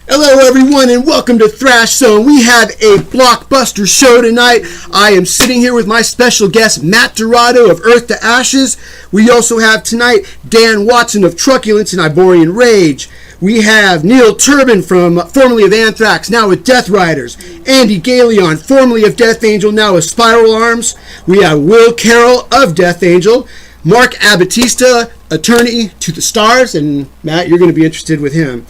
Hello everyone and welcome to Thrash Zone. We have a blockbuster show tonight. I am sitting here with my special guest Matt Dorado of Earth to Ashes. We also have tonight Dan Watson of Truculence and Hyborian Rage. We have Neil Turbin formerly of Anthrax, now with Deathriders. Andy Galeon, formerly of Death Angel, now with Spiral Arms. We have Will Carroll of Death Angel. Mark Abbattista, Attorney to the Stars, and Matt, you're going to be interested with him.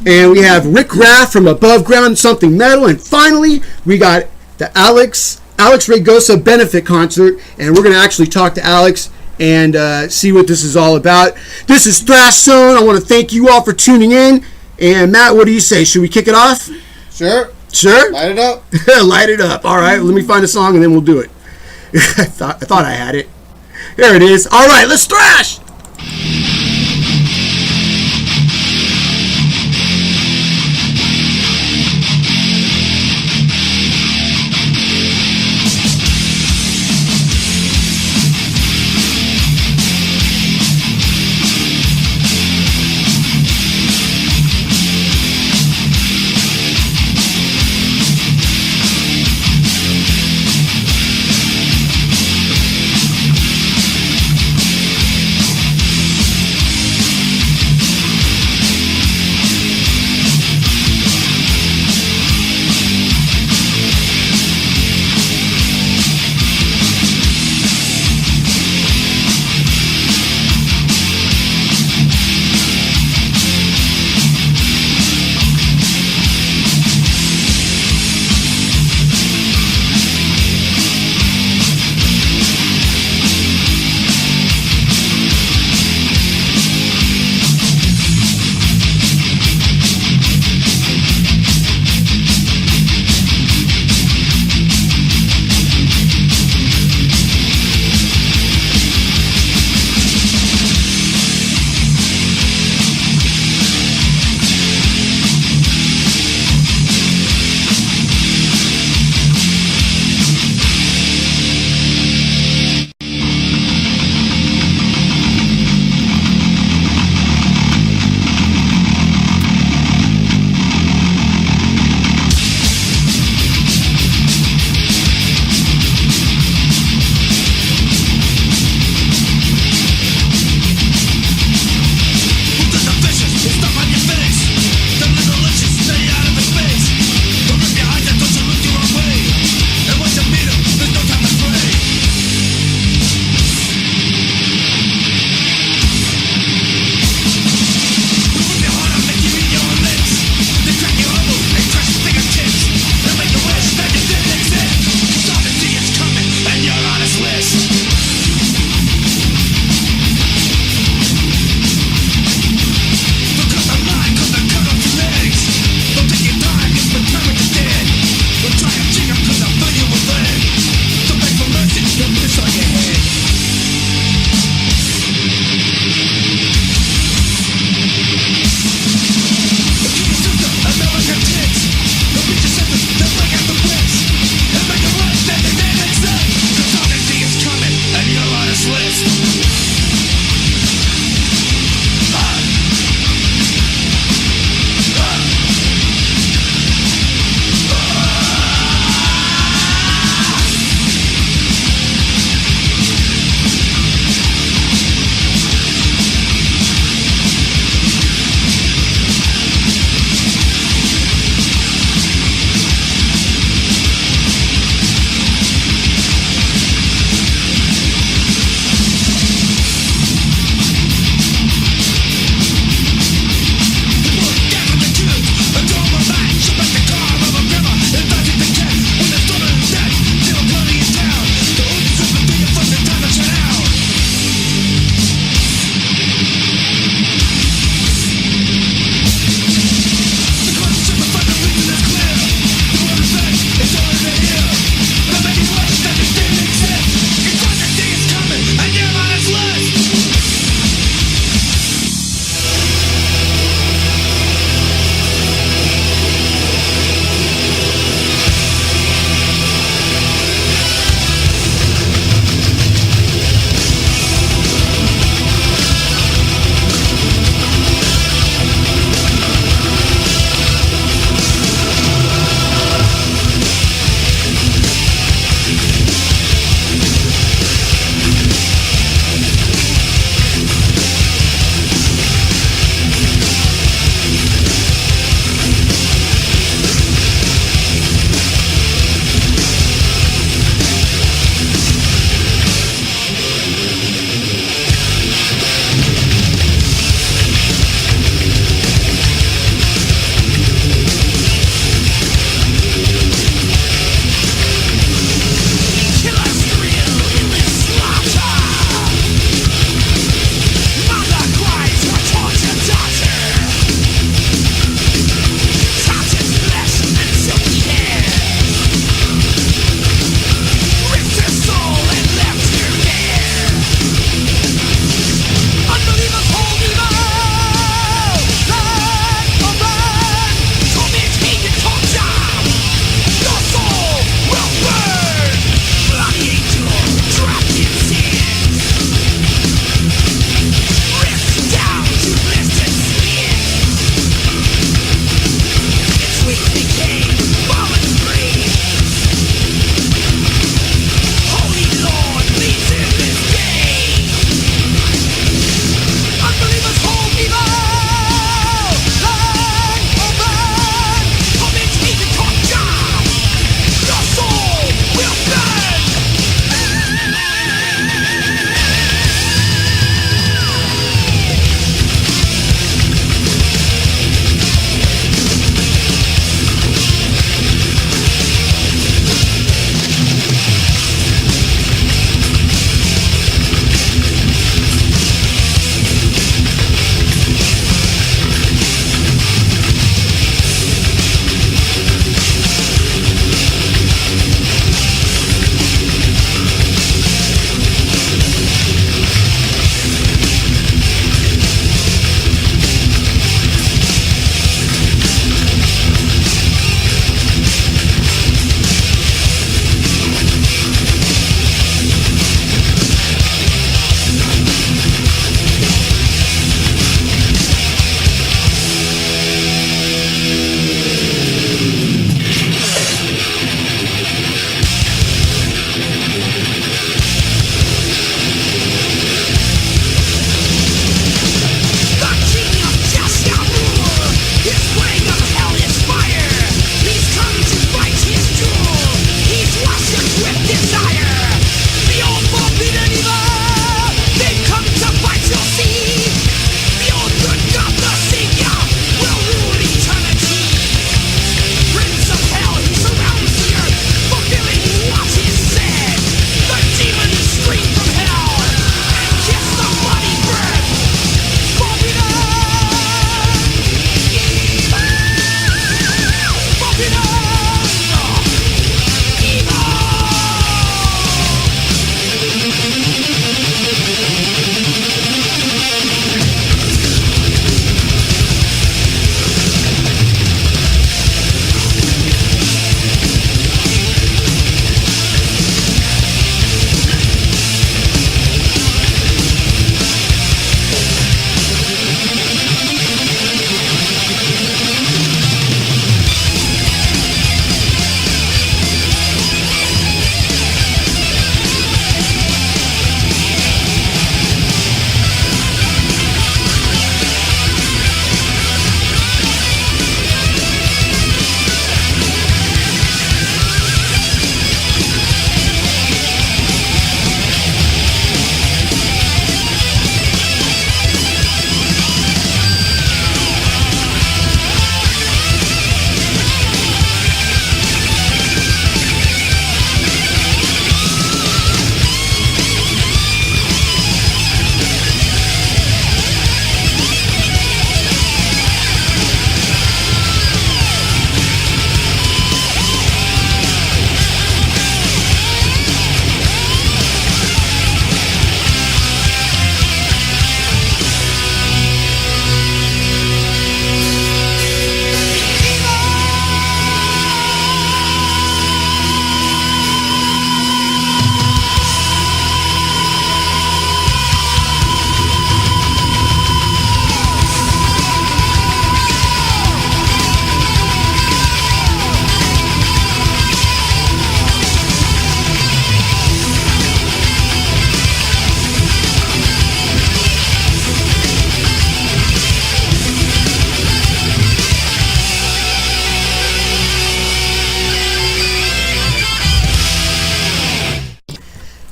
And we have Rik Raff from Above Ground Something Metal, and finally, we got the Alex Ragosa benefit concert, and we're going to actually talk to Alex and see what this is all about. This is Thrash Zone. I want to thank you all for tuning in. And Matt, what do you say? Should we kick it off? Sure. Light it up. Light it up. All right, let me find a song and then we'll do it. I thought I had it. There it is. All right, let's thrash.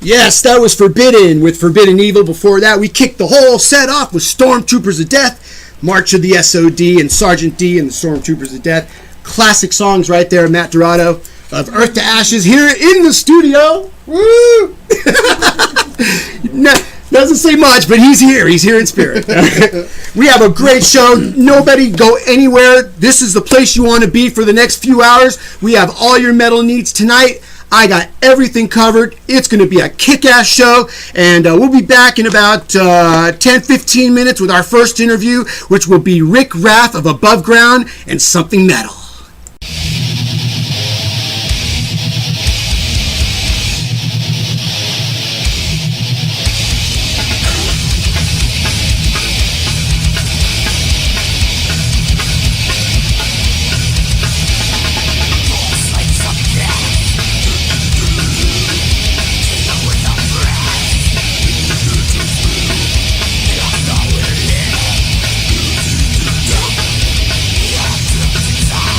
Yes, that was Forbidden with Forbidden Evil. Before that, we kicked the whole set off with Stormtroopers of Death, March of the SOD, and Sergeant D and the Stormtroopers of Death. Classic songs right there, Matt Dorado of Earth to Ashes here in the studio. Woo! No, doesn't say much, but he's here. He's here in spirit. We have a great show. Nobody go anywhere. This is the place you want to be for the next few hours. We have all your metal needs tonight. I got everything covered. It's going to be a kick-ass show, and we'll be back in about 10-15 minutes with our first interview, which will be Rik Raff of Above Ground and Something Metal. Die.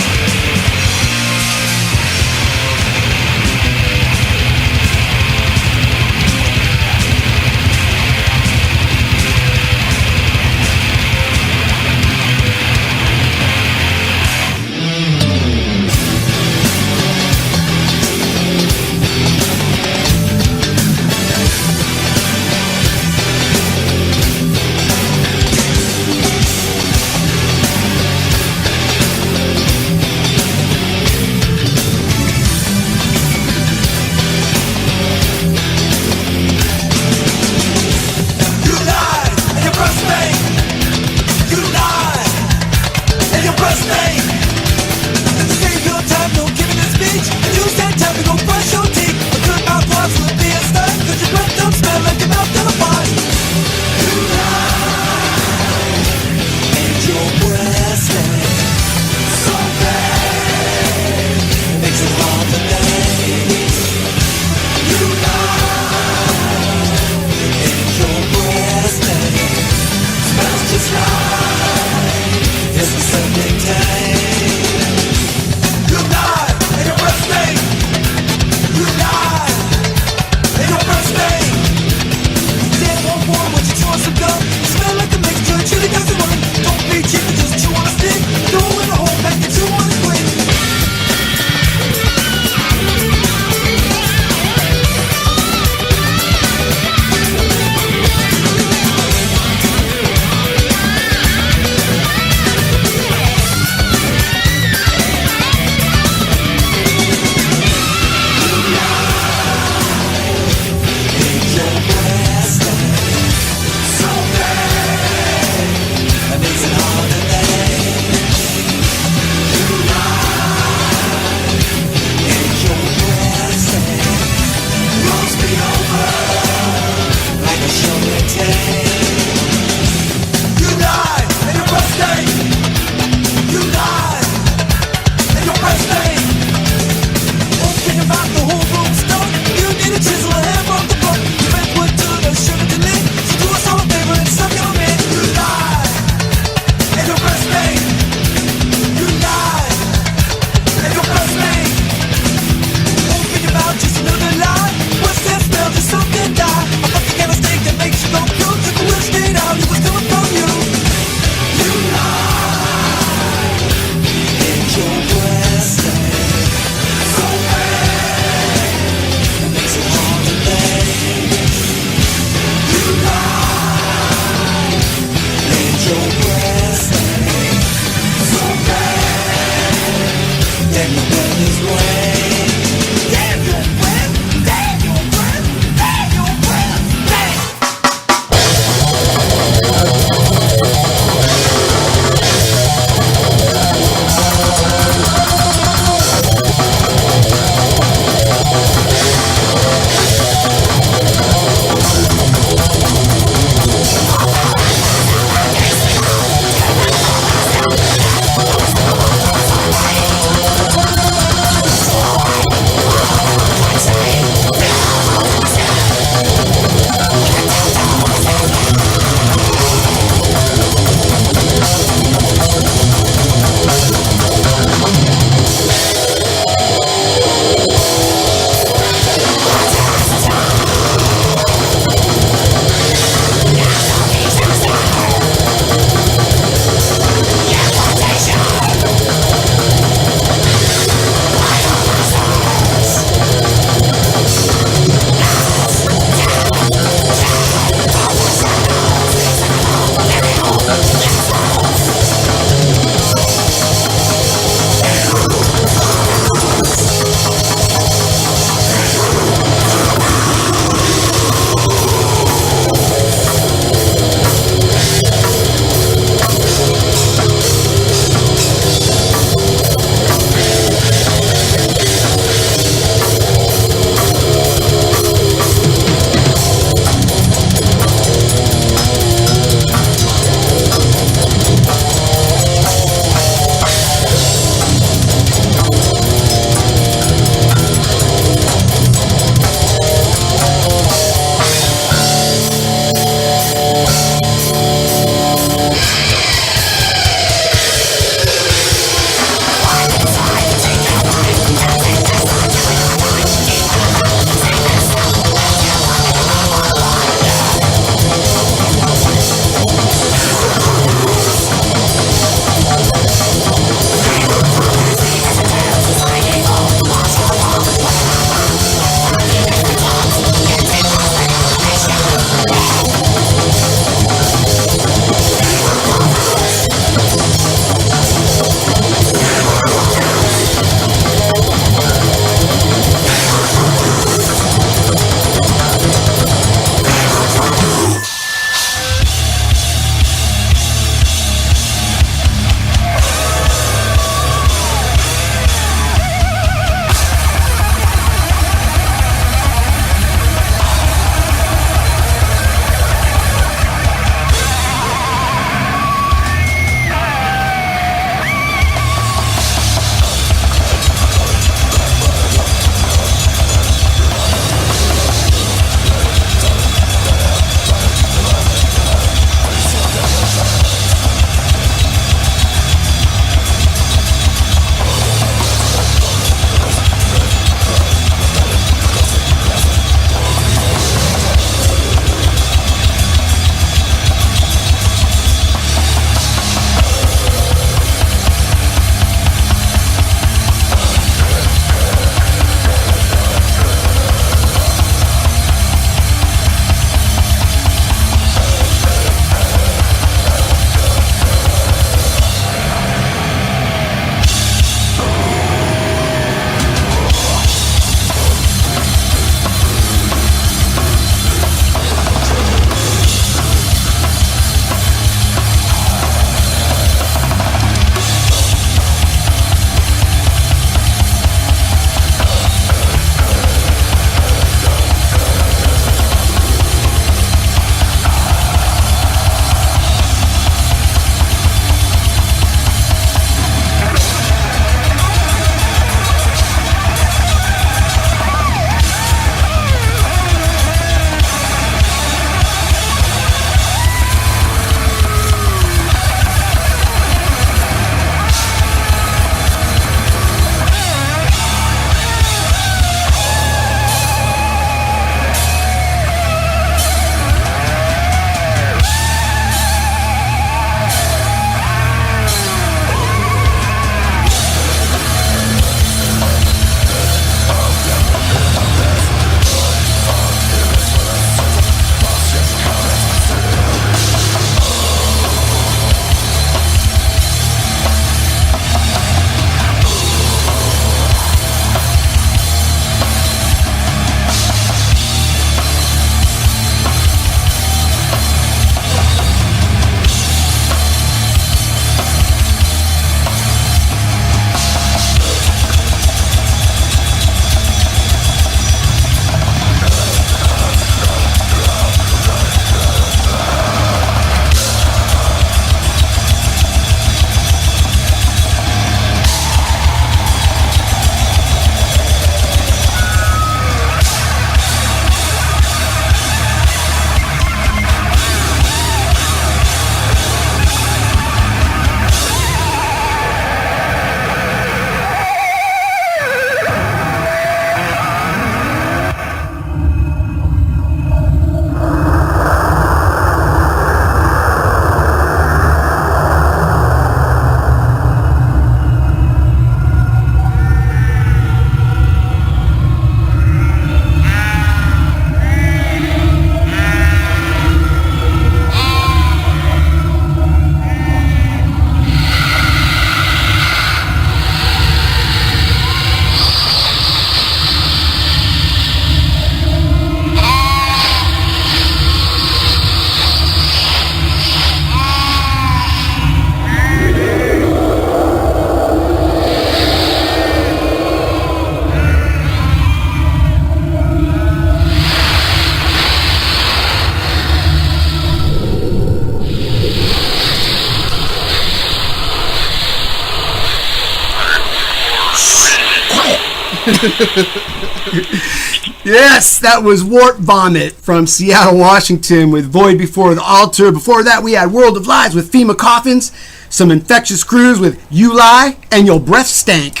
Yes, that was Wart Vomit from Seattle, Washington with Void Before the Altar. Before that, we had World of Lies with FEMA Coffins, some Infectious Crews with You Lie and Your Breath Stank,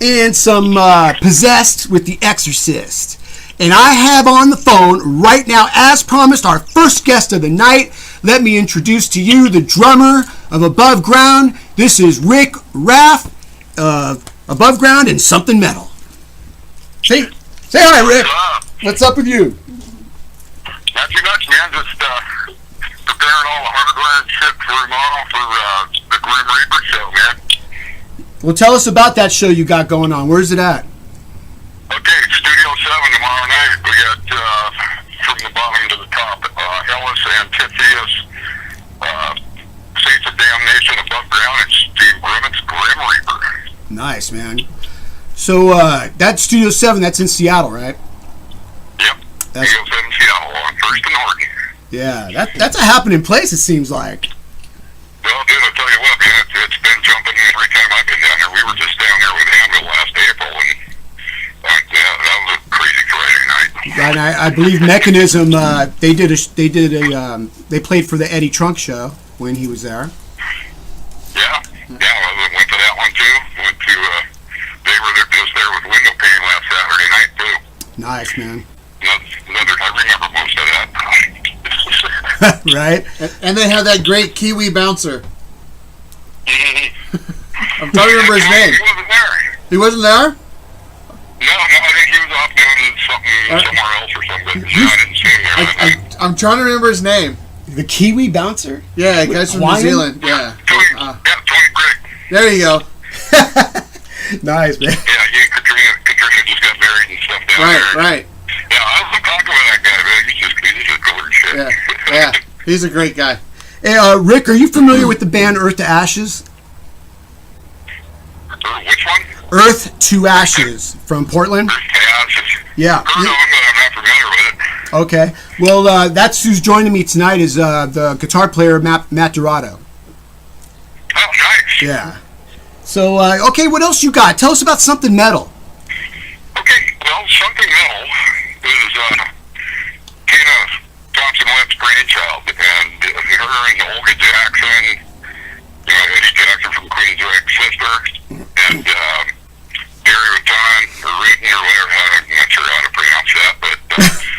and some Possessed with The Exorcist. And I have on the phone right now, as promised, our first guest of the night. Let me introduce to you the drummer of Above Ground. This is Rik Raff of Above Ground and Something Metal. Say hi, Rick. What's up with you? Not too much, man. Just preparing all the hardware and shit for remodel for the Grim Reaper show, man. Well, tell us about that show you got going on. Where's it at? Okay, Studio 7 tomorrow night. We got from the bottom to the top, Hellas, Antiphius, Saints of Damnation, Above Ground, and Steve Grimmett's Grim Reaper. Nice, man. So that's Studio 7. That's in Seattle, right? Yep. Studio 7 Seattle on First and Oregon. Yeah, that's a happening place, it seems like. Well, dude, I'll tell you what, man, it's been jumping every time I've been down there. We were just down there with Anvil last April, and yeah, that was a crazy Friday night. And I believe Mechanism, they played for the Eddie Trunk show when he was there. Yeah, well, we went to that one too. Went to, they were just there with window pane last Saturday night too. Nice, man. I remember most of that. Right? And they had that great Kiwi bouncer. Mm-hmm. I'm trying to remember his name. He wasn't there. He wasn't there? No, I think he was off doing something somewhere else or something. I didn't see him there. I'm trying to remember his name. The Kiwi bouncer? Yeah, guys from New Zealand. Yeah. Tony Brick. There you go. Nice, man. Yeah, Katrina just got married and stuff down there. Right. Yeah, I was talking with that guy, man. He's just cool as shit. Yeah. He's a great guy. Hey, Rick, are you familiar with the band Earth to Ashes? Which one? Earth to Ashes from Portland? Earth to Ashes. Yeah. Heard of him, but I'm not familiar with it. Okay. Well, that's who's joining me tonight is the guitar player, Matt Dorado. Oh, nice. Yeah. So, okay, what else you got? Tell us about Something Metal. Okay, well, Something Metal is Tina Thompson-Webb's brainchild, and her and Olga Jackson, Eddie Jackson from Queensryche Sister, and Gary Ratton, or Rutan, or whatever, I'm not sure how to pronounce that, but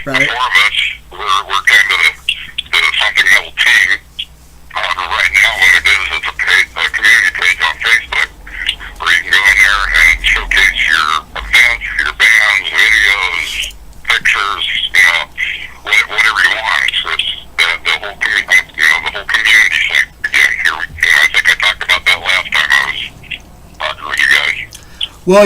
Right. the four of us, we're kind of the Something Metal team. Right now, what it is a community page on Facebook where you can go in there and showcase your events, your bands, videos, pictures, whatever you want. It's the whole community, the whole community thing. Again, here I think I talked about that last time I was talking with you guys. Well,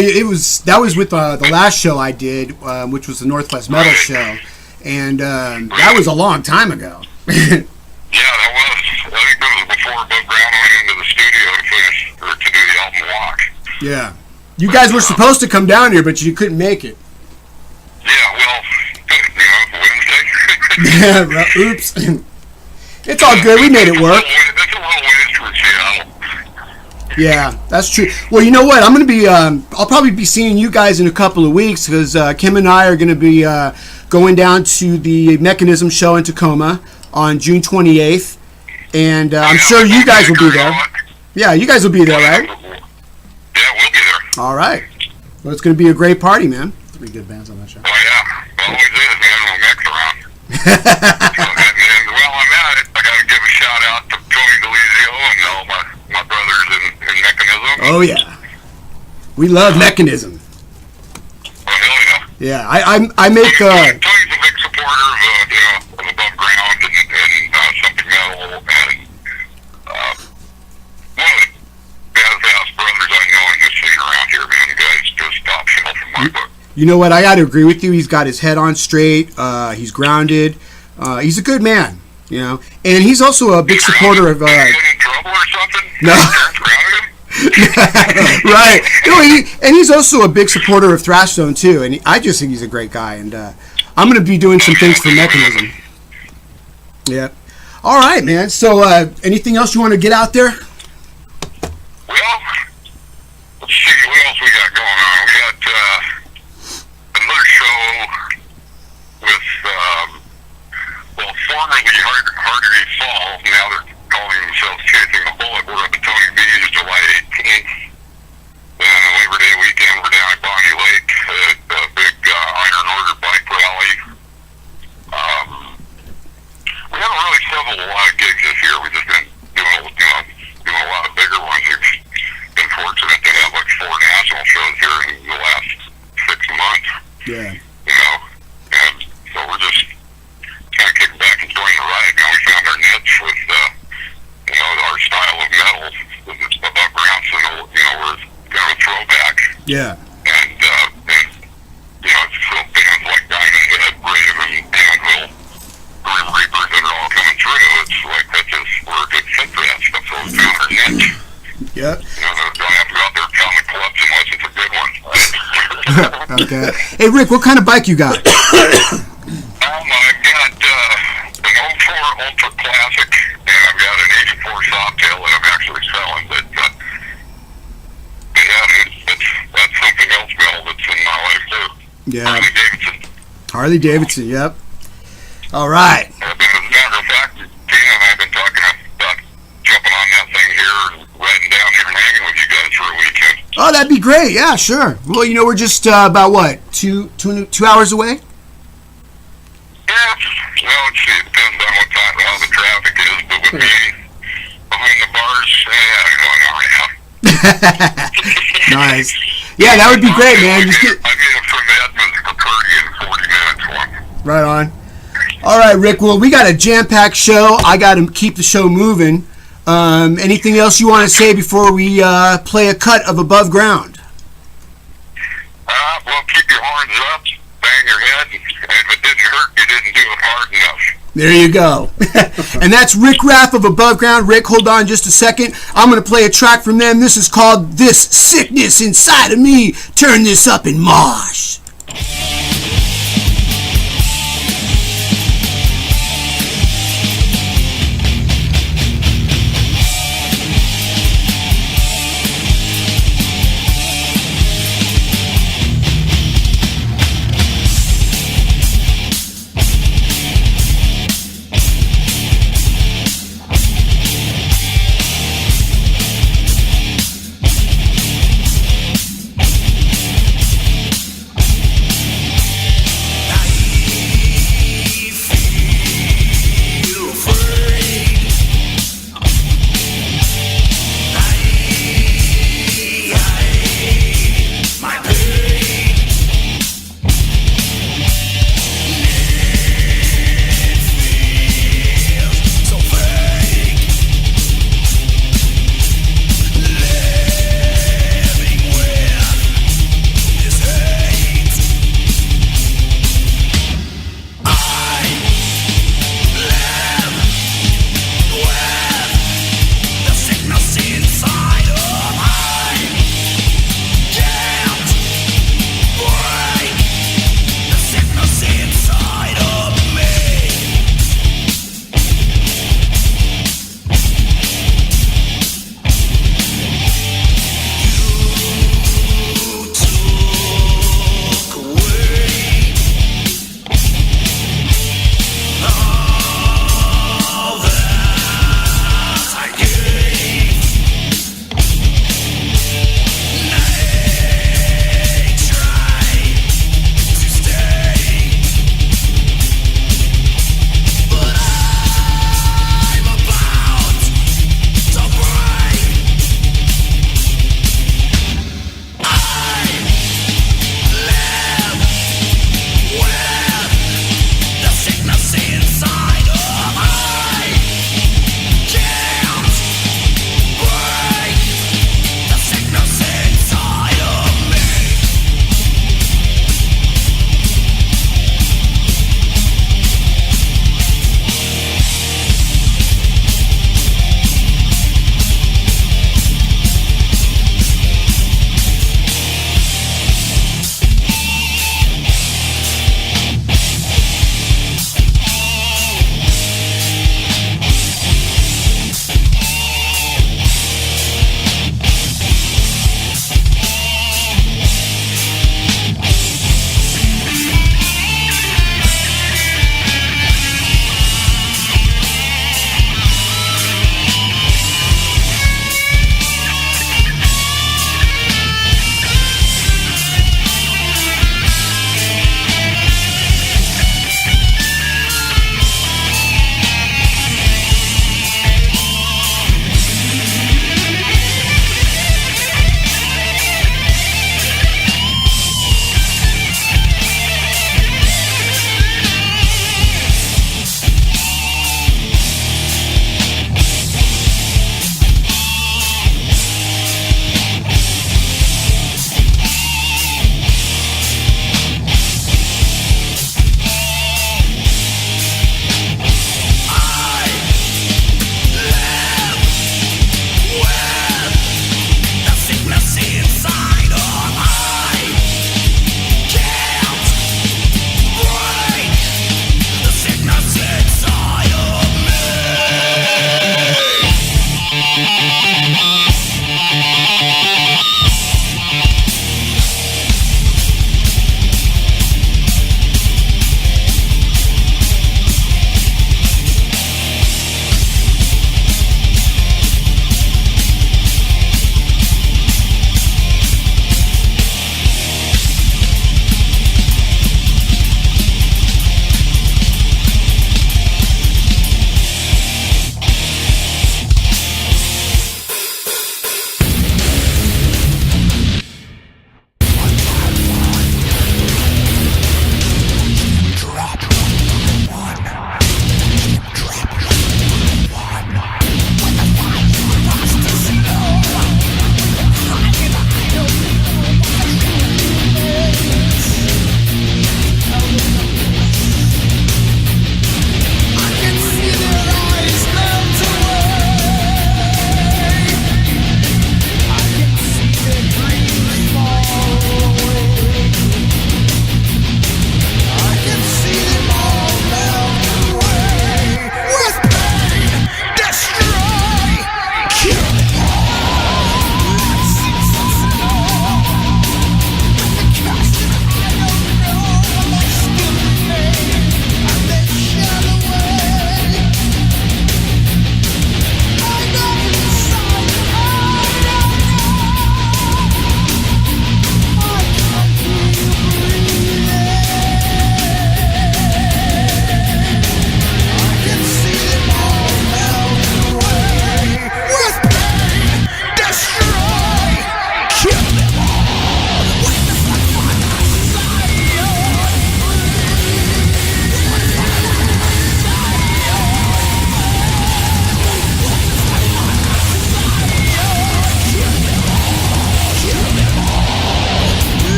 that was with the last show I did, which was the Northwest Metal Show, and that was a long time ago. Yeah, that was. I think that was before Above Ground went into the studio to finish, or to do the album Walk. Yeah. You guys were supposed to come down here, but you couldn't make it. Yeah, well, Wednesday. Yeah, oops. It's all good. We made it work. That's a little ways from Seattle. Yeah, that's true. Well, you know what? I'm going to be, I'll probably be seeing you guys in a couple of weeks because Kim and I are going to be going down to the Mechanism show in Tacoma on June 28th. And I'm sure you guys will be there. Yeah, you guys will be there, right? Yeah, we'll be there. All right. Well, it's going to be a great party, man. Three good bands on that show. Oh, yeah. Always is, man. We'll mix around. And while I'm at it, I got to give a shout out to Tony DeLizio and all my brothers in Mechanism. Oh, yeah. We love Mechanism. Oh, hell yeah. Yeah, I make... Tony's a big supporter of Above Ground and Something Metal, and one of the badass brothers I know in this scene around here, man. The guy's just top shelf in my book. You know what? I got to agree with you. He's got his head on straight. He's grounded. He's a good man, and he's also a big supporter of... Did he get in trouble or something? No. Parents grounded him? Right. And he's also a big supporter of Thrash Zone, too. And I just think he's a great guy. And I'm going to be doing some things for Mechanism. Yeah. All right, man. So anything else you want to get out there? Well, let's see what else we got going on. We got Yeah. And so bands like Diamond Head, Raven, Anvil, Grim Reapers that are all coming through, it's like that's just, we're a good fit for that stuff, so it's found our niche. Yep. Don't have to go out there counting clubs unless it's a good one. Okay. Hey, Rick, what kind of bike you got? I've got an 04 Ultra Classic, and I've got an 84 Softail that I'm actually selling, but that's something else, Bill, that's in my life too. Yeah. Harley Davidson. Harley Davidson, yep. All right. As a matter of fact, Tina and I have been talking about jumping on that thing here and riding down here and hanging with you guys for a weekend. Oh, that'd be great. Yeah, sure. Well, we're just about what, two hours away? Yeah, it depends on what time, how the traffic is, but with me, behind the bars, going on right now. Nice. Yeah, that would be great, man. Just get I made it from Edmonds to Purdy in 40 minutes. right on. All right, Rick. Well, we got a jam-packed show. I got to keep the show moving. Anything else you want to say before we play a cut of Above Ground? Well, keep your horns up, bang your head, and if it didn't hurt, you didn't do it hard enough. There you go. And that's Rik Raff of Above Ground. Rick, hold on just a second. I'm going to play a track from them. This is called This Sickness Inside of Me. Turn this up in mosh.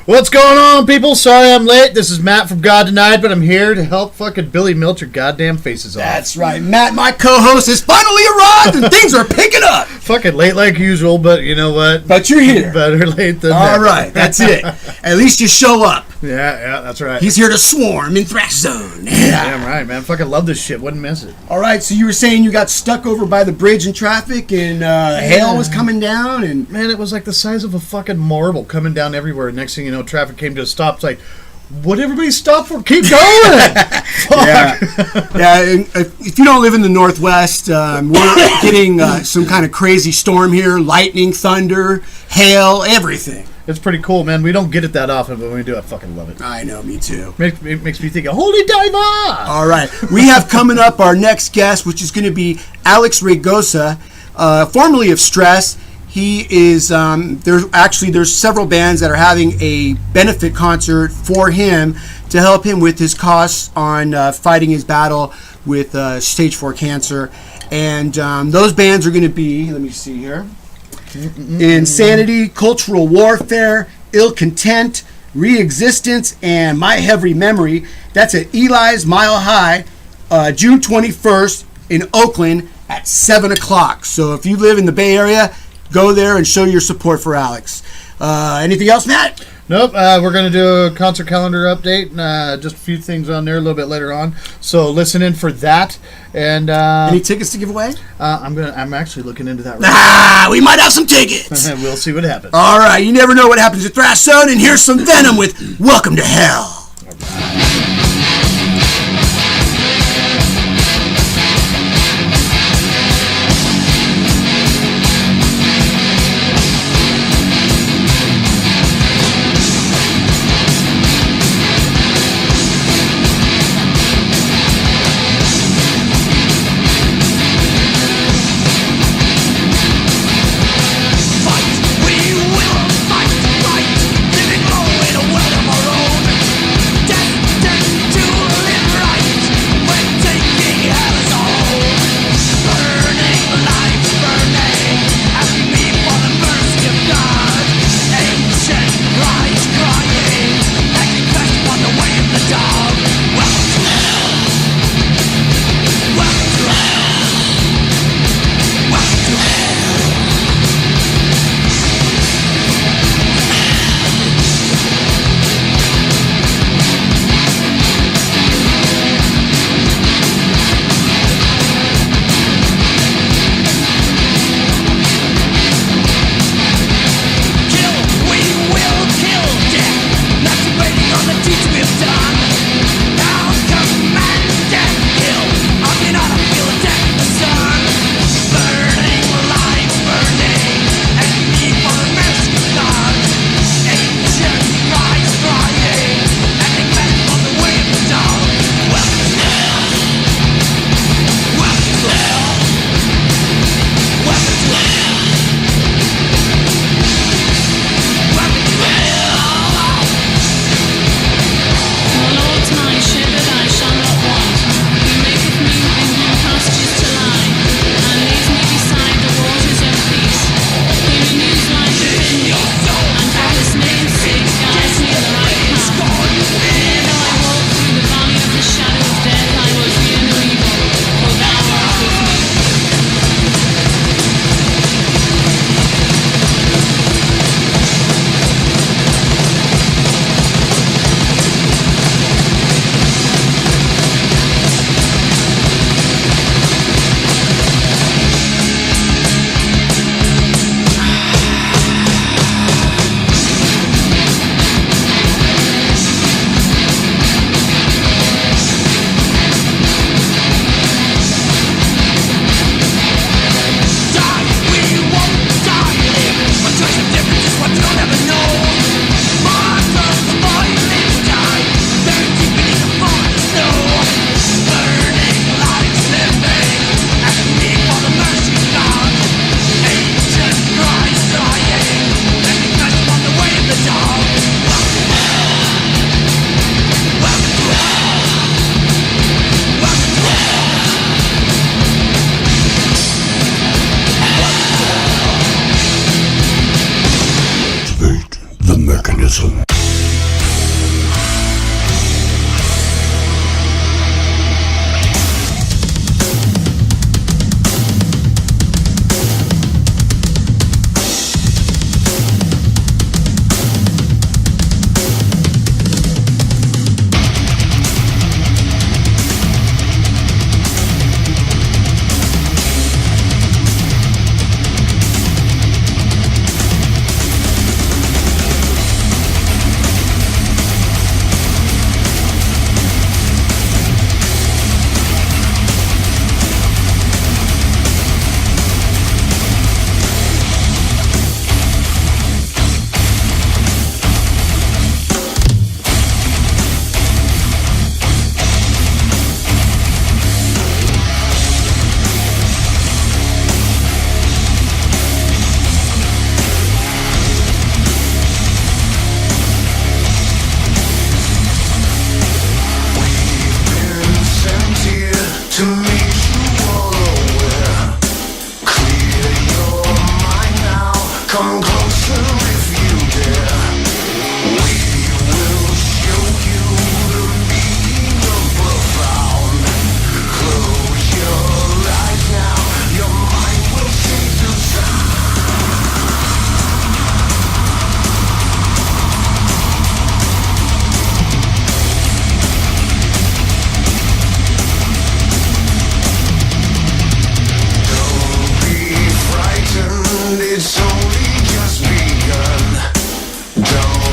What's going on, people? Sorry I'm late. This is Matt from God Denied, but I'm here to help fucking Billy melt your goddamn faces off. That's right. Matt, my co-host, has finally arrived and things are picking up. Fucking late like usual, but you know what? But you're here. Better late than All never. right, that's it. At least you show up. Yeah, that's right. He's here to swarm in Thrash Zone. Damn right, man. Fucking love this shit. Wouldn't miss it. All right, so you were saying you got stuck over by the bridge in traffic and hail was coming down and... Man, it was like the size of a fucking marble coming down everywhere. Next thing you know, traffic came to a stop. It's like, what everybody stop for? Keep going! Yeah. And if you don't live in the Northwest, we're getting some kind of crazy storm here. Lightning, thunder, hail, everything. It's pretty cool, man. We don't get it that often, but when we do, I fucking love it. I know, me too. Makes me think of Holy Diver! All right. We have coming up our next guest, which is going to be Alex Ragosa, formerly of Stress. He is, there's several bands that are having a benefit concert for him to help him with his costs on fighting his battle with stage 4 cancer. And those bands are going to be, let me see here, Insanity, Cultural Warfare, Ill Content, Re-Existence, and My Heavy Memory. That's at Eli's Mile High, June 21st in Oakland at 7 o'clock. So if you live in the Bay Area, go there and show your support for Alex. Anything else, Matt? Nope. We're going to do a concert calendar update. Just a few things on there a little bit later on. So listen in for that. And any tickets to give away? I'm actually looking into that right now. We might have some tickets. We'll see what happens. All right. You never know what happens at Thrash Zone. And here's some Venom with Welcome to Hell. Fight, we will fight, living low in a world of our own. Truculence. It's only just begun. Don't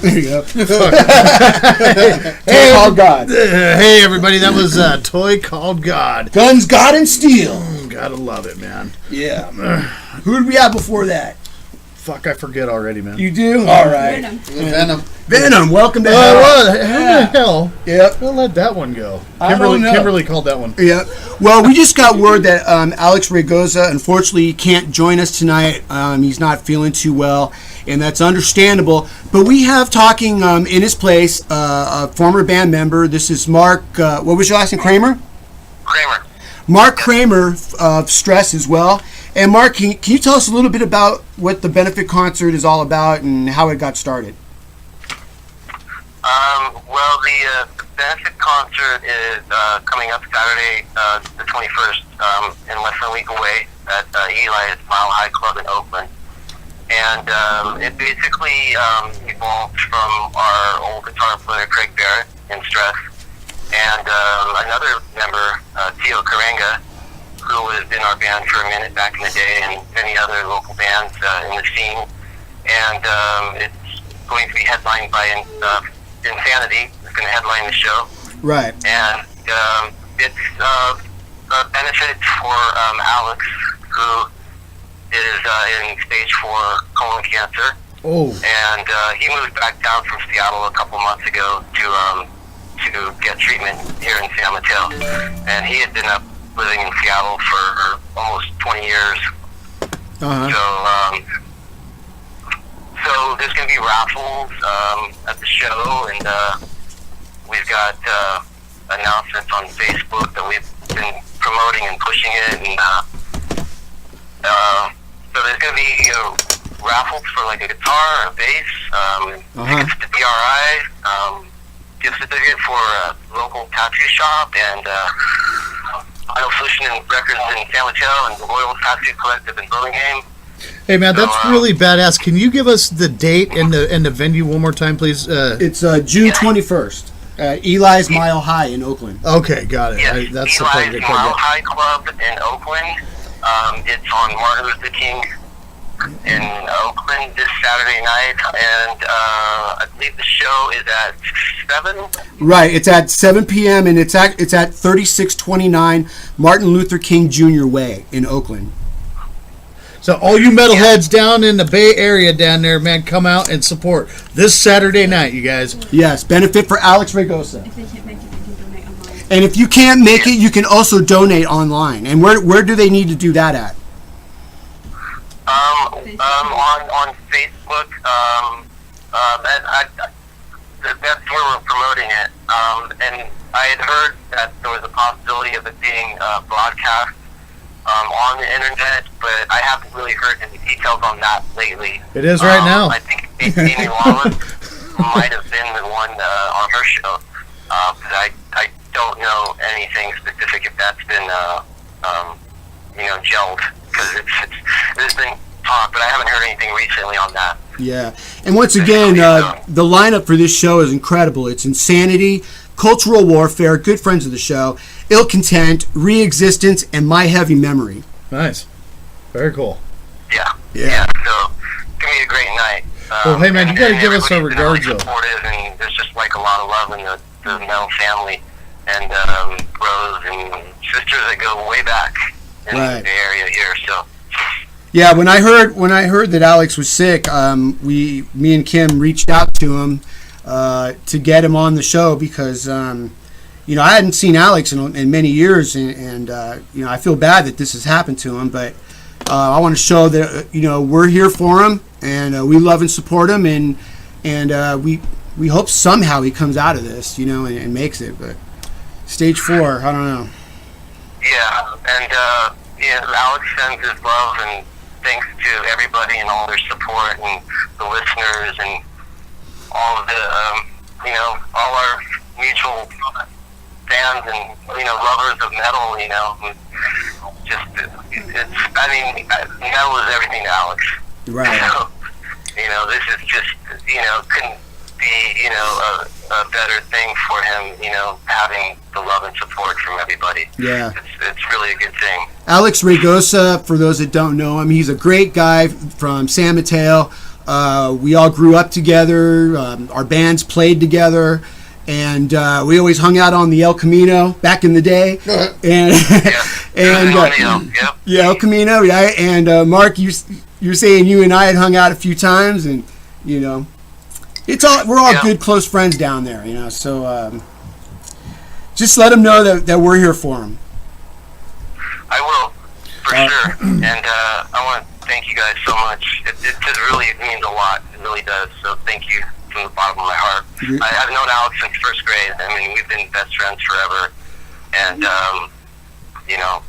There you go. Hey, Called God. Hey, everybody, that was Toy Called God. Guns, God, and Steel. Gotta love it, man. Yeah. Who did we have before that? Fuck, I forget already, man. You do? All right. Venom, welcome to hell. What? How the hell? Yep. We'll let that one go. I don't know. Kimberly called that one. Yeah. Well, we just got word that Alex Ragosa, unfortunately, can't join us tonight. He's not feeling too well, and that's understandable. But we have talking in his place a former band member. This is Mark, what was your last name, Kramer? Kramer. Mark Kramer of Stress as well. And Mark, can you tell us a little bit about what the benefit concert is all about and how it got started? Well, the benefit concert is coming up Saturday, the 21st, in less than a week away at Eli's Mile High Club in Oakland. And it basically evolved from our old guitar player, Craig Barrett, in Stress, and another member, Tio Karenga, who was in our band for a minute back in the day, and many other local bands in the scene. And it's going to be headlined by Insanity. It's going to headline the show. Right. And it's a benefit for Alex, who is in stage 4 colon cancer. Oh. And he moved back down from Seattle a couple months ago to get treatment here in San Mateo. And he had been up living in Seattle for almost 20 years. Uh-huh. So there's going to be raffles at the show, and we've got announcements on Facebook that we've been promoting and pushing it. And so there's going to be raffles for like a guitar, a bass, tickets to DRI, gift certificate for a local tattoo shop, and Final Solution and Records in San Mateo, and the Royal Tattoo Collective in Burlingame. Hey, man, that's really badass. Can you give us the date and the venue one more time, please? It's June 21st at Eli's Mile High in Oakland. Okay, got it. Yes, That's the Eli's part Mile High Club in Oakland. It's on Martin Luther King in Oakland this Saturday night, and I believe the show is at 7. Right, it's at 7 p.m. and it's at 3629 Martin Luther King Jr. Way in Oakland. So all you metalheads down in the Bay Area down there, man, come out and support this Saturday night, you guys. Yes, benefit for Alex Ragosa. If they can't make it, they can donate online. And if you can't make it, you can also donate online. And where do they need to do that at? On Facebook, that's where we're promoting it. And I had heard that there was a possibility of it being broadcast on the internet, but I haven't really heard any details on that lately. It is right now. I think Amy Wallace might have been the one on her show, but I don't know anything specific if that's been gelled, because there's been talk, but I haven't heard anything recently on that. Yeah, and once again, the lineup for this show is incredible. It's Insanity, Cultural Warfare, good friends of the show, Ill Content, Re-Existence, and My Heavy Memory. Nice. Very cool. Yeah. So it's gonna be a great night. Well, hey man, you gotta give us a regards though. Supportive, and there's just like a lot of love in the metal family, and bros and sisters that go way back in the area here. So. Yeah, when I heard that Alex was sick, me and Kim reached out to him to get him on the show because I hadn't seen Alex in many years, and I feel bad that this has happened to him, but I want to show that we're here for him, and we love and support him, and we hope somehow he comes out of this, and makes it. But stage 4, I don't know. Yeah, and Alex sends his love and thanks to everybody and all their support and the listeners and all of the all our mutual fans and lovers of metal. Metal is everything to Alex. Right. So, this is just couldn't be a better thing for him. Having the love and support from everybody. Yeah. It's really a good thing. Alex Ragosa, for those that don't know him, he's a great guy from San Mateo. We all grew up together. Our bands played together. And we always hung out on the El Camino back in the day. And El Camino, yeah. And Mark, you're saying you and I had hung out a few times, and you know, we're all good, close friends down there, you know. So just let them know that we're here for them. I will, for sure. And I want to thank you guys so much. It really means a lot. It really does. So thank you. From the bottom of my heart. I've known Alex since first grade. I mean, we've been best friends forever, and you know,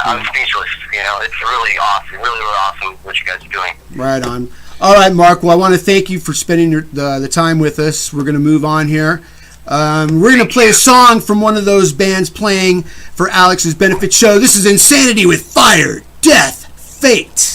I'm speechless. You know, it's really awesome, really awesome what you guys are doing. Right on. All right, Mark. Well, I want to thank you for spending the time with us. We're going to move on here. We're going to play a song from one of those bands playing for Alex's benefit show. This is Insanity with Fire, Death, Fate.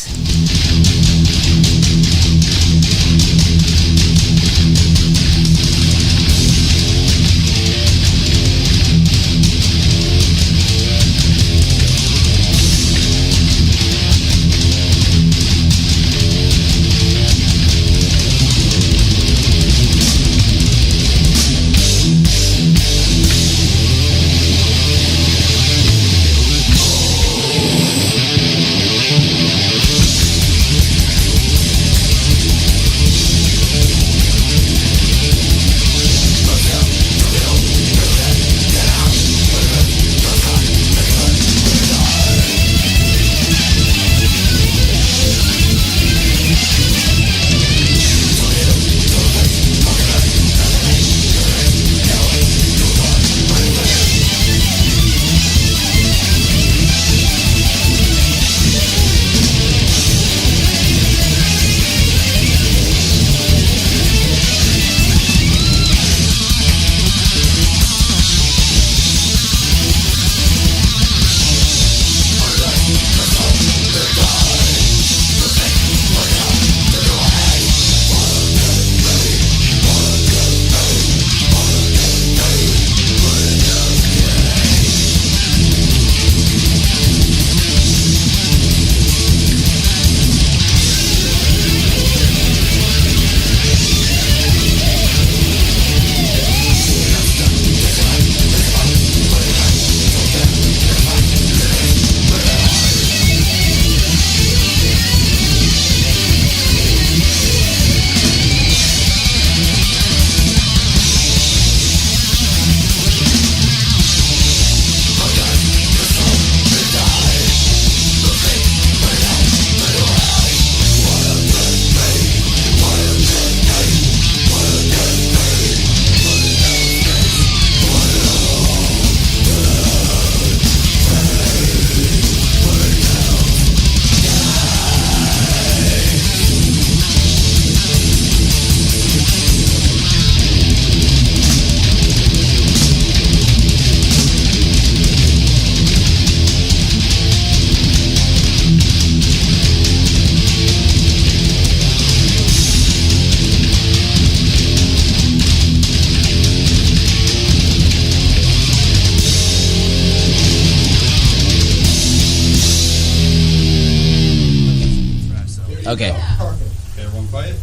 Okay. Okay, everyone quiet.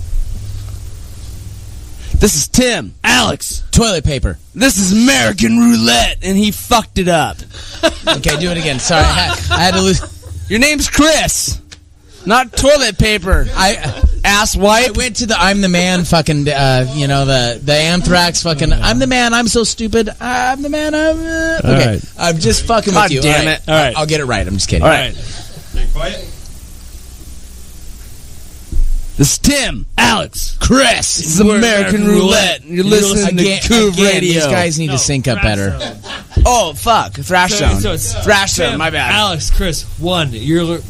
This is Tim. Alex. Toilet paper. This is American Roulette, and he fucked it up. Okay, do it again. Sorry, I had to lose. Your name's Chris, not toilet paper. Ass wipe. I went to the I'm the Man fucking, the Anthrax fucking, I'm the man, I'm so stupid, I'm the man, okay, right. I'm just fucking with you. Damn it. All right. I'll get it right, I'm just kidding. All right. Stay quiet. This is Tim, Alex, Chris. This is American Roulette. You're listening to Coov Radio. These guys need to sync up better. Oh, fuck. Thrash Zone. So it's Thrash Tim, Zone, my bad. Alex, Chris, 1. You're...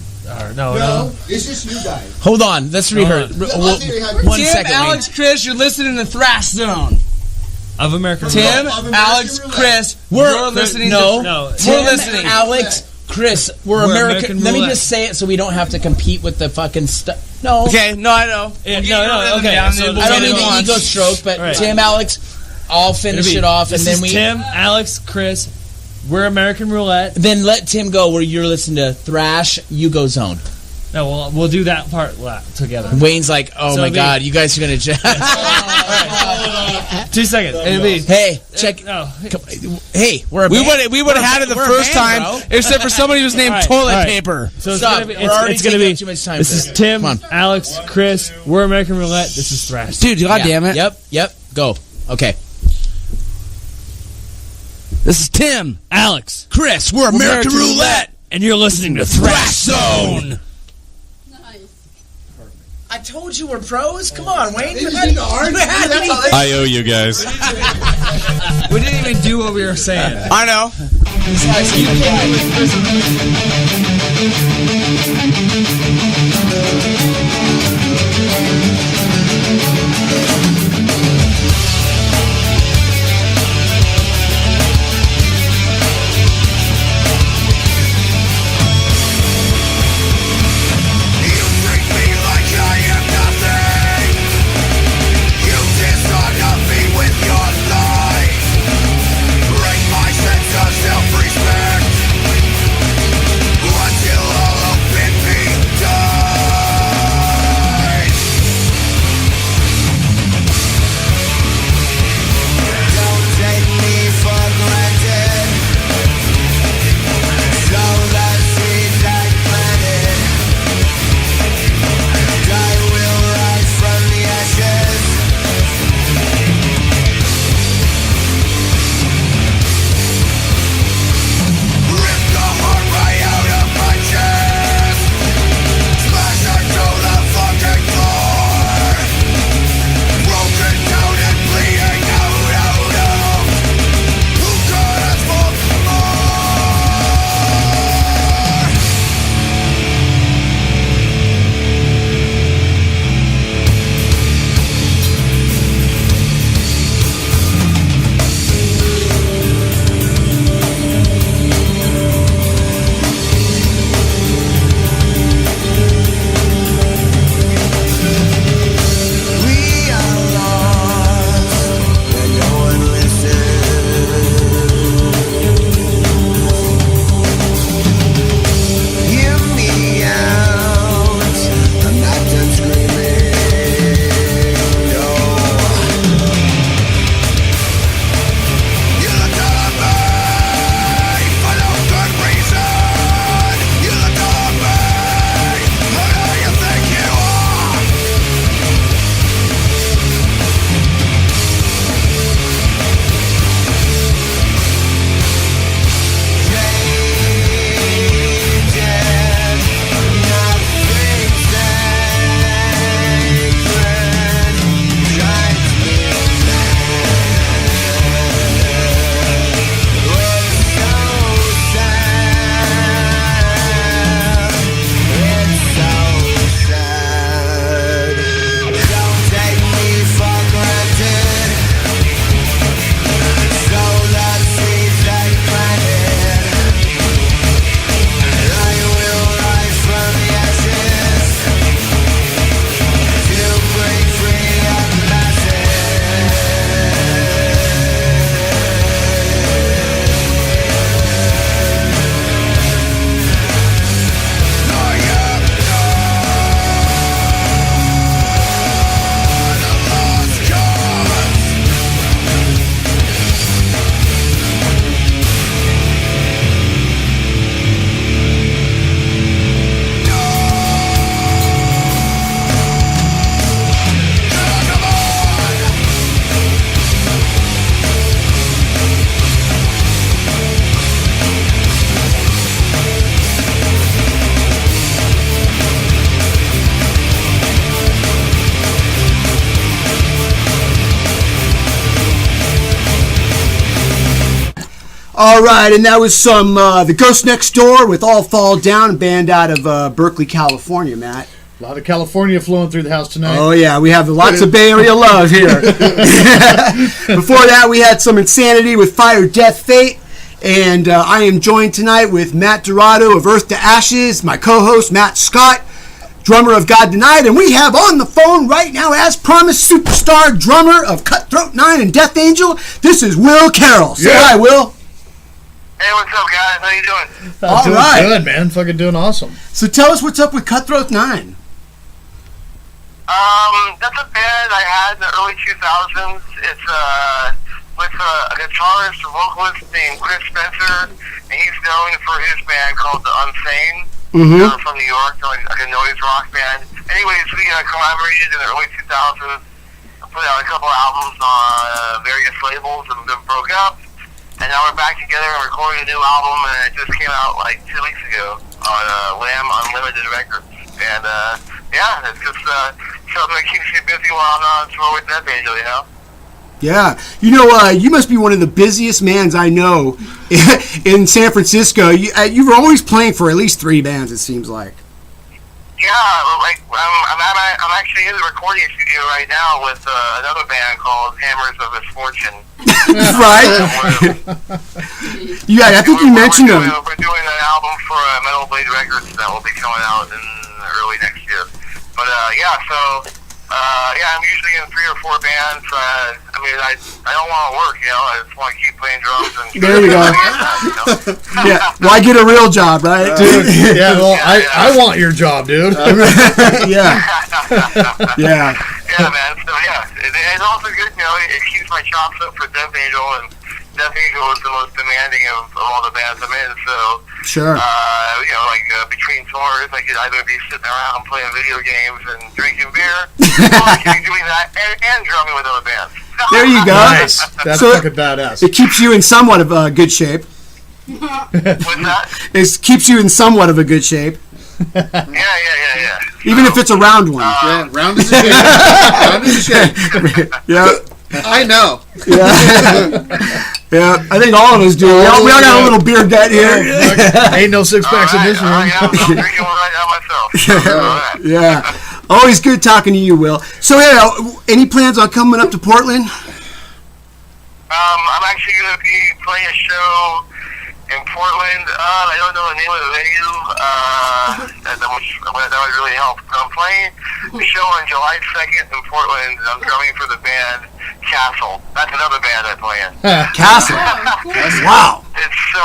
No. It's just you guys. Hold on. Let's rehearse. One Tim, second. Alex, Chris, you're listening to Thrash Zone. Of American Tim, Alex, Chris, we're listening to... No. Tim, Alex, Chris, we're American... Let me just say it so we don't have to compete with the fucking stuff. No. Okay, no, I know. Okay. So I don't need the ego stroke, but right. Tim, Alex, I'll finish it off, and then we... Tim, Alex, Chris, we're American Roulette. Then let Tim go where you're listening to Thrash, you go Zone. No, we'll do that part together. Wayne's like, oh So my it'll be- God, you guys are gonna. 2 seconds. It'll be. Hey, check. No. Hey, we would have had it the first time, except for somebody who's named toilet paper. So it's Stop. gonna be. We're already It's gonna taking be. up too much time. This is Tim, Come on. Alex, Chris. We're American Roulette. This is Thrash. Dude, God damn it. Yep. Go. Okay. This is Tim, Alex, Chris. We're American Roulette, and you're listening to Thrash Zone. I told you we're pros. Come on, Wayne. You had me. I owe you guys. We didn't even do what we were saying. I know. All right, and that was some The Ghost Next Door with All Fall Down, a band out of Berkeley, California, Matt. A lot of California flowing through the house tonight. Oh, yeah, we have lots of Bay Area love here. Before that, we had some Insanity with Fire, Death, Fate. And I am joined tonight with Matt Dorado of Earth to Ashes, my co-host Matt Scott, drummer of God Denied, and we have on the phone right now, as promised, superstar drummer of Cutthroat 9 and Death Angel. This is Will Carroll. Say hi, Will. Hey, what's up, guys? How you doing? All doing right. good, man. Fucking doing awesome. So tell us what's up with Cutthroat 9. That's a band I had in the early 2000s. It's with a guitarist and vocalist named Chris Spencer, and he's known for his band called The Unsane. They're from New York. They're like a noise rock band. Anyways, we collaborated in the early 2000s. Put out a couple albums on various labels and then broke up. And now we're back together and recording a new album, and it just came out like 2 weeks ago on Lamb Unlimited Records. And yeah, it's just something that keeps you busy while I'm not on tour with Death Angel, you know? Yeah. You know, you must be one of the busiest mans I know in San Francisco. You're always playing for at least 3 bands, it seems like. Yeah, like I'm actually in the recording studio right now with another band called Hammers of Misfortune. Right? Yeah, I think you mentioned them. We're doing an album for Metal Blade Records that will be coming out in early next year. But yeah, so yeah, I'm usually in 3 or 4 bands. I mean, I don't want to work, you know. I just want to keep playing drums and. There you go. Yeah, why get a real job, right? Dude, yeah, well, Yeah, I want your job, dude. Yeah. Yeah. Yeah, man. So yeah, it's also good. You know, it keeps my chops up for Death Angel, and Death Angel is the most demanding of all the bands I'm in. So Sure. you know, like between tours, I could either be sitting around playing video games and drinking beer, or I could be doing that and drumming with other bands. There you go. Nice. That's So- fucking badass. It keeps you in somewhat of a good shape. What's that? It keeps you in somewhat of a good shape, Yeah. even if it's a round one. Yeah, round is a shape. Round is a shape. Yeah. I know. Yeah, I think all of us do. We all got a little beer gut here. Ain't no 6-packs in this room. Yeah, I'm drinking one right now myself. All right. Yeah. Always good talking to you, Will. So, yeah, any plans on coming up to Portland? I'm actually going to be playing a show in Portland. I don't know the name of the venue. That would really help. I'm playing a show on July 2nd in Portland. I'm drumming for the band Castle. That's another band I play in. Castle. Wow. It's so,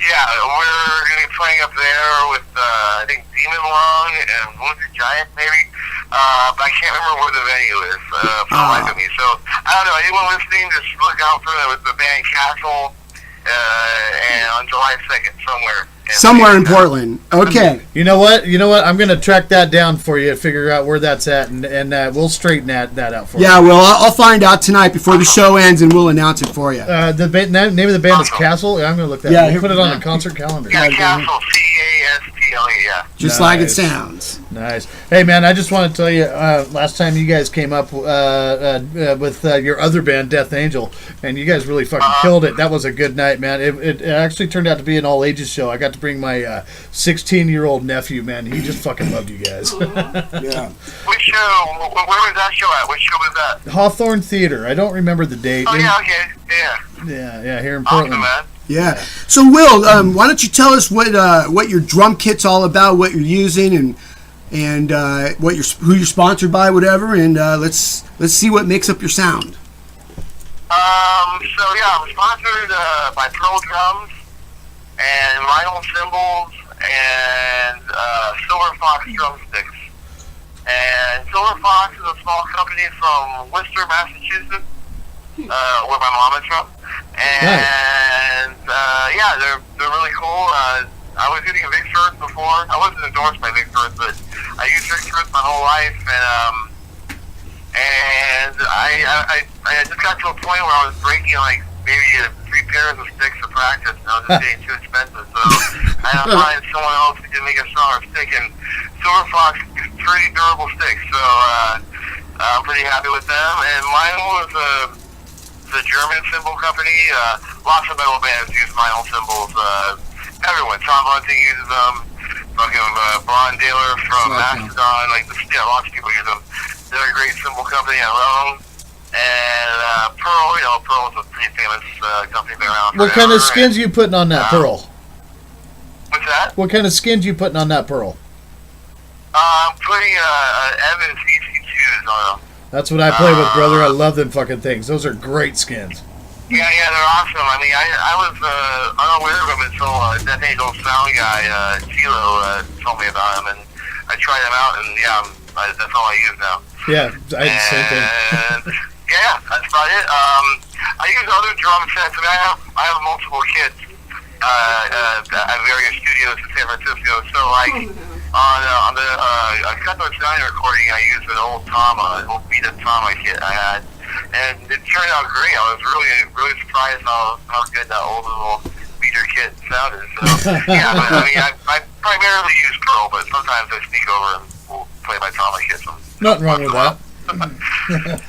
yeah, we're going to be playing up there with, I think, Demon Lung and Wounded Giant, maybe. But I can't remember where the venue is for the life of me. So, I don't know. Anyone listening, just look out for the band Castle and on July 2nd somewhere. Somewhere in Portland. Okay. You know what? I'm going to track that down for you, figure out where that's at, and we'll straighten that out for you. Yeah, well, I'll find out tonight before the show ends, and we'll announce it for you. The name of the band is Castle? Yeah, I'm going to look that up. We'll put it on the concert calendar. Yeah, Castle, C-A-S-T-L-E, yeah. Just like it sounds. Nice. Hey, man, I just want to tell you, last time you guys came up with your other band, Death Angel, and you guys really fucking killed it. That was a good night, man. It actually turned out to be an all-ages show. I got to bring my 16-year-old nephew, man. He just fucking loved you guys. Yeah. Which show? Where was that show at? Which show was that? Hawthorne Theater. I don't remember the date. Oh, yeah, okay. Yeah. Yeah, here in Awesome, Portland. man. Yeah. So, Will, why don't you tell us what your drum kit's all about, what you're using, and who you're sponsored by, whatever, and let's see what makes up your sound. So yeah, I'm sponsored by Pearl Drums and Vinyl Cymbals and Silver Fox Drumsticks. And Silver Fox is a small company from Worcester, Massachusetts, where my mom is from. And yeah, they're really cool. I was using a Vic Firth before. I wasn't endorsed by Vic Firth, but I used Vic Firth my whole life, and I just got to a point where I was breaking like maybe 3 pairs of sticks to practice, and I was just getting too expensive. So I had to find someone else who could make a stronger stick, and Silver Fox is pretty durable sticks, so I'm pretty happy with them. And Vinyl is a German cymbal company. Lots of metal bands use Vinyl cymbals. Everyone, Tom Bunting uses them. Fucking Blonde Daler from Mastodon, lots of people use them. They're a great cymbal company. I love them. And Pearl, Pearl's a pretty famous company, been around forever. What kind of skins you putting on that Pearl? What's that? What kind of skins you putting on that Pearl? I'm putting Evans EC2s on them. That's what I play with, brother. I love them fucking things. Those are great skins. Yeah, they're awesome. I mean, I was unaware of them until Death Angel sound guy, Tilo, told me about them, and I tried them out, and that's all I use now. Yeah, I did the same thing. Yeah, that's about it. I use other drum sets, and I have multiple kits at various studios in San Francisco. So, like, on the Cutlass 9 recording, I used an old Tama, an old beat-up Tama kit I had, and it turned out great. I was really surprised how good that old little beater kit sounded. So, yeah, but I mean, I primarily use Pearl, but sometimes I sneak over and will play my Tama kits. Nothing wrong with that.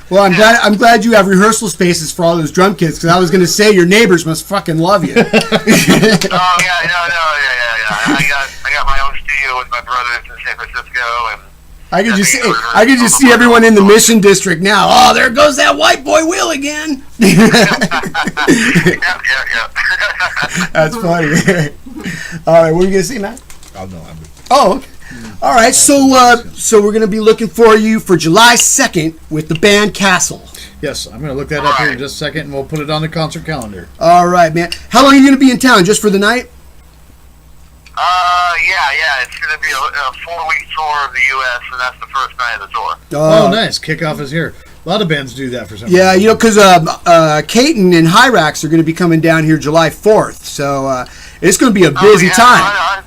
Well, I'm glad you have rehearsal spaces for all those drum kits, because I was going to say your neighbors must fucking love you. Oh yeah. I got my own studio with my brothers in San Francisco, and I could just see everyone in the Mission District now. Oh, there goes that white boy Will again. Yeah. That's funny. All right, what are you gonna see, Matt? Oh no, I'm. Oh, okay. All right. So we're gonna be looking for you for July 2nd with the band Castle. Yes, I'm going to look that up here in just a second, and we'll put it on the concert calendar. All right, man. How long are you gonna be in town? Just for the night? Yeah. It's going to be a 4-week tour of the U.S., and that's the first night of the tour. Oh, nice. Kickoff is here. A lot of bands do that for some Yeah, reason. you know, because Caton and Hyrax are going to be coming down here July 4th, so it's going to be a busy time.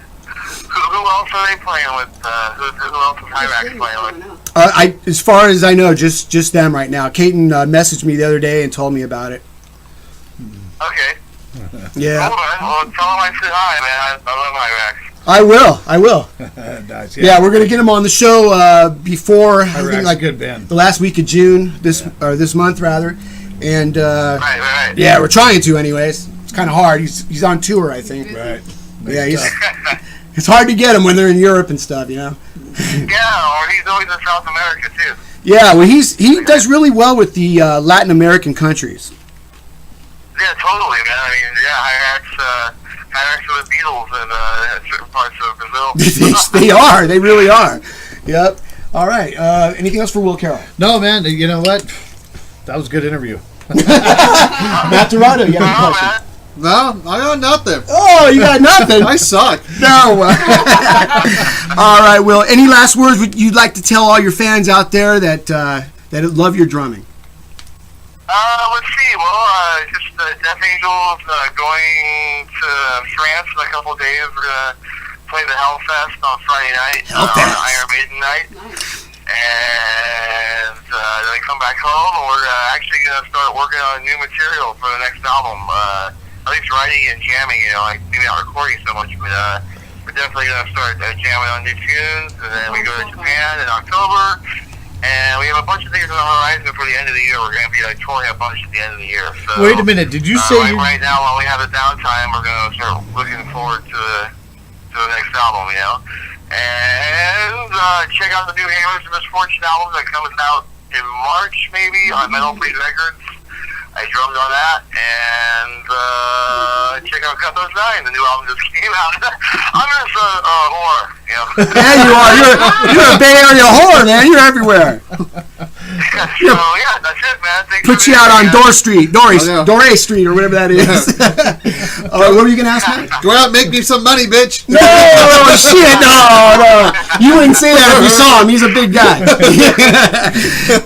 Who else are they playing with? Who else is Hyrax playing with? As far as I know, just them right now. Caton messaged me the other day and told me about it. Okay. Yeah. Cool, man. Well, tell them I said hi, man. I love Hyrax. I will. Nice. Yeah, we're gonna get them on the show before I Hyrax think is like a good band. the last week of June, this month rather, and Right. yeah, we're trying to anyways. It's kind of hard. He's on tour, I think. Right. Yeah, it's hard to get him when they're in Europe and stuff, you know. Yeah, or he's always in South America too. Yeah, well, he does really well with the Latin American countries. Yeah, totally, man. I mean, yeah, Hyrax are the Beatles in certain parts of Brazil. They are. They really are. Yep. All right. Anything else for Will Carroll? No, man. You know what? That was a good interview. Matt Dorado, you have a question? No, I got nothing. Oh, you got nothing? I suck. No. All right, Will. Any last words you'd like to tell all your fans out there that love your drumming? Let's see. Well, just Death Angel's going to France in a couple of days. We're going to play the Hellfest on Friday night. Hellfest. Iron Maiden night. And then we come back home, and we're actually going to start working on new material for the next album. At least writing and jamming, you know, like maybe not recording so much, but we're definitely going to start jamming on new tunes. And then we go to Japan in October. And we have a bunch of things on the horizon for the end of the year. We're going to be like touring a bunch at the end of the year. So, Wait a minute. Did you say right now, while we have the downtime, we're going to start looking forward to the next album, you know. And check out the new Hammers of Misfortune album that comes out in March, maybe, on Metal Blade Records. I drummed on that. And check out Cut Those 9. The new album just came out. I'm just a whore, you know. Yeah, you are. You're a Bay Area whore, man. You're everywhere. So, yeah, that's it, man. Thanks Put for you out on being here. Doré Street or whatever that is. What were you going to ask me? Go out and make me some money, bitch. No, shit, no. You wouldn't say that if you saw him. He's a big guy.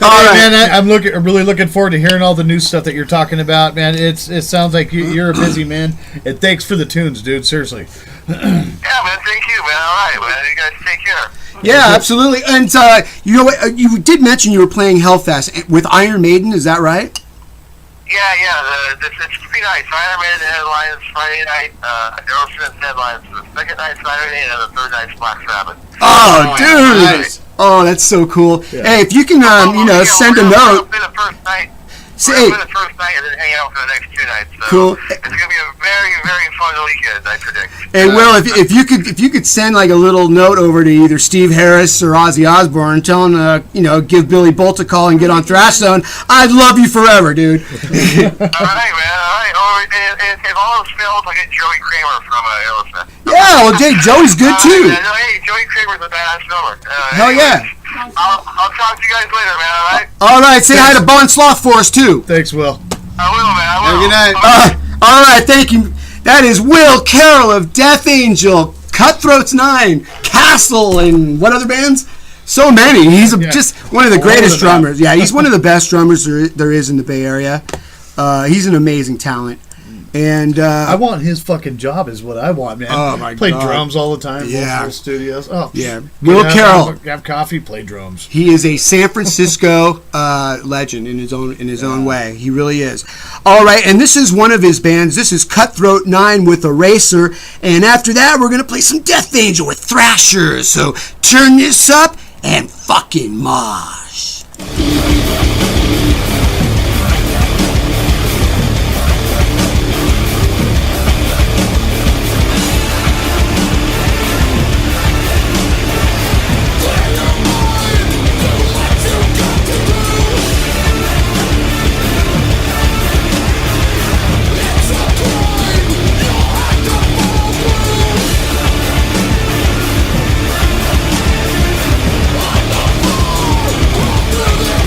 All right. Man, I'm really looking forward to hearing all the new stuff that you're talking about, man. It sounds like you're a busy man. And thanks for the tunes, dude. Seriously. Yeah, man. Thank you, man. All right, man. You guys take care. Yeah, absolutely. And you did mention you were playing Hellfest with Iron Maiden. Is that right? Yeah. It's 3 nights. Iron Maiden headlines Friday night. Aerosmith headlines the second night Saturday, and then the third night's Black Sabbath. Oh, dude! Nice. Oh, that's so cool. Yeah. Hey, if you can, send a We're note. gonna play the first night. Say, We're gonna play the first night and then hang out for the next 2 nights. So Cool. It's gonna be a very, very fun weekend, I predict. hey, Will, if you could send like a little note over to either Steve Harris or Ozzy Osbourne, tell him give Billy Boldt a call and get on Thrash Zone. I'd love you forever, dude. All right, man. All right. Oh, and if all else fails, I'll get Joey Kramer from Aerosmith. Yeah, well, Joey's good too. Hey, Joey Kramer's a badass drummer. Hell yeah. I'll talk to you guys later, man. All right. All right, say hi to Bon Sloth for us too. Thanks, Will. I will, man. I will. Good night. All right, thank you. That is Will Carroll of Death Angel, Cutthroats 9, Castle, and what other bands? So many. He's just one of the greatest drummers. Yeah, he's one of the best drummers there is in the Bay Area. He's an amazing talent. And I want his fucking job is what I want, man. Oh, my play God. drums all the time. Yeah. Multiple studios. Oh, yeah. Will Carroll. Have coffee, play drums. He is a San Francisco legend in his own way. He really is. All right, and this is one of his bands. This is Cutthroat 9 with Eraser. And after that, we're going to play some Death Angel with Thrashers. So turn this up and fucking mosh. Through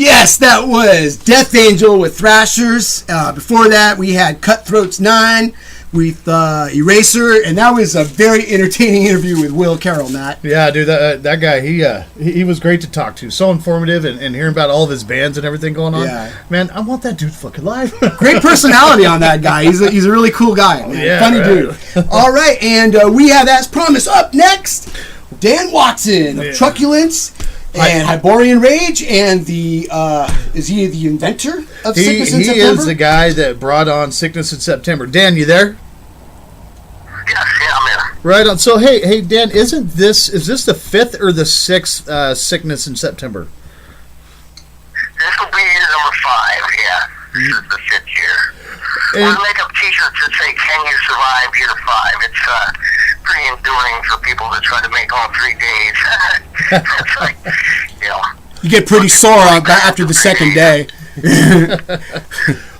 Yes, that was Death Angel with Thrashers. Before that, we had Cutthroats 9 with Eraser, and that was a very entertaining interview with Will Carroll, Matt. Yeah, dude, that guy, he was great to talk to. So informative, and hearing about all of his bands and everything going on. Yeah. Man, I want that dude fucking live. Great personality on that guy. He's a really cool guy, man. Yeah, Funny right. dude. All right, and we have, as promised, up next, Dan Watson of Truculence and Hyborian Rage, and is he the inventor of Sickness in September? He is the guy that brought on Sickness in September. Dan, you there? Yes, yeah, I'm here. Right on. So, hey, Dan, is this the 5th or the 6th Sickness in September? This will be year number 5, yeah. This is the 5th year. We'll make up t-shirts that say, "Can you survive year 5?" It's pretty enduring for people to try to make all 3 days. It's like, you know. You get pretty sore after the second day.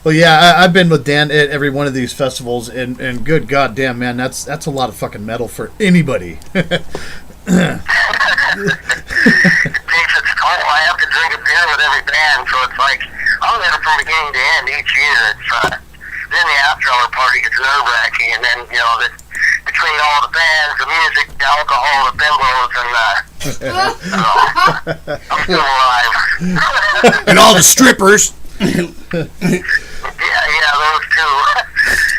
Well, yeah, I've been with Dan at every one of these festivals, and good goddamn, man, that's a lot of fucking metal for anybody. It takes its toll. I have to drink a beer with every band, so it's like I'm there from beginning to end each year. It's then the after-hour party gets nerve-wracking, and then between all the bands, the music, the alcohol, the bimbos, and I'm still alive. And all the strippers. Yeah, those two.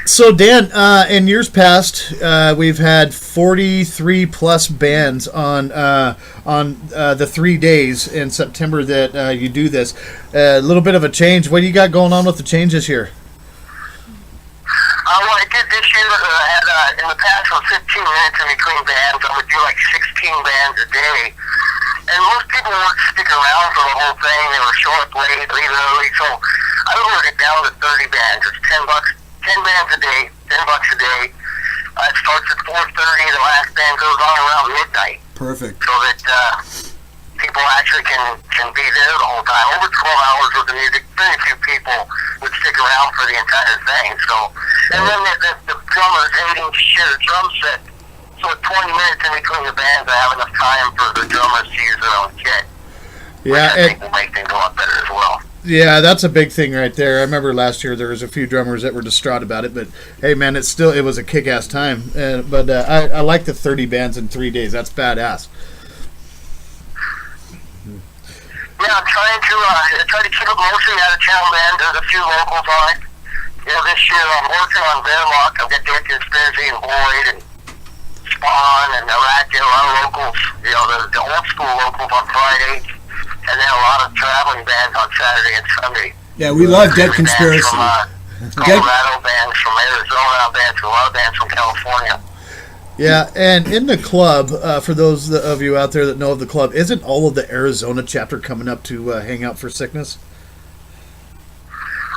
So, Dan, in years past, we've had 43 plus bands on the 3 days in September that you do this. A little bit of a change. What do you got going on with the change this year? What I did this year, I had in the past was 15 minutes in between bands. I would do like 16 bands a day. And most people would stick around for the whole thing. They were short, late, leave early. So I lowered it down to 30 bands. It's $10, 10 bands a day, $10 a day. It starts at 4:30. The last band goes on around midnight. Perfect. So that people actually can be there the whole time. Over 12 hours with the music. Very few people would stick around for the entire thing. So, and then the drummers hating to share a drum set. So at 20 minutes in between the bands, I have enough time for the drummers to use their own kit. Yeah, which I think will make things a lot better as well. Yeah, that's a big thing right there. I remember last year there was a few drummers that were distraught about it, but hey, man, it was a kick-ass time. But I like the 30 bands in 3 days. That's badass. Yeah, I'm trying to keep it mostly out of town band. There's a few locals on it. You know, this year I'm working on Bearlock. I've got Dead Conspiracy and Boyd and Spawn and Iraq, a lot of locals. You know, the old school locals on Friday, and then a lot of traveling bands on Saturday and Sunday. Yeah, we love Dead Conspiracy. Bands from Colorado, bands from Arizona, a lot of bands from California. Yeah, and in the club, for those of you out there that know of the club, isn't all of the Arizona chapter coming up to hang out for Sickness?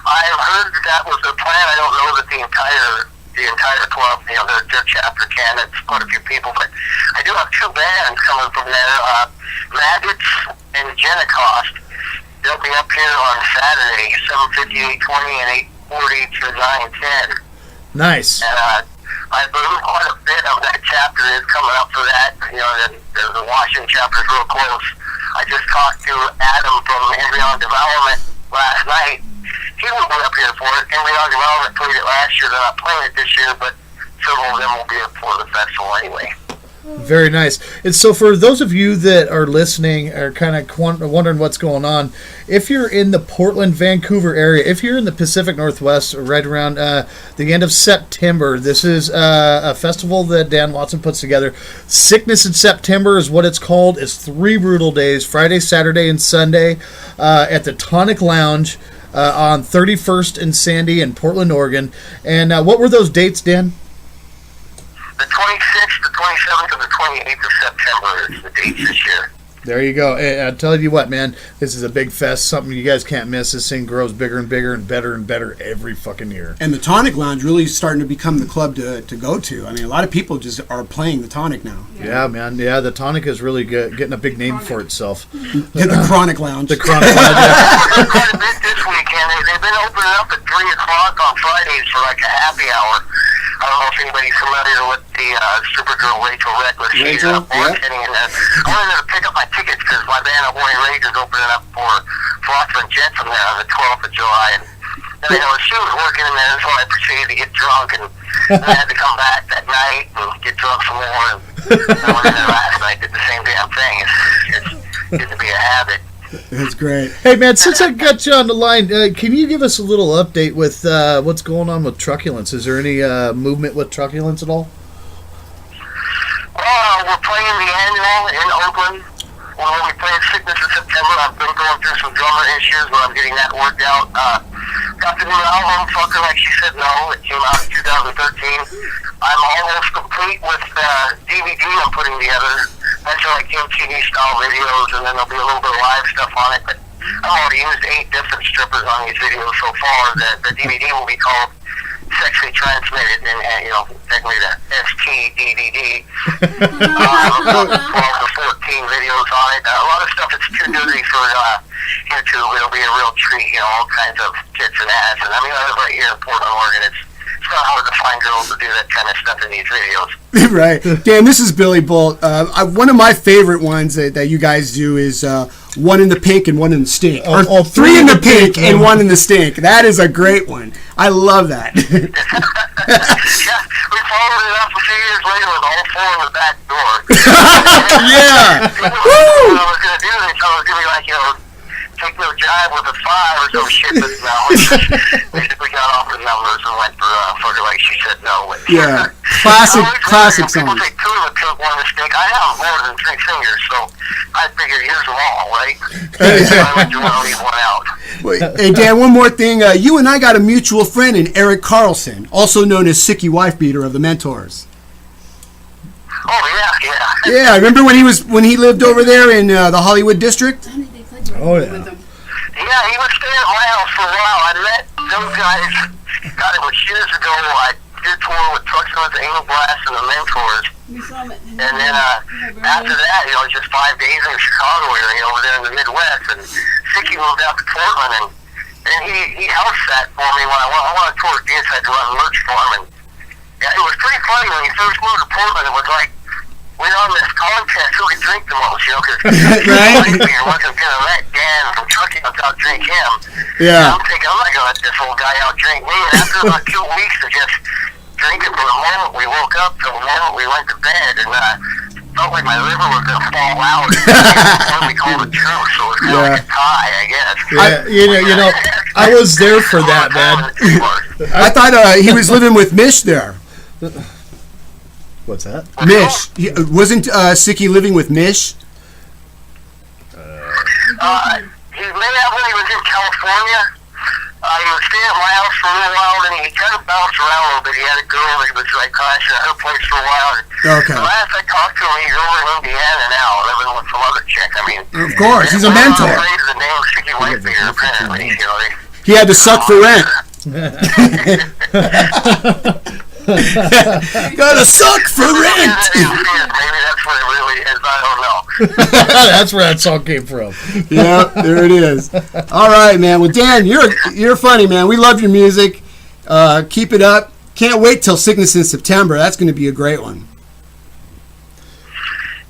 I've heard that was their plan. I don't know that the entire club, you know, their chapter can. It's quite a few people, but I do have 2 bands coming from there. Maggots and Genecost. They'll be up here on Saturday, 7:50, 8:20, and 8:40 to 9:10. Nice. And I believe quite a bit of that chapter is coming up for that. You know, the Washington chapter is real close. I just talked to Adam from Embryonic Development last night. He will be up here for it. Embryonic Development played it last year. They're not playing it this year, but several of them will be up for the festival anyway. Very nice. And so for those of you that are listening or kind of wondering what's going on, if you're in the Portland, Vancouver area, if you're in the Pacific Northwest, right around the end of September, this is a festival that Dan Watson puts together. Sickness in September is what it's called. It's 3 brutal days, Friday, Saturday, and Sunday at the Tonic Lounge on 31st and Sandy in Portland, Oregon. And what were those dates, Dan? The 26th, the 27th, and the 28th of September is the dates this year. There you go. And I'll tell you what, man, this is a big fest, something you guys can't miss. This thing grows bigger and bigger and better every fucking year. And the Tonic Lounge really is starting to become the club to go to. I mean, a lot of people just are playing the Tonic now. Yeah, man. Yeah, the Tonic is really getting a big name for itself. The Chronic Lounge. The Chronic Lounge, yeah. Quite a bit this weekend. They've been opening up at 3 o'clock on Fridays for like a happy hour. I don't know know if anybody's familiar with the Supergirl Rachel Reckless. She's Rachel, bartending, and I wanted her to pick up my tickets because my band, Hyborian Rage, is opening up for Philosopher and Jet from there on the 12th of July. And you know, she was working in there, so I proceeded to get drunk, and I had to come back that night and get drunk some more. And I went in there last night, did the same damn thing. It's getting to be a habit. That's great. Hey, man, since I got you on the line, can you give us a little update with what's going on with Truculence? Is there any movement with Truculence at all? Well, we're playing the annual in Oakland. We'll be playing Sickness in September. I've been going through some drummer issues, but I'm getting that worked out. Got the new album, Fucker Like She Said No. It came out in 2013. I'm almost complete with DVD I'm putting together. Bunch of like MTV style videos, and then there'll be a little bit of live stuff on it. But I've already used 8 different strippers on these videos so far. The DVD will be called Sexually Transmitted, and you know, technically the STDDD. 12 to 14 videos on it. A lot of stuff that's too dirty for YouTube. It'll be a real treat, you know, all kinds of tits and ass. And I mean, I live right here in Portland, Oregon. It's not hard to find girls to do that kind of stuff in these videos. Right. Dan, this is Billy Boldt. One of my favorite ones that you guys do is one in the pink and one in the stink. Or 3 in the pink and 1 in the stink. That is a great one. I love that. Yeah, we followed it up a few years later with all 4 in the back door. Yeah. What I was going to do, they thought I was going to be like, you know, take no jive with a 5 or some shit, but no. We got off the numbers and went for Fucker Like She Said No. Yeah. Classic song. People say 2 in the pink, 1 in the stink. I have more than 3 fingers, so I figured here's them all, right? I went to leave 1 out. Hey, Dan, one more thing. You and I got a mutual friend in Eric Carlson, also known as Sicky Wife Beater of the Mentors. Oh, yeah. Yeah, remember when he lived over there in the Hollywood district? Oh, yeah. Yeah, he was staying at my house for a while. I met those guys, God, it was years ago. I did tour with Truculence, Angel Blast, and the Mentors. And then after that, you know, just 5 days in the Chicago area over there in the Midwest. And Sicky moved out to Portland, and he house sat for me when I wanted to tour gigs. I had to run merch for him. And yeah, it was pretty funny when he first moved to Portland. It was like, we're on this contest who could drink the most, you know, because Right. Beer wasn't going to let Dan from Truculence out-drink him. Yeah. And I'm thinking, I'm not going to let this old guy out-drink me. And after about 2 weeks of just drinking for the moment we woke up to the moment we went to bed, and felt like my liver was going to fall out. And we called it true, so it was kind of like a tie, I guess. Yeah, you know, I was there for that, man. I thought he was living with Mish there. What's that? Mish. Wasn't Sicky living with Mish? He may have when he was in California. He was staying at my house for a little while, and he kind of bounced around a little bit. He had a girl that was like crashing at her place for a while. Okay. The last I talked to him, he's over in Indiana now, living with some other chick. I mean, Of course, he's a mentor. I'm afraid of the name Sicky White Beer, apparently. You know, He had to suck for rent. Gotta suck for rent. maybe that's what it really is. I don't know. That's where that song came from. Yeah, there it is. All right, man. Well, Dan, you're funny, man. We love your music. Keep it up. Can't wait till Sickness in September. That's going to be a great one.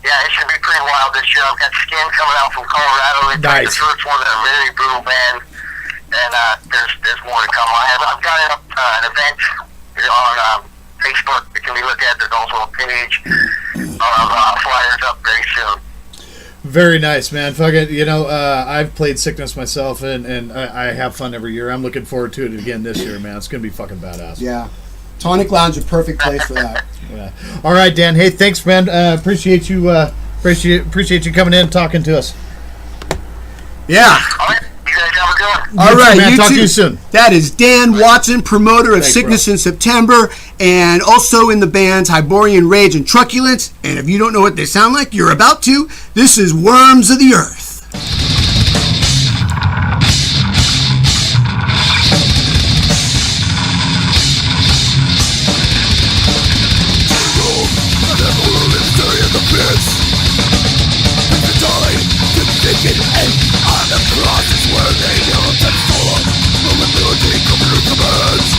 Yeah, it should be pretty wild this year. I've got Skin coming out from Colorado. It's Nice. the first one. They're a very brutal band, and there's more to come. I've got an event on Facebook that can be looked at. There's also a page. Flyers up very soon. Very nice, man. Fuck it. You know, I've played Sickness myself, and I have fun every year. I'm looking forward to it again this year, man. It's going to be fucking badass. Yeah. Tonic Lounge, a perfect place for that. Yeah. All right, Dan. Hey, thanks, man. Appreciate you appreciate you coming in and talking to us. Yeah. All right, you guys have a good one. All right, man. Talk too. to you soon. That is Dan Watson, promoter of Thanks, Sickness bro. in September, and also in the bands Hyborian Rage and Truculence. And if you don't know what they sound like, you're about to. This is Worms of the Earth. Where they know that follow, the ability coming to commands.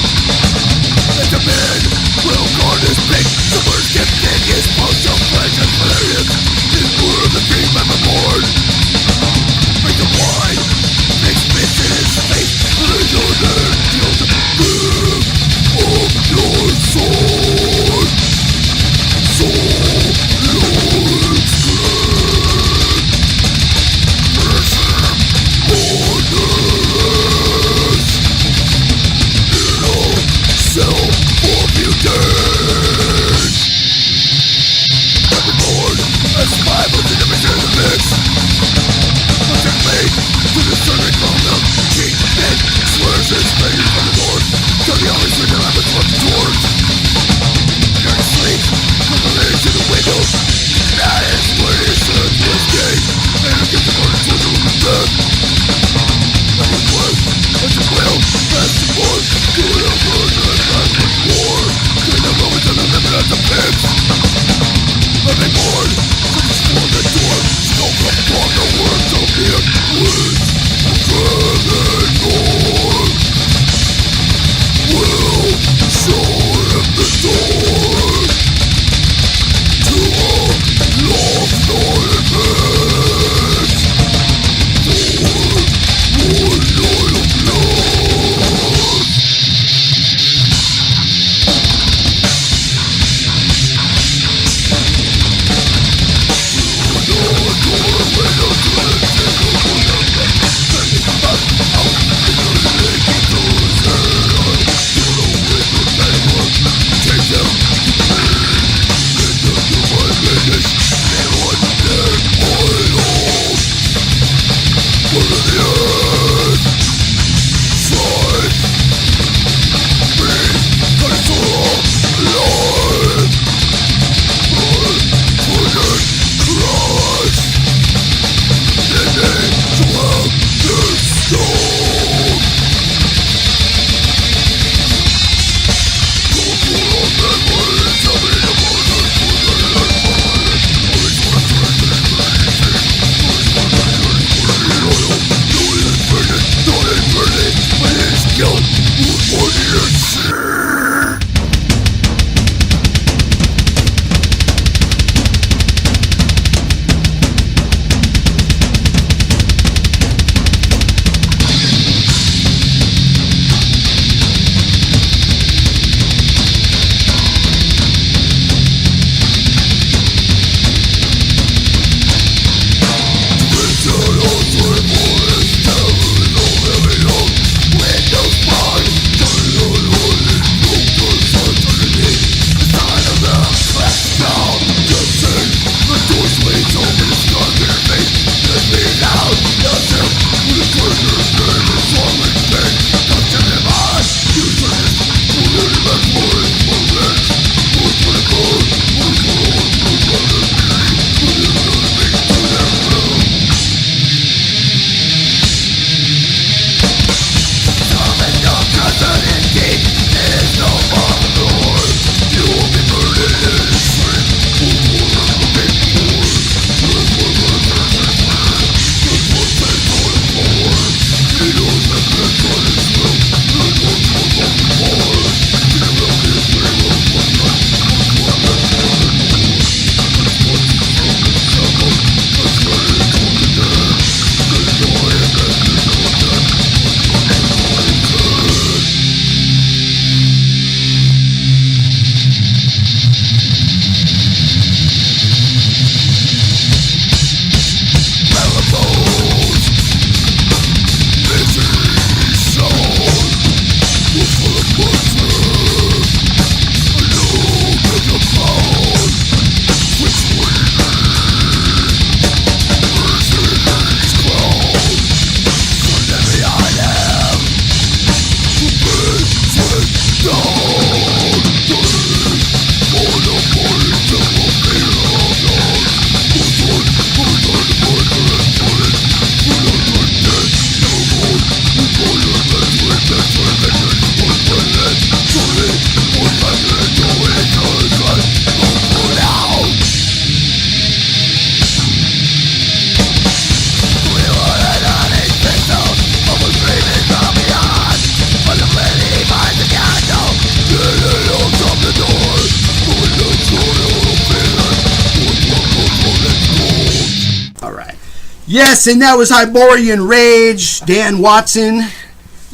Yes, and that was Hyborian Rage. Dan Watson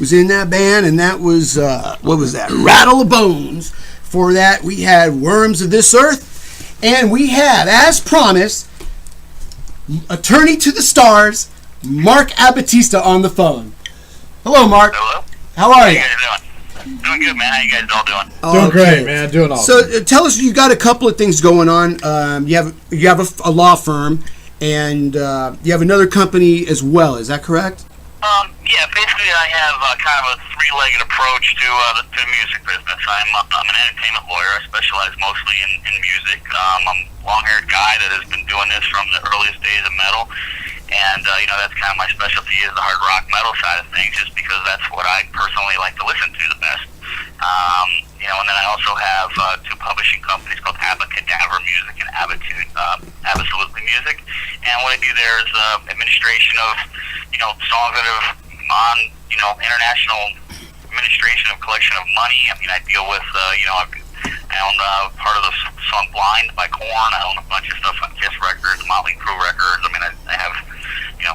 was in that band, and that was, what was that? Rattle of Bones. For that, we had Worms of This Earth, and we have, as promised, Attorney to the Stars, Mark Abbattista on the phone. Hello, Mark. Hello. How are you? How you guys doing? Doing good, man. How you guys all doing? Doing great, man. Doing awesome. So tell us, you got a couple of things going on. You have a law firm, and you have another company as well. Is that correct? Yeah, basically I have kind of a three-legged approach to the music business. I'm an entertainment lawyer. I specialize mostly in music. I'm a long-haired guy that has been doing this from the earliest days of metal. And, that's kind of my specialty is the hard rock metal side of things, just because that's what I personally like to listen to the best. And then I also have two publishing companies called Abbacadabra Music and Absolutely Music. And what I do there is administration of, songs that are on, international administration of collection of money. I mean, I deal with, I own part of the song Blind by Korn. I own a bunch of stuff on Kiss Records, Motley Crue Records. I mean, I have,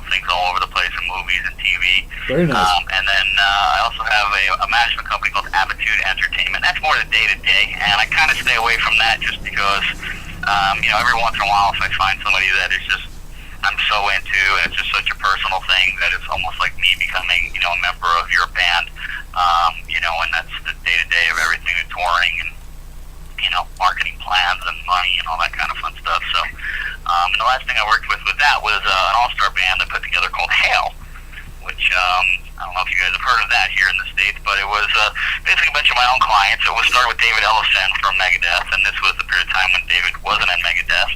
things all over the place in movies and TV. Very nice. And then I also have a management company called Attitude Entertainment. That's more the day-to-day, and I kind of stay away from that just because, every once in a while if I find somebody that is just, I'm so into, and it's just such a personal thing that it's almost like me becoming, a member of your band, and that's the day-to-day of everything, the touring and, marketing plans and money and all that kind of fun stuff. So, and the last thing I worked with that was an all-star band I put together called Hail, which, I don't know if you guys have heard of that here in the States, but it was basically a bunch of my own clients. It was started with David Ellefson from Megadeth, and this was the period of time when David wasn't in Megadeth.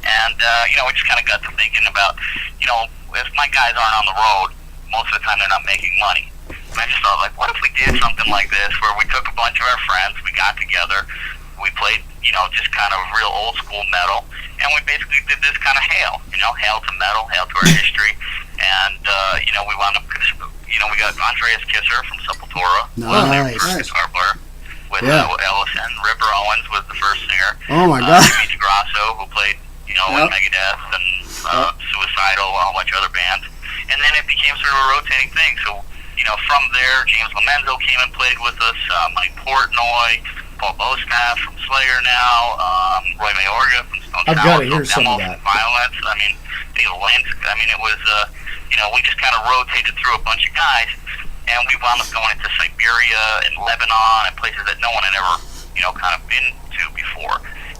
And, we just kind of got to thinking about, if my guys aren't on the road, most of the time they're not making money. And I just thought, what if we did something like this, where we took a bunch of our friends, we got together, we played, just kind of real old school metal, and we basically did this kind of hail, hail to metal, hail to our history, and, we wound up, we got Andreas Kisser from Sepultura, nice. Guitar player, with Ellison. Ripper Owens was the first singer. Oh my God. Jimmy DeGrasso, who played, in Megadeth and Suicidal, a bunch of other bands, and then it became sort of a rotating thing. So, from there, James Lomenzo came and played with us, Mike Portnoy, Paul Bostaph from Slayer now, Roy Mayorga from Stone Sour. I've got to hear some of that. Violence. I mean, Dave Lynch. I mean, it was, we just kind of rotated through a bunch of guys, and we wound up going into Siberia and Lebanon and places that no one had ever, kind of been to before.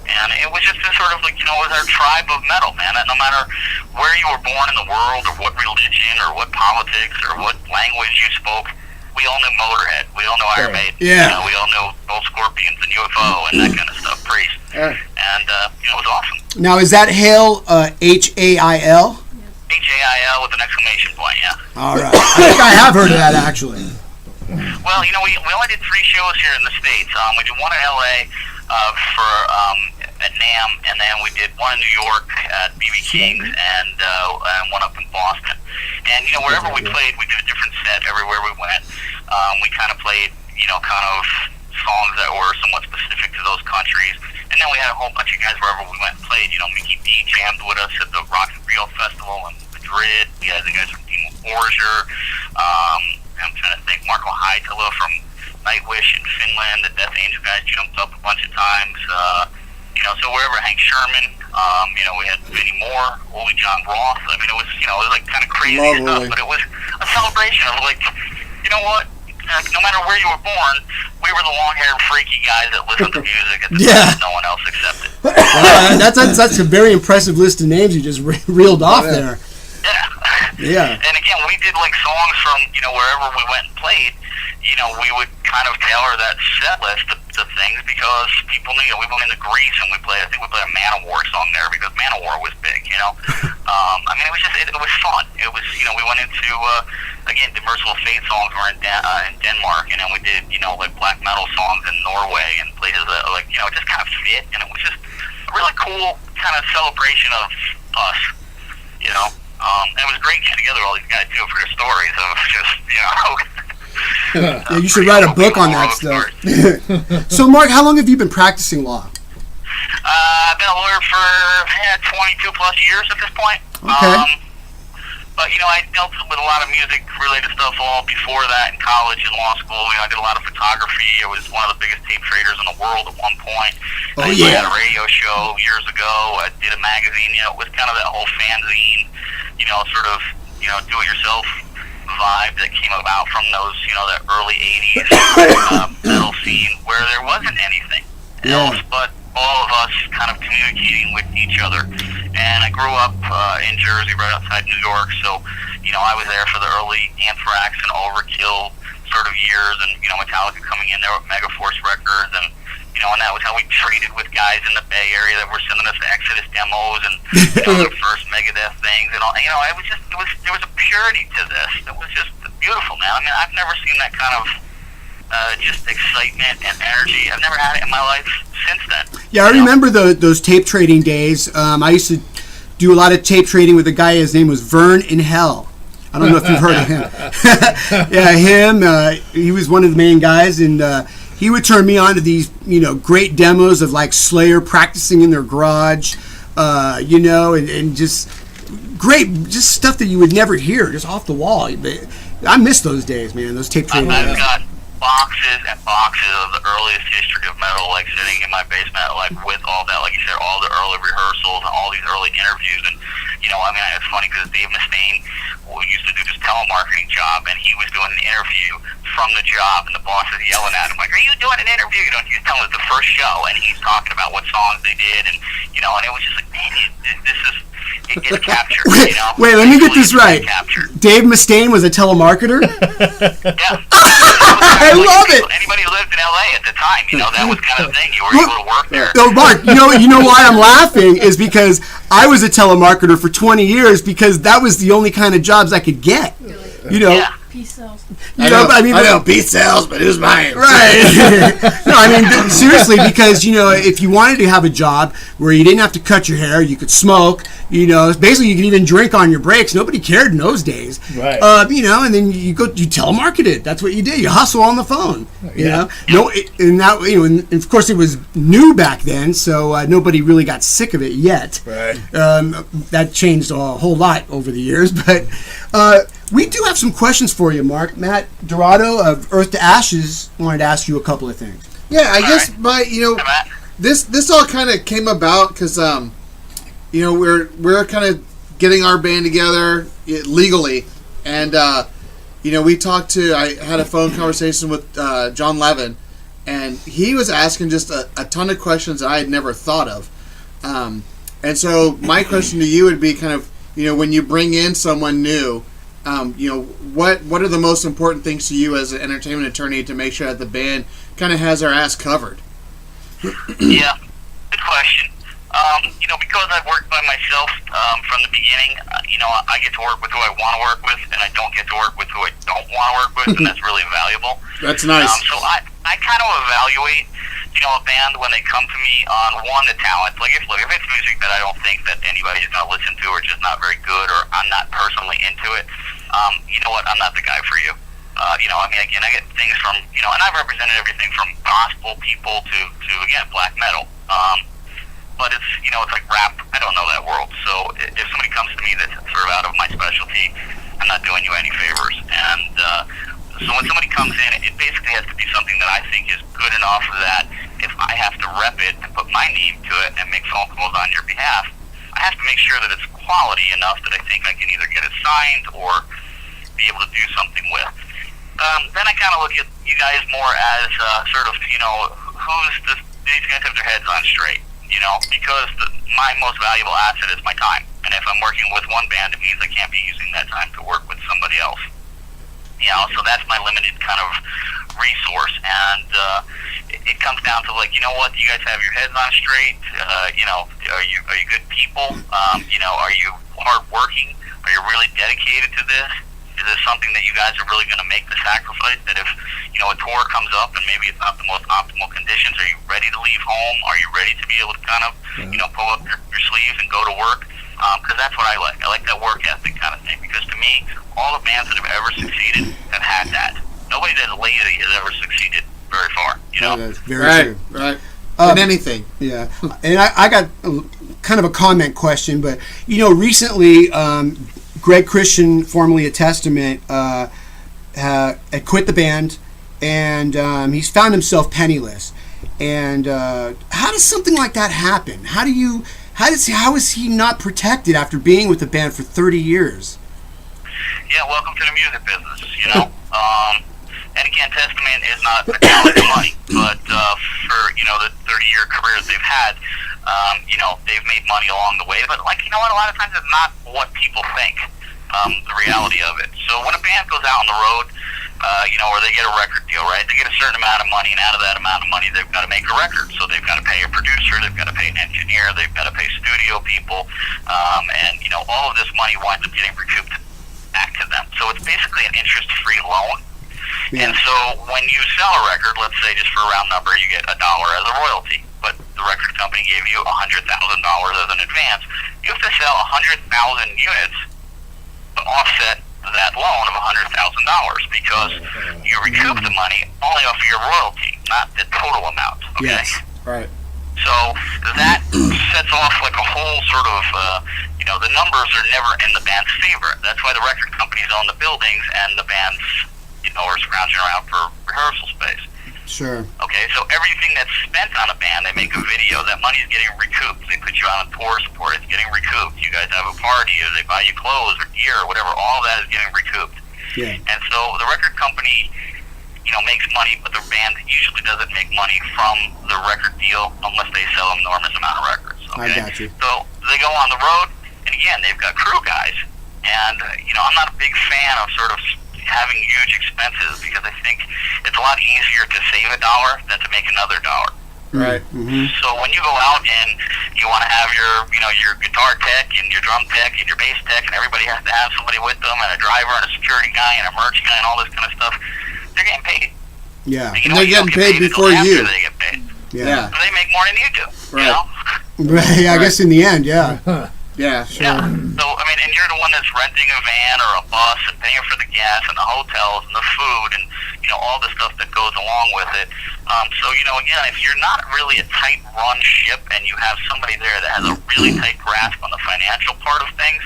And it was just this sort of it was our tribe of metal, man. And no matter where you were born in the world, or what religion, or what politics, or what language you spoke, we all knew Motorhead. We all knew Iron Maiden. Yeah. We all knew Old Scorpions and UFO and that kind of stuff, Priest. And, it was awesome. Now, is that Hail, H-A-I-L? H-A-I-L with an exclamation point, yeah. All right. I think I have heard of that, actually. Well, we only did 3 shows here in the States. We did one in L.A. At NAMM, and then we did one in New York at B.B. King's, and one up in Boston. And, wherever we played, we did a different set everywhere we went. We kind of played, kind of songs that were somewhat specific to those countries. And then we had a whole bunch of guys wherever we went and played. Mickey D jammed with us at the Rock and Rio Festival in Madrid. We had the guys from Timo Borger. I'm trying to think, Marco Haitala from Nightwish in Finland. The Death Angel guys jumped up a bunch of times. So wherever, Hank Sherman, we had Vinnie Moore, Ole John Roth. I mean, it was like kind of crazy stuff, but it was a celebration of you know what? No matter where you were born, we were the long-haired, freaky guys that listened to music at the time no one else accepted. That's a very impressive list of names you just reeled off there. Yeah. And again, we did songs from wherever we went and played. We would kind of tailor that set list to things because people knew. We went into Greece and I think we played a Manowar song there because Manowar was big. I mean, it was just it was fun. It was we went into again the Merciful Fate songs were in Denmark, and then we did black metal songs in Norway and places that just kind of fit, and it was just a really cool kind of celebration of us. And it was great getting together all these guys too for their stories of just Yeah, you should write a book on that stuff. So, Mark, how long have you been practicing law? I've been a lawyer for 22 plus years at this point. Okay. But, I dealt with a lot of music-related stuff all before that in college and law school. I did a lot of photography. I was one of the biggest tape traders in the world at one point. I had a radio show years ago. I did a magazine. It was kind of that whole fanzine, sort of, do-it-yourself vibe that came about from those, that early 80s metal scene where there wasn't anything else but all of us kind of communicating with each other. And I grew up in Jersey, right outside New York, so, I was there for the early Anthrax and Overkill sort of years, and, Metallica coming in there with Megaforce Records, and, and that was how we traded with guys in the Bay Area that were sending us Exodus demos and, the first Megadeth things, and all, it was just, there was a purity to this that was just beautiful, man. I mean, I've never seen that kind of, just excitement and energy. I've never had it in my life since then. Yeah, I remember those tape trading days. I used to do a lot of tape trading with a guy. His name was Vern in Hell. I don't know if you've heard of him. Yeah, him. He was one of the main guys, and he would turn me on to these, great demos of like Slayer practicing in their garage, and just great, just stuff that you would never hear, just off the wall. I miss those days, man. Those tape trading days. I've got boxes and boxes of the earliest history of metal, like sitting in my basement, like with all that, like you said, all the early rehearsals and all these early interviews. And it's funny because Dave Mustaine used to do this telemarketing job, and he was doing an interview from the job, and the boss is yelling at him like, "Are you doing an interview?" He's telling us the first show, and he's talking about what songs they did, and and it was just like, man, this is. It's captured, Wait, let me get this right. Dave Mustaine was a telemarketer? Yeah. I love it. Anybody who lived in LA at the time, that was kind of the thing. You were able to work there. No, Mark, you know why I'm laughing is because I was a telemarketer for 20 years because that was the only kind of jobs I could get. Yeah. Peace sells. I know peace sells, but it was mine. Right. No, seriously, because, if you wanted to have a job where you didn't have to cut your hair, you could smoke, basically you could even drink on your breaks. Nobody cared in those days. Right. And then you telemarketed. That's what you did. You hustle on the phone. And of course it was new back then, so nobody really got sick of it yet. Right. That changed a whole lot over the years, but we do have some questions for you, Mark. Matt Dorado of Earth to Ashes wanted to ask you a couple of things. Yeah, I guess this all kind of came about because we're kind of getting our band together legally, and we talked to. I had a phone conversation with John Levin, and he was asking just a ton of questions that I had never thought of, and so my question to you would be kind of when you bring in someone new. What are the most important things to you as an entertainment attorney to make sure that the band kind of has our ass covered? Yeah, good question. Because I've worked by myself from the beginning, I get to work with who I want to work with, and I don't get to work with who I don't want to work with, and that's really valuable. That's nice. So I kind of evaluate, a band when they come to me on, one, the talent. Like, if it's music that I don't think that anybody's going to listen to or just not very good or I'm not personally into it, you know what, I'm not the guy for you. Again, I get things from, and I've represented everything from gospel people to again, black metal. But it's, it's like rap. I don't know that world. So if somebody comes to me that's sort of out of my specialty, I'm not doing you any favors. And so when somebody comes in, it basically has to be something that I think is good enough that if I have to rep it and put my name to it and make phone calls on your behalf, I have to make sure that it's quality enough that I think I can either get it signed or be able to do something with. Then I kind of look at you guys more as sort of, these guys have their heads on straight, because my most valuable asset is my time. And if I'm working with one band, it means I can't be using that time to work with somebody else. So that's my limited kind of resource. And it comes down to like, what, do you guys have your heads on straight? Are you good people? Are you hardworking? Are you really dedicated to this? Is this something that you guys are really going to make the sacrifice? That if, a tour comes up and maybe it's not the most optimal conditions, are you ready to leave home? Are you ready to be able to kind of, pull up your sleeves and go to work? Because that's what I like. I like that work ethic kind of thing. Because to me, all the bands that have ever succeeded have had that. Nobody that's lazy has ever succeeded very far, That's very true. Right. In anything. Yeah. And I got kind of a comment question, but, recently Greg Christian, formerly a Testament, had quit the band, and he's found himself penniless. And how does something like that happen? How is he not protected after being with the band for 30 years? Yeah, welcome to the music business, you know. And again, Testament is not about the money, but for, you know, the 30-year careers they've had, you know, they've made money along the way. But, like, you know what, a lot of times it's not what people think, the reality of it. So when a band goes out on the road, you know, or they get a record deal, right, they get a certain amount of money, and out of that amount of money, they've got to make a record. So they've got to pay a producer, they've got to pay an engineer, they've got to pay studio people, and, you know, all of this money winds up getting recouped back to them. So it's basically an interest-free loan. Yeah. And so when you sell a record, let's say just for a round number, you get $1 as a royalty, but the record company gave you $100,000 as an advance. You have to sell 100,000 units to offset that loan of $100,000 because you recoup the money only off of your royalty, not the total amount. Okay? Yes. Right. So that sets off like a whole sort of, you know, the numbers are never in the band's favor. That's why the record companies own the buildings and the bands, you know, are scrounging around for rehearsal space. Sure. Okay, so everything that's spent on a band, they make a video, that money's getting recouped. They put you on a tour support, it's getting recouped. You guys have a party, or they buy you clothes or gear or whatever, all that is getting recouped. Yeah. And so the record company, you know, makes money, but the band usually doesn't make money from the record deal unless they sell an enormous amount of records. Okay? I got you. So they go on the road, and again, they've got crew guys. And, you know, I'm not a big fan of sort of having huge expenses because I think it's a lot easier to save $1 than to make another $1. Right. Mm-hmm. So when you go out and you want to have your, you know, your guitar tech and your drum tech and your bass tech, and everybody has to have somebody with them, and a driver and a security guy and a merch guy and all this kind of stuff, they're getting paid. Yeah. You And know, they're getting paid before you. they get paid. Yeah. So they make more than you do. Right. You know? Right. I guess in the end, yeah. Yeah, sure. Yeah. So, I mean, and you're the one that's renting a van or a bus and paying for the gas and the hotels and the food and, you know, all the stuff that goes along with it. So, you know, again, if you're not really a tight-run ship and you have somebody there that has a really tight grasp on the financial part of things,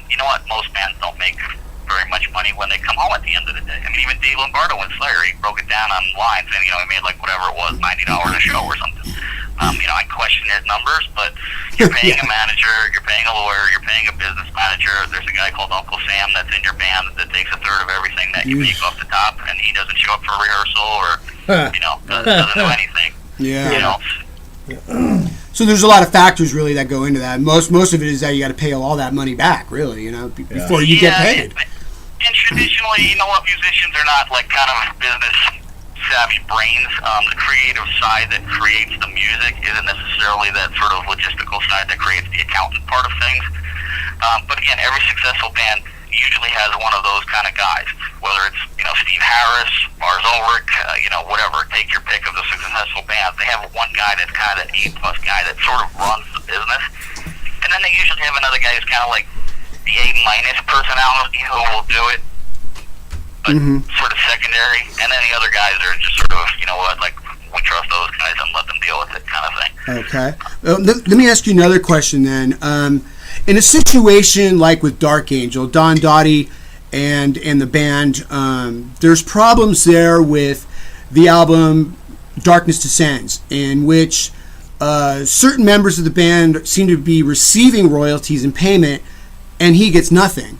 you know what? Most bands don't make very much money when they come home at the end of the day. I mean, even Dave Lombardo in Slayer, he broke it down on lines and, you know, he made like whatever it was, $90 a show or something. You know, I question his numbers, but you're paying a manager, you're paying a lawyer, you're paying a business manager. There's a guy called Uncle Sam that's in your band that takes a third of everything that you make off the top, and he doesn't show up for rehearsal or, you know, doesn't do anything. Yeah. You know? So there's a lot of factors really that go into that. Most of it is that you got to pay all that money back, really, you know, before you get paid. And traditionally, you know what, musicians are not like kind of business savvy brains. The creative side that creates the music isn't necessarily that sort of logistical side that creates the accountant part of things. But again, every successful band usually has one of those kind of guys, whether it's, you know, Steve Harris, Lars Ulrich, you know, whatever, take your pick of the successful band. They have one guy that's kind of that A+ guy that sort of runs the business. And then they usually have another guy who's kind of like the A- personality who will do it, but sort of secondary, and then the other guys are just sort of, you know what, like, we trust those guys and let them deal with it kind of thing. Okay. Let me ask you another question then. In a situation like with Dark Angel, Don Dottie and the band, there's problems there with the album Darkness Descends, in which certain members of the band seem to be receiving royalties and payment, and he gets nothing.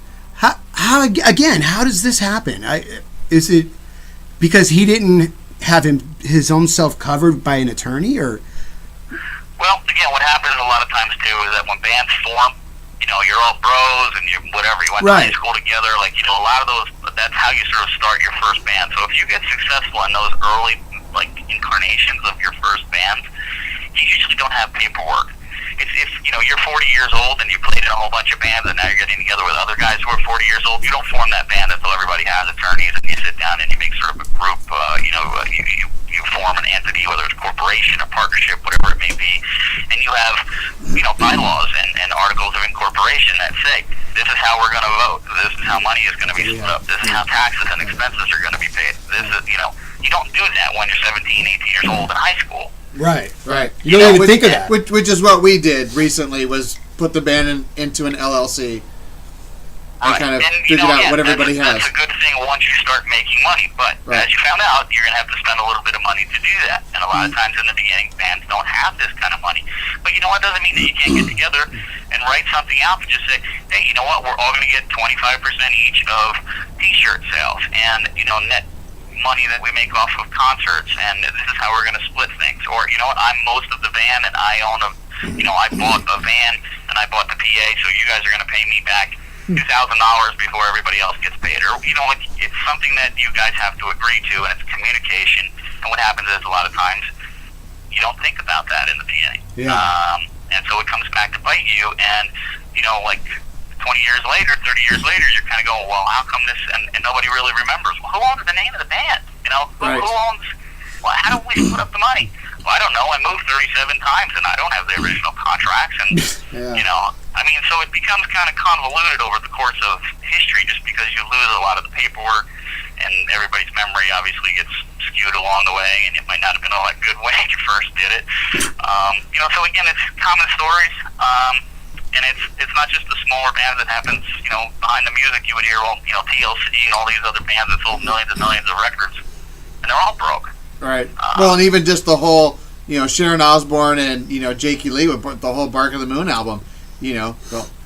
How does this happen? Is it because he didn't have his own self covered by an attorney, or? Well, again, what happens a lot of times too is that when bands form, you know, you're all bros and you whatever, you went to high school together, like, you know, a lot of those, that's how you sort of start your first band. So if you get successful in those early, like, incarnations of your first band, you usually don't have paperwork. It's if, you know, you're 40 years old and you played in a whole bunch of bands and now you're getting together with other guys who are 40 years old, you don't form that band until everybody has attorneys and you sit down and you make sort of a group, you know, you form an entity, whether it's a corporation or partnership, whatever it may be, and you have, you know, bylaws and articles of incorporation that say, this is how we're going to vote, this is how money is going to be split up, this is how taxes and expenses are going to be paid, this is, you know, you don't do that when you're 17, 18 years old in high school. Right. You don't even think of that. Which is what we did recently, was put the band into an LLC. Right. kind of and, figured out what everybody has. That's a good thing once you start making money. But as you found out, you're going to have to spend a little bit of money to do that. And a lot of times in the beginning, bands don't have this kind of money. But you know what? Doesn't mean that you can't get together and write something out and just say, hey, you know what? We're all going to get 25% each of T-shirt sales and, net money that we make off of concerts, and this is how we're going to split things. Or, you know what? I'm most of the van, and I own I bought a van and I bought the PA, so you guys are going to pay me back $2,000 before everybody else gets paid. Or, it's something that you guys have to agree to, and it's communication. And what happens is a lot of times you don't think about that in the beginning. Yeah. And so it comes back to bite you, and, 20 years later, 30 years later, you're kind of going, well, how come this, and nobody really remembers. Well, who owns the name of the band? Who owns, well, how do we split up the money? Well, I don't know. I moved 37 times, and I don't have the original contracts, and, so it becomes kind of convoluted over the course of history just because you lose a lot of the paperwork, and everybody's memory obviously gets skewed along the way, and it might not have been all that good when you first did it. So again, it's common stories, and it's not just the smaller bands that happens, behind the music you would hear, TLC and all these other bands that sold millions and millions of records, and they're all broke. Right. Well, and even just the whole, Sharon Osbourne and, Jakey Lee with the whole Bark of the Moon album,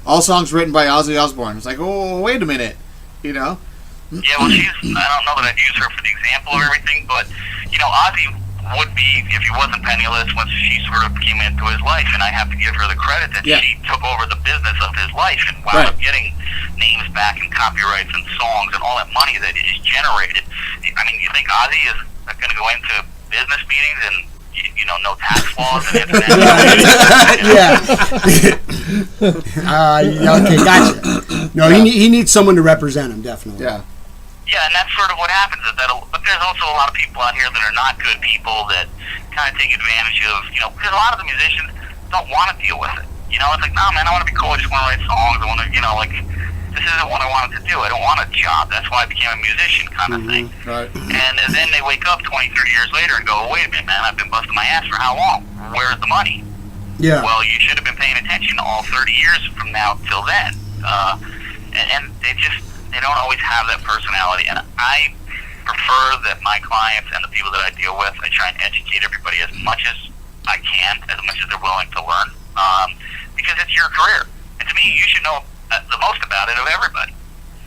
all songs written by Ozzy Osbourne. It's like, oh, wait a minute, Yeah, well, I don't know that I'd use her for the example of everything, but, Ozzy would be, if he wasn't penniless, once she sort of came into his life, and I have to give her the credit that she took over the business of his life and wound up getting names back and copyrights and songs and all that money that is generated. I mean, you think Ozzy is going to go into business meetings and, no tax laws and internet? Okay, gotcha. No, he needs someone to represent him, definitely. Yeah. Yeah, and that's sort of what happens. But there's also a lot of people out here that are not good people that kind of take advantage of, because a lot of the musicians don't want to deal with it. It's like, no, man, I want to be cool. I just want to write songs. I want to, this isn't what I wanted to do. I don't want a job. That's why I became a musician kind of thing. Right. And then they wake up 20, 30 years later and go, wait a minute, man, I've been busting my ass for how long? Where's the money? Yeah. Well, you should have been paying attention all 30 years from now till then. And they don't always have that personality. And I prefer that my clients and the people that I deal with, I try and educate everybody as much as I can, as much as they're willing to learn, because it's your career. And to me, you should know the most about it of everybody.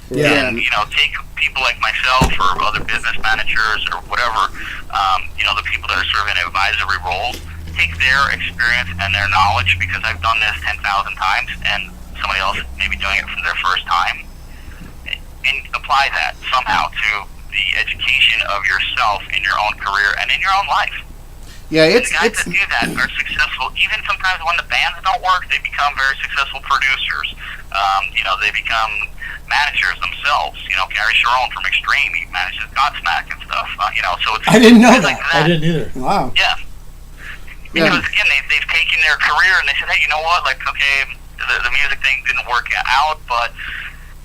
Yeah. And, take people like myself or other business managers or whatever, the people that are sort of in advisory roles, take their experience and their knowledge, because I've done this 10,000 times and somebody else may be doing it for their first time, and apply that somehow to the education of yourself in your own career and in your own life. Yeah, the guys that do that are successful. Even sometimes when the bands don't work, they become very successful producers. They become managers themselves. Gary Sharon from Extreme, he manages Godsmack and stuff. So it's I didn't know that. like that. I didn't either. Wow. Yeah. Because again, they've taken their career and they said, hey, you know what? Like, okay, the music thing didn't work out, but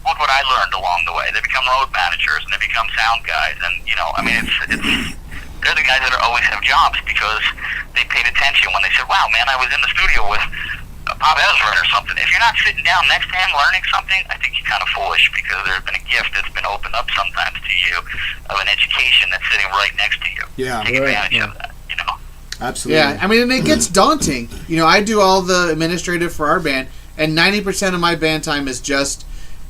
look what I learned along the way. They become road managers and they become sound guys, and they're the guys that always have jobs because they paid attention when they said, wow, man, I was in the studio with Bob Ezrin or something. If you're not sitting down next to him learning something, I think you're kind of foolish, because there's been a gift that's been opened up sometimes to you of an education that's sitting right next to you. Yeah. Take advantage of that, Absolutely. Yeah, I mean, and it gets daunting. I do all the administrative for our band, and 90% of my band time is just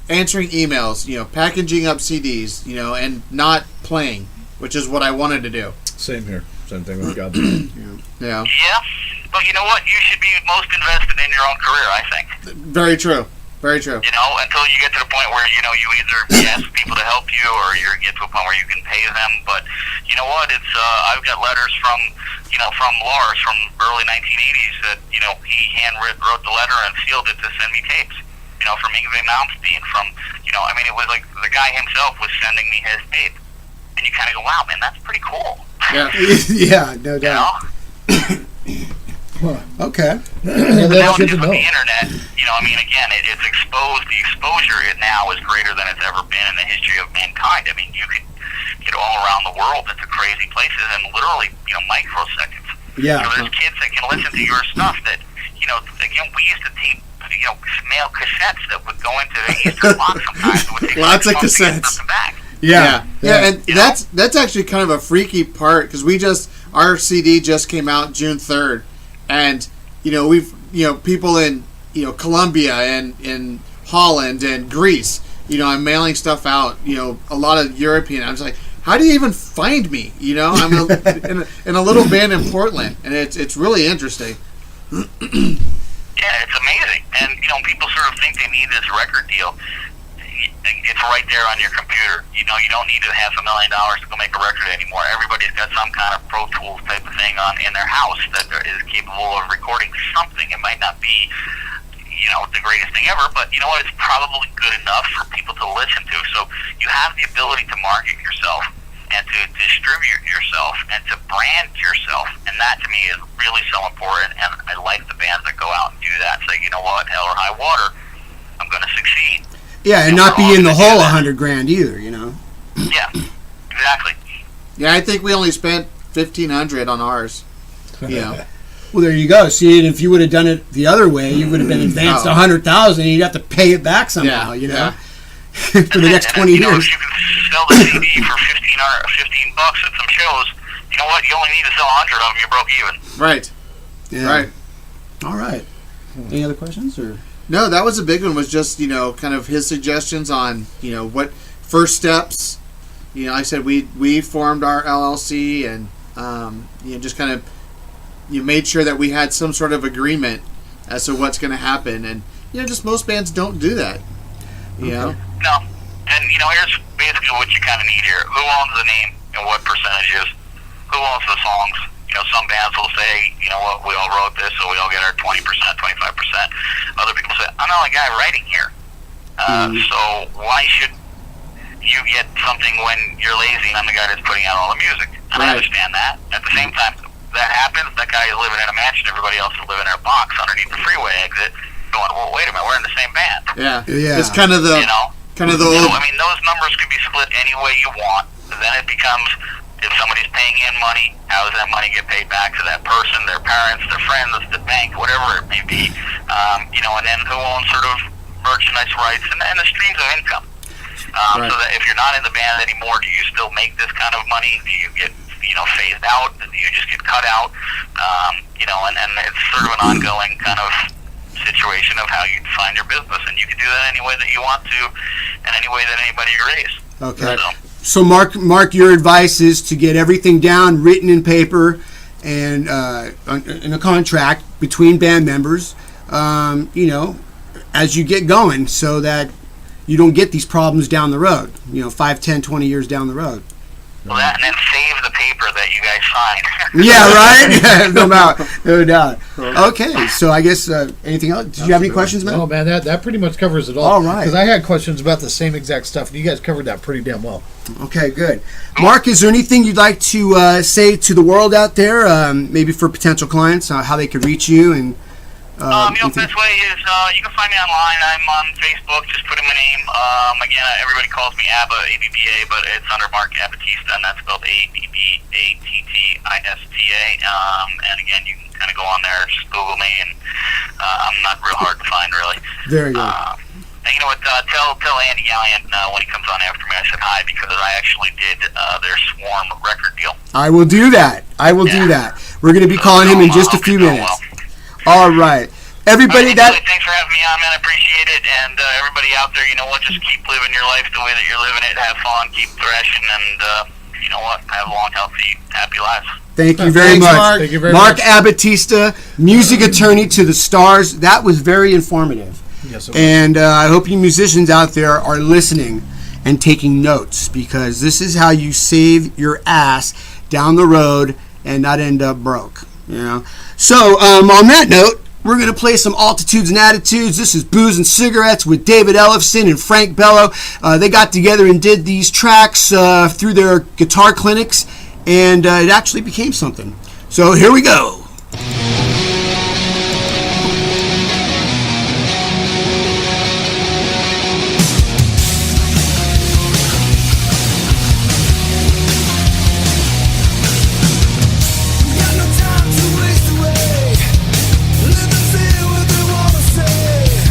answering emails, packaging up CDs, and not playing, which is what I wanted to do. Same here. Same thing with God. Yeah. Yeah, but you know what? You should be most invested in your own career, I think. Very true. Very true. Until you get to the point where, you either ask people to help you or you get to a point where you can pay them. But you know what? It's I've got letters from Lars from early 1980s that, he wrote the letter and sealed it to send me tapes. From Yngwie Malmsteen, it was like the guy himself was sending me his tape. And you kind of go, wow, man, that's pretty cool. Yeah. Yeah, no doubt. Okay. Yeah, Now, that's good just to with know. the internet, again, it's exposed. The exposure now is greater than it's ever been in the history of mankind. I mean, you can get all around the world into crazy places in literally, microseconds. Yeah. There's kids that can listen to your stuff that, again, we used to tape mail cassettes that would go into the Eastern Bloc sometimes. It would take Lots of 6 months to get cassettes. something back. Yeah, and that's actually kind of a freaky part because our CD just came out June 3rd, and we've people in Colombia and in Holland and Greece. I'm mailing stuff out. A lot of European. I was like, how do you even find me? I'm in a little band in Portland, and it's really interesting. Yeah, it's amazing. And people sort of think they need this record deal. It's right there on your computer. You don't need to have $1 million to go make a record anymore. Everybody's got some kind of Pro Tools type of thing in their house that is capable of recording something. It might not be, the greatest thing ever, but you know what? It's probably good enough for people to listen to. So you have the ability to market yourself and to distribute yourself and to brand yourself. And that to me is really so important. And I like the bands that go out and do that. Say, you know what? Hell or high water, I'm going to succeed. Yeah, and not be in the hole $100,000 either, Yeah, exactly. Yeah, I think we only spent $1,500 on ours. Well, there you go. See, and if you would have done it the other way, you would have been advanced $100,000, and you'd have to pay it back somehow. For the next 20 years. If you can sell the CD for $15 at some shows, you know what? You only need to sell 100 of them. You broke even. Right. Yeah. Right. All right. Any other questions or? No, that was a big one. Was just kind of his suggestions on what first steps. I said we formed our LLC and just kind of made sure that we had some sort of agreement as to what's going to happen, and just most bands don't do that. No, and here's basically what you kind of need here: who owns the name and what percentages? Who owns the songs? Some bands will say, you know what, we all wrote this, so we all get our 20%, 25%. Other people say, I'm the only guy writing here. So why should you get something when you're lazy and I'm the guy that's putting out all the music? And I understand that. At the same time, that happens. That guy is living in a mansion. Everybody else is living in a box underneath the freeway exit going, well, wait a minute, we're in the same band. Yeah. It's kind of the... old... those numbers can be split any way you want. Then it becomes... if somebody's paying in money, how does that money get paid back to that person, their parents, their friends, the bank, whatever it may be? And then who owns sort of merchandise rights and the streams of income? So that if you're not in the band anymore, do you still make this kind of money? Do you get phased out? Do you just get cut out? And it's sort of an ongoing kind of situation of how you define your business, and you can do that any way that you want to, and any way that anybody agrees. Okay. So Mark, your advice is to get everything down, written in paper, and in a contract between band members, as you get going, so that you don't get these problems down the road, 5, 10, 20 years down the road. Well, and then save the paper that you guys signed. Yeah, right? No doubt. Okay, so I guess, anything else? Did you have any questions, man? Oh, man, that pretty much covers it all. All right. Because I had questions about the same exact stuff, and you guys covered that pretty damn well. Okay, good. Mark, is there anything you'd like to say to the world out there, maybe for potential clients, how they could reach you? And best way is you can find me online. I'm on Facebook. Just put in my name. Again, everybody calls me Abba, A-B-B-A, but it's under Mark Abbattista, and that's spelled A-B-B-A-T-T-I-S-T-A. And again, you can kind of go on there, just Google me, and I'm not real hard to find, really. Very good. And you know what? Tell Andy Galliant when he comes on after me, I said hi, because I actually did their Swarm record deal. I will do that. Do that. We're going to be calling him in just a few minutes. All right. Everybody thanks for having me on, man. I appreciate it. And everybody out there, you know what? Just keep living your life the way that you're living it. Have fun. Keep thrashing. And you know what? Have long, healthy, happy lives. Thank you very much. Mark. Thank you very Mark much. Abbattista, music attorney to the stars. That was very informative. Yes, and I hope you musicians out there are listening and taking notes, because this is how you save your ass down the road and not end up broke. So on that note, we're going to play some Altitudes and Attitudes. This is Booze and Cigarettes with David Ellefson and Frank Bello. They got together and did these tracks through their guitar clinics, and it actually became something. So here we go. Got no time to waste away. Live and see what they wanna say.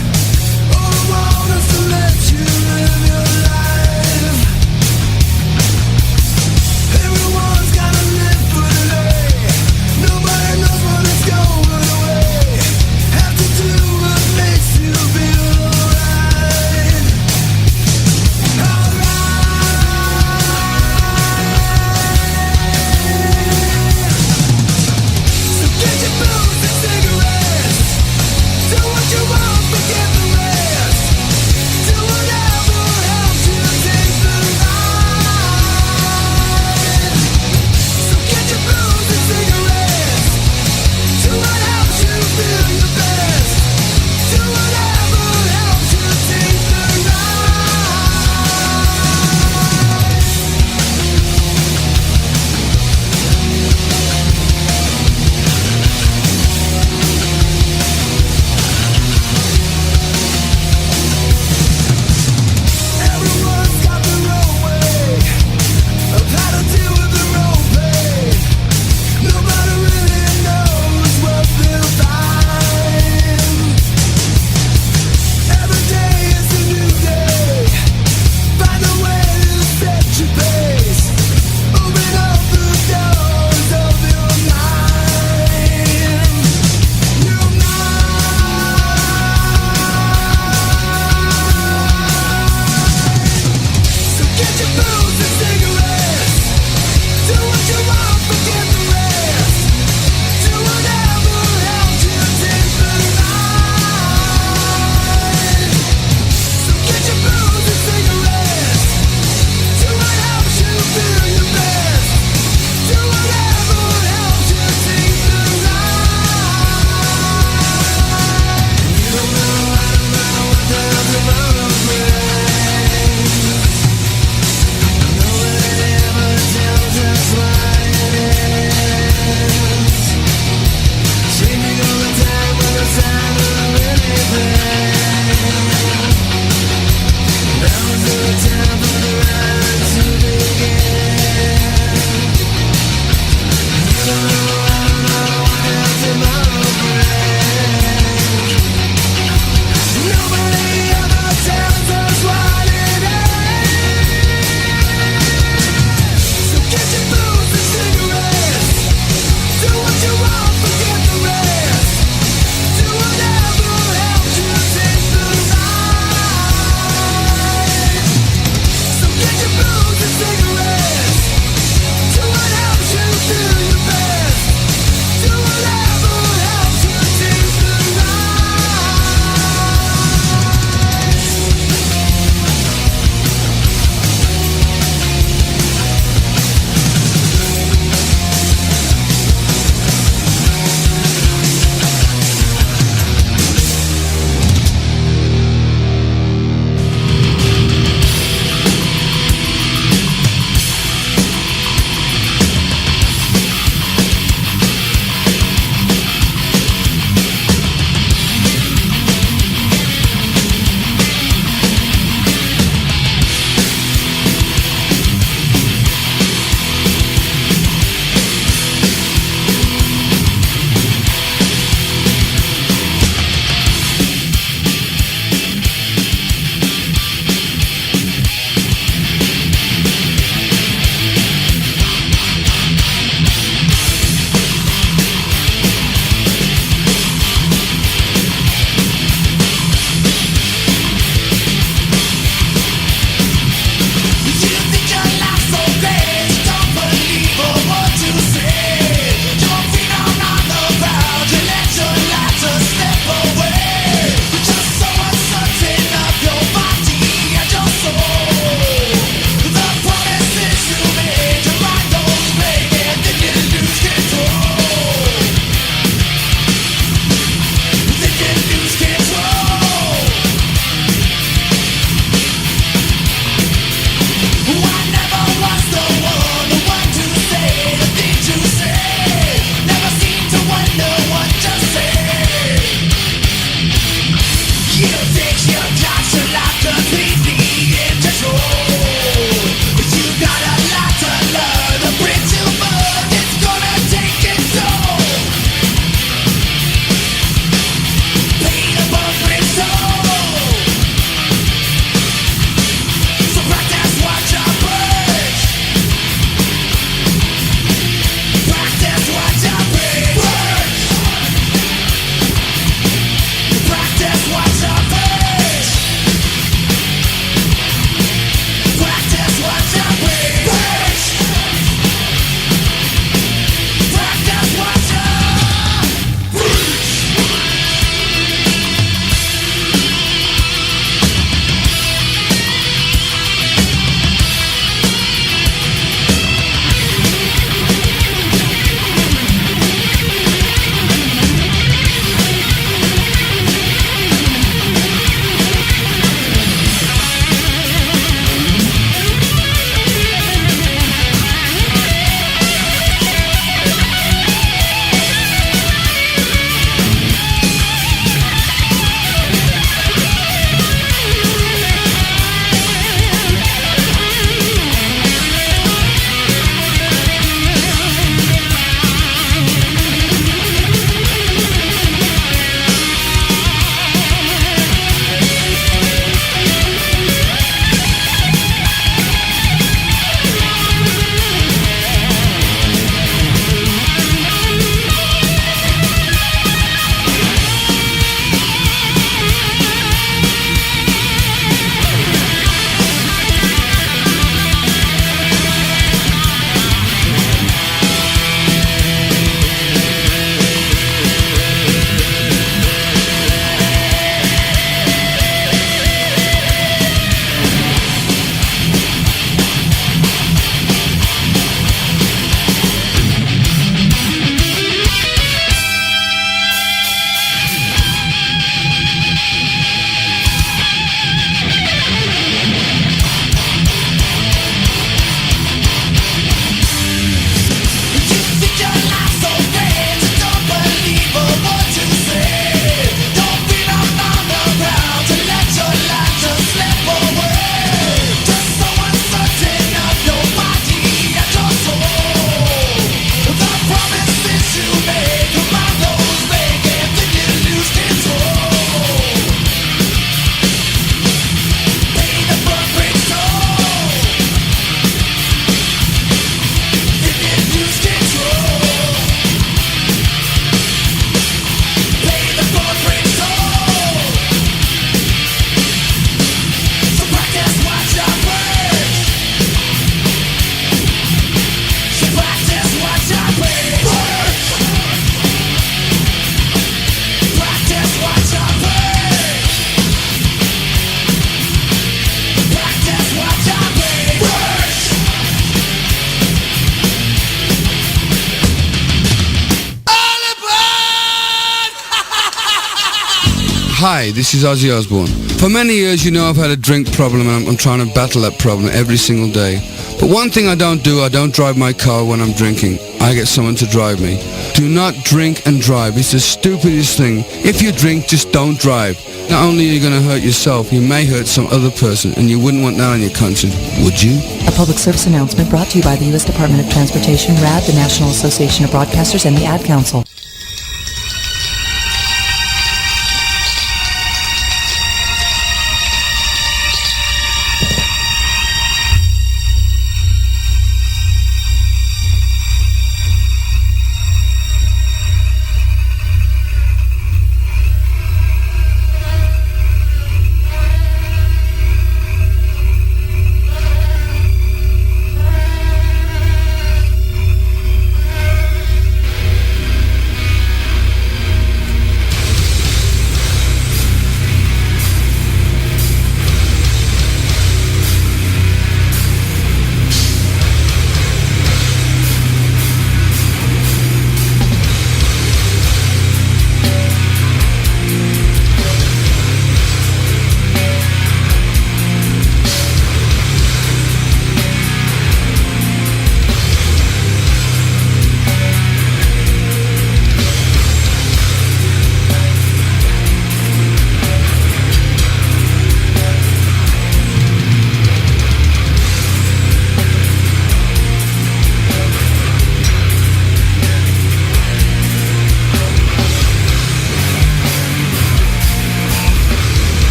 Hi, this is Ozzy Osbourne. For many years, you know I've had a drink problem and I'm trying to battle that problem every single day. But one thing I don't do, I don't drive my car when I'm drinking. I get someone to drive me. Do not drink and drive. It's the stupidest thing. If you drink, just don't drive. Not only are you going to hurt yourself, you may hurt some other person, and you wouldn't want that on your conscience, would you? A public service announcement brought to you by the U.S. Department of Transportation, RAD, the National Association of Broadcasters, and the Ad Council.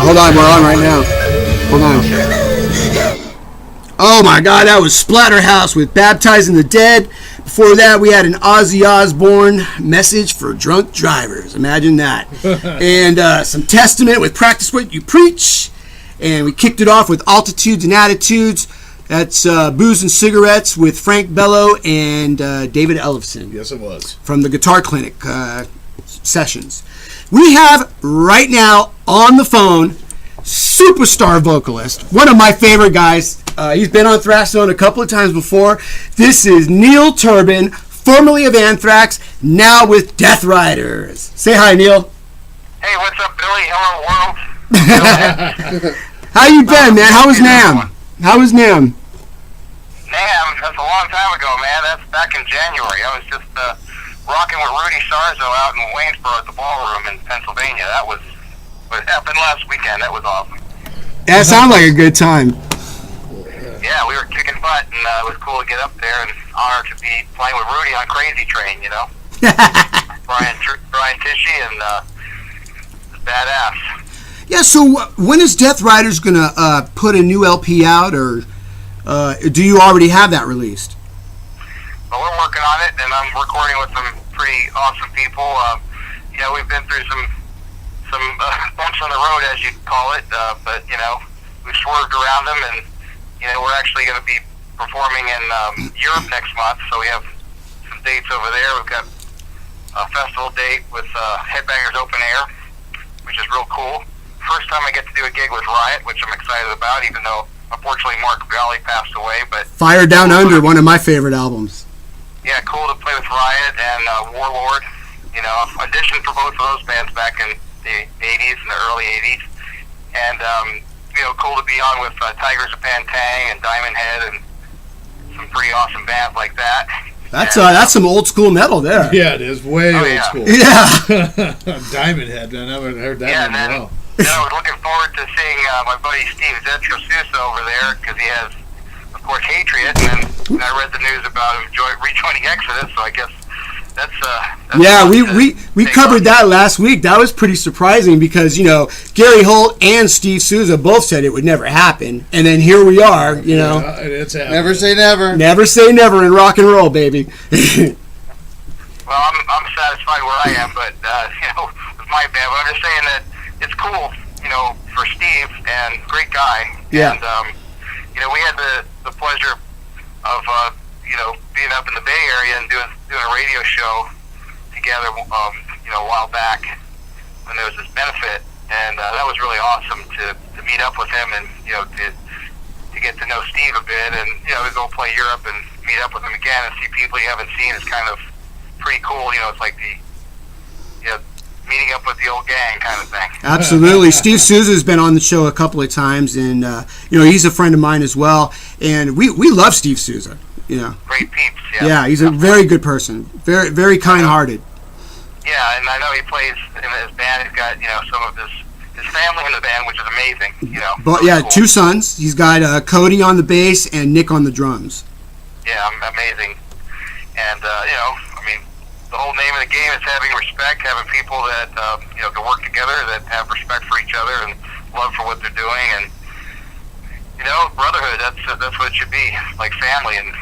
Hold on, we're on right now. Hold on. Oh my God, that was Splatterhouse with Baptizing the Dead. Before that, we had an Ozzy Osbourne Message for Drunk Drivers. Imagine that. And some Testament with Practice What You Preach. And we kicked it off with Altitudes and Attitudes. That's Booze and Cigarettes with Frank Bello and David Ellefson. Yes, it was. From the Guitar Clinic sessions. We have right now on the phone superstar vocalist, one of my favorite guys. He's been on Thrash Zone a couple of times before. This is Neil Turbin, formerly of Anthrax, now with Deathriders. Say hi, Neil. Hey, what's up, Billy? Hello, world. How you been, man? How was NAMM? How was NAMM? NAMM, that's a long time ago, man. That's back in January. I was just rocking with Rudy Sarzo out in Waynesboro at the ballroom in Pennsylvania. That was what happened last weekend. That was awesome. That sounds like a good time. Yeah, we were kicking butt, and it was cool to get up there and honored to be playing with Rudy on Crazy Train, you know? Brian Tishy and badass. Yeah, so when is Deathriders going to put a new LP out, or do you already have that released? Well, we're working on it, and I'm recording with some pretty awesome people. You know, we've been through some bumps on the road, as you'd call it, but, you know, we've swerved around them, and, you know, we're actually going to be performing in Europe next month, so we have some dates over there. We've got a festival date with Headbangers Open Air, which is real cool. First time I get to do a gig with Riot, which I'm excited about, even though, unfortunately, Mark Abbattista passed away, but... Fire Down Under, one of my favorite albums. Yeah, cool to play with Riot and Warlord. You know, I auditioned for both of those bands back in the 80s and the early 80s. And, you know, cool to be on with Tigers of Pantang and Diamond Head and some pretty awesome bands like that. That's some old school metal there. Yeah, it is. Way old school. Yeah. Diamond Head, man. I haven't heard that in a while. You know, I was looking forward to seeing my buddy Steve Zetro-Sousa over there because he has, of course, Hatred, and then I read the news about him rejoining Exodus, so I guess that's yeah, we covered that last week. That was pretty surprising because, you know, Gary Holt and Steve Sousa both said it would never happen, and then here we are, you know. It's never say never. Never say never in rock and roll, baby. Well, I'm satisfied where I am, but, you know, with my band, but I'm just saying that it's cool, you know, for Steve, and great guy. Yeah. And, you know, we had the pleasure of, you know, being up in the Bay Area and doing a radio show together, you know, a while back when there was this benefit, and that was really awesome to meet up with him and, you know, to get to know Steve a bit, and, you know, to go play Europe and meet up with him again and see people you haven't seen is kind of pretty cool. You know, it's like you know, meeting up with the old gang kind of thing. Absolutely. Steve Sousa's been on the show a couple of times, and, you know, he's a friend of mine as well, and we love Steve Sousa. You know. Great peeps, yeah. Yeah, he's a very good person. Very, very kind-hearted. Yeah, and I know he plays in his band. He's got, you know, some of his family in the band, which is amazing, you know. But yeah, cool. 2 sons. He's got Cody on the bass and Nick on the drums. Yeah, amazing. And, you know, I mean, the whole name of the game is having respect, having people that, you know, can work together, that have respect for each other and love for what they're doing. And, you know, brotherhood, that's what it should be, like family. And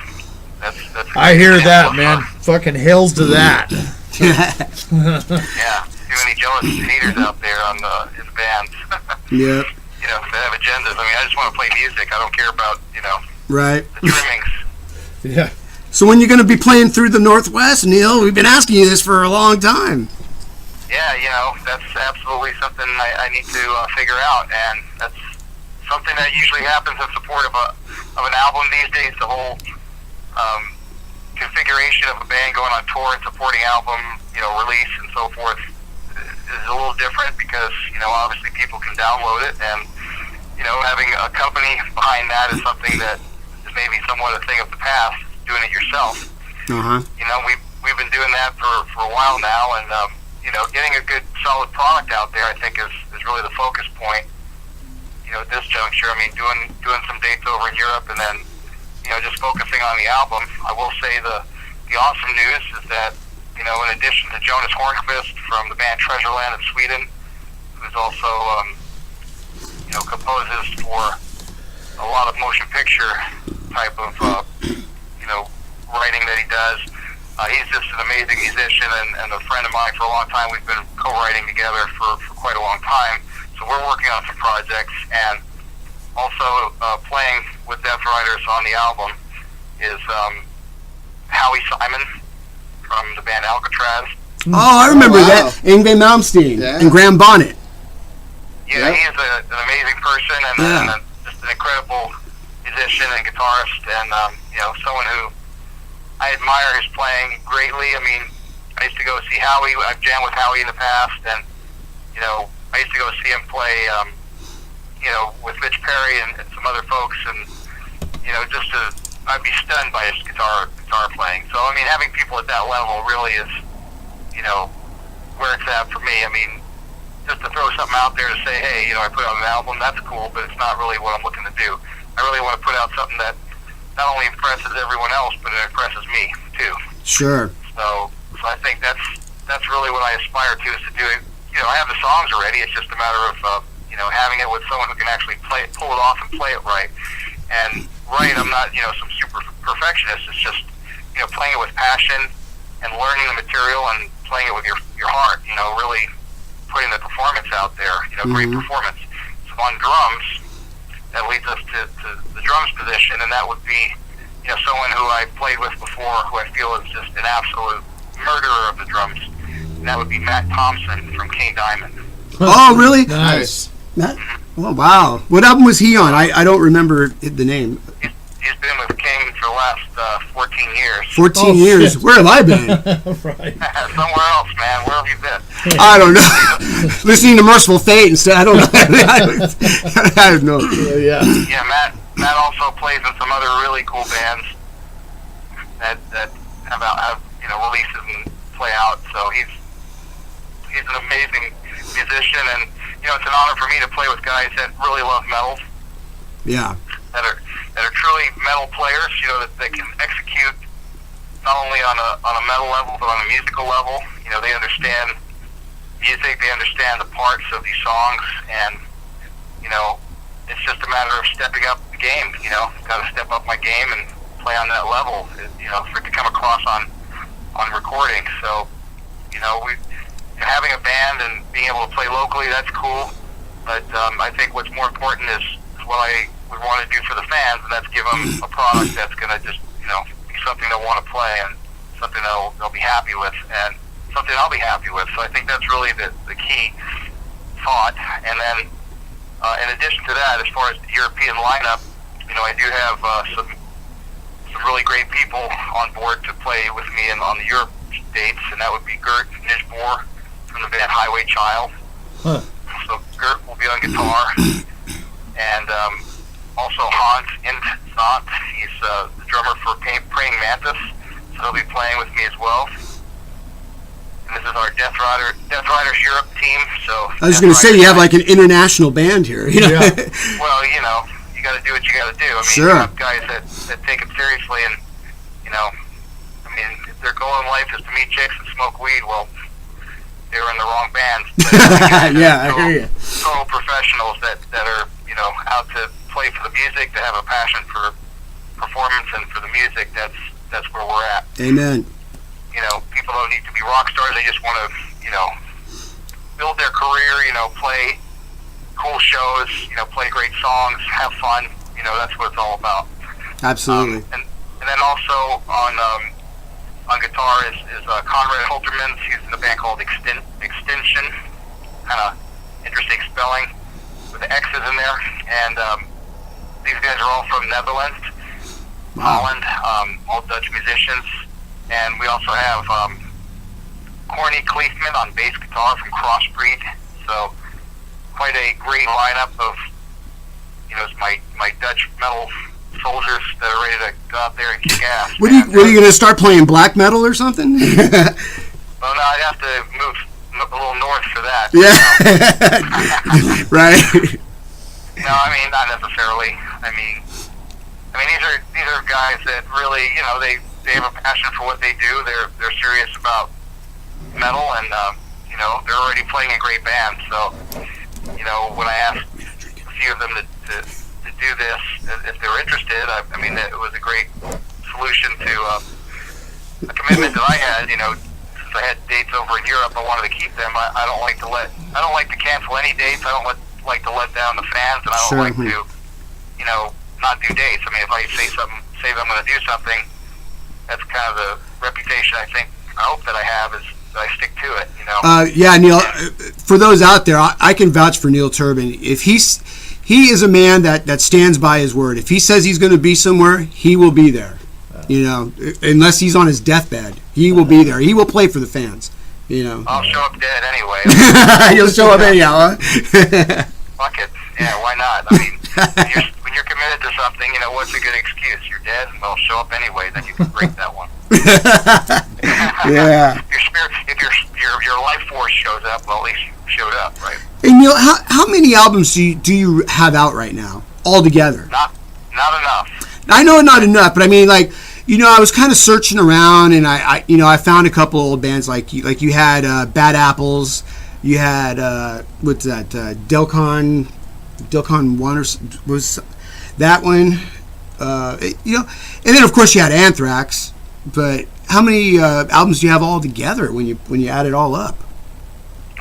that's I hear that, man. Fucking hails to that. Yeah, too many jealous haters out there on his bands. Yeah. You know, that have agendas. I mean, I just want to play music. I don't care about, you know, right. The trimmings. Yeah. So when you're going to be playing through the Northwest, Neil? We've been asking you this for a long time. Yeah, you know, that's absolutely something I need to figure out, and that's something that usually happens in support of an album these days. The whole configuration of a band going on tour and supporting album, you know, release and so forth is a little different because, you know, obviously people can download it, and, you know, having a company behind that is something that is maybe somewhat a thing of the past, doing it yourself. Uh-huh. You know, we've been doing that for a while now, and, you know, getting a good solid product out there, I think, is really the focus point, you know, at this juncture. I mean, doing some dates over in Europe, and then, you know, just focusing on the album. I will say the awesome news is that, you know, in addition to Jonas Hornquist from the band Treasureland in Sweden, who's also composes for a lot of motion picture type of, writing that he does. He's just an amazing musician and a friend of mine for a long time. We've been co-writing together for quite a long time. So we're working on some projects, and also playing with Deathriders on the album is Howie Simon from the band Alcatraz. Oh, I remember that. Yngwie Malmsteen and Graham Bonnet. Yeah, he is an amazing person and just an incredible musician and guitarist, and someone who I admire his playing greatly. I mean, I used to go see Howie. I've jammed with Howie in the past, and I used to go see him play, with Mitch Perry and some other folks, and I'd be stunned by his guitar playing. So I mean, having people at that level really is, where it's at for me. I mean, just to throw something out there to say, hey, I put out an album, that's cool, but it's not really what I'm looking to do. I really want to put out something that not only impresses everyone else, but it impresses me too. Sure. So I think that's really what I aspire to, is to do it. I have the songs already. It's just a matter of having it with someone who can actually pull it off and play it right. And I'm not some super perfectionist. It's just playing it with passion and learning the material and playing it with your heart. Really putting the performance out there. Great performance. So on drums, that leads us to the drums position, and that would be someone who I played with before, who I feel is just an absolute murderer of the drums. And that would be Matt Thompson from King Diamond. Oh, really? Nice. Matt? Oh, wow. What album was he on? I don't remember the name. He's been with King for the last 14 years. 14 years? Shit. Where have I been? Right. Somewhere else, man. Where have you been? I don't know. Listening to Merciful Fate instead. I don't know. I have no. Yeah. Yeah, Matt also plays in some other really cool bands that have releases and play out. So he's an amazing musician, and it's an honor for me to play with guys that really love metal. Yeah. That are truly metal players. That can execute not only on a metal level, but on a musical level. They understand music. They understand the parts of these songs, and it's just a matter of stepping up the game. Got to step up my game and play on that level. For it to come across on recording. So, having a band and being able to play locally, that's cool. But I think what's more important is what I would want to do for the fans, and that's give them a product that's going to just, be something they'll want to play and something they'll be happy with, and something I'll be happy with. So I think that's really the key thought. And then, in addition to that, as far as the European lineup, I do have some really great people on board to play with me on the Europe dates, and that would be Gert Nijboer from the band Highway Child. Huh. So Gert will be on guitar, and also Hans Intzant. He's the drummer for Praying Mantis, so he'll be playing with me as well. And this is our Deathriders Europe team. So I was going to say, you have like an international band here. Yeah. Well, you got to do what you got to do. I mean, sure. You have guys that take it seriously, and if their goal in life is to meet chicks and smoke weed, well, they were in the wrong bands. Yeah, I hear you. Total professionals that are out to play for the music, to have a passion for performance and for the music. That's where we're at. Amen. People don't need to be rock stars. They just want to build their career. Play cool shows. Play great songs. Have fun. That's what it's all about. Absolutely. And then also on guitar is Conrad Holterman. He's in a band called Extinction. Kind of interesting spelling with the X's in there. And these guys are all from Netherlands, Holland, all Dutch musicians. And we also have Corny Kleefman on bass guitar from Crossbreed. So quite a great lineup of my Dutch metal soldiers that are ready to go out there and kick ass. What are you going to start playing black metal or something? Well, no, I'd have to move a little north for that. Yeah. Right. No, not necessarily. These are guys that really, they have a passion for what they do. They're serious about metal, and they're already playing a great band. So, when I asked a few few of them to do this if they were interested. I mean, it was a great solution to a commitment that I had. You know, since I had dates over in Europe, I wanted to keep them. I don't like to cancel any dates. I don't like to let down the fans, and I don't like to, you know, not do dates. I mean, if I say I'm going to do something, that's kind of the reputation I hope that I have is that I stick to it, you know. Yeah, Neil, for those out there, I can vouch for Neil Turbin. If he is a man that stands by his word. If he says he's going to be somewhere, he will be there. You know, unless he's on his deathbed, he will be there. He will play for the fans. You know. I'll show up dead anyway. You'll show up anyhow, huh? Fuck it. Yeah, why not? I mean, when you're committed to something, you know, what's a good excuse? You're dead, and they'll show up anyway. Then you can break that one. Yeah. If your life force shows up, well, at least you showed up, right? Hey Neil, how many albums do you have out right now altogether? Not enough. I know not enough, but I mean, like, you know, I was kind of searching around, and I found a couple old bands like you had Bad Apples, you had what's that Delcon 1 or was that one? You know, and then of course you had Anthrax. But how many albums do you have all together when you add it all up?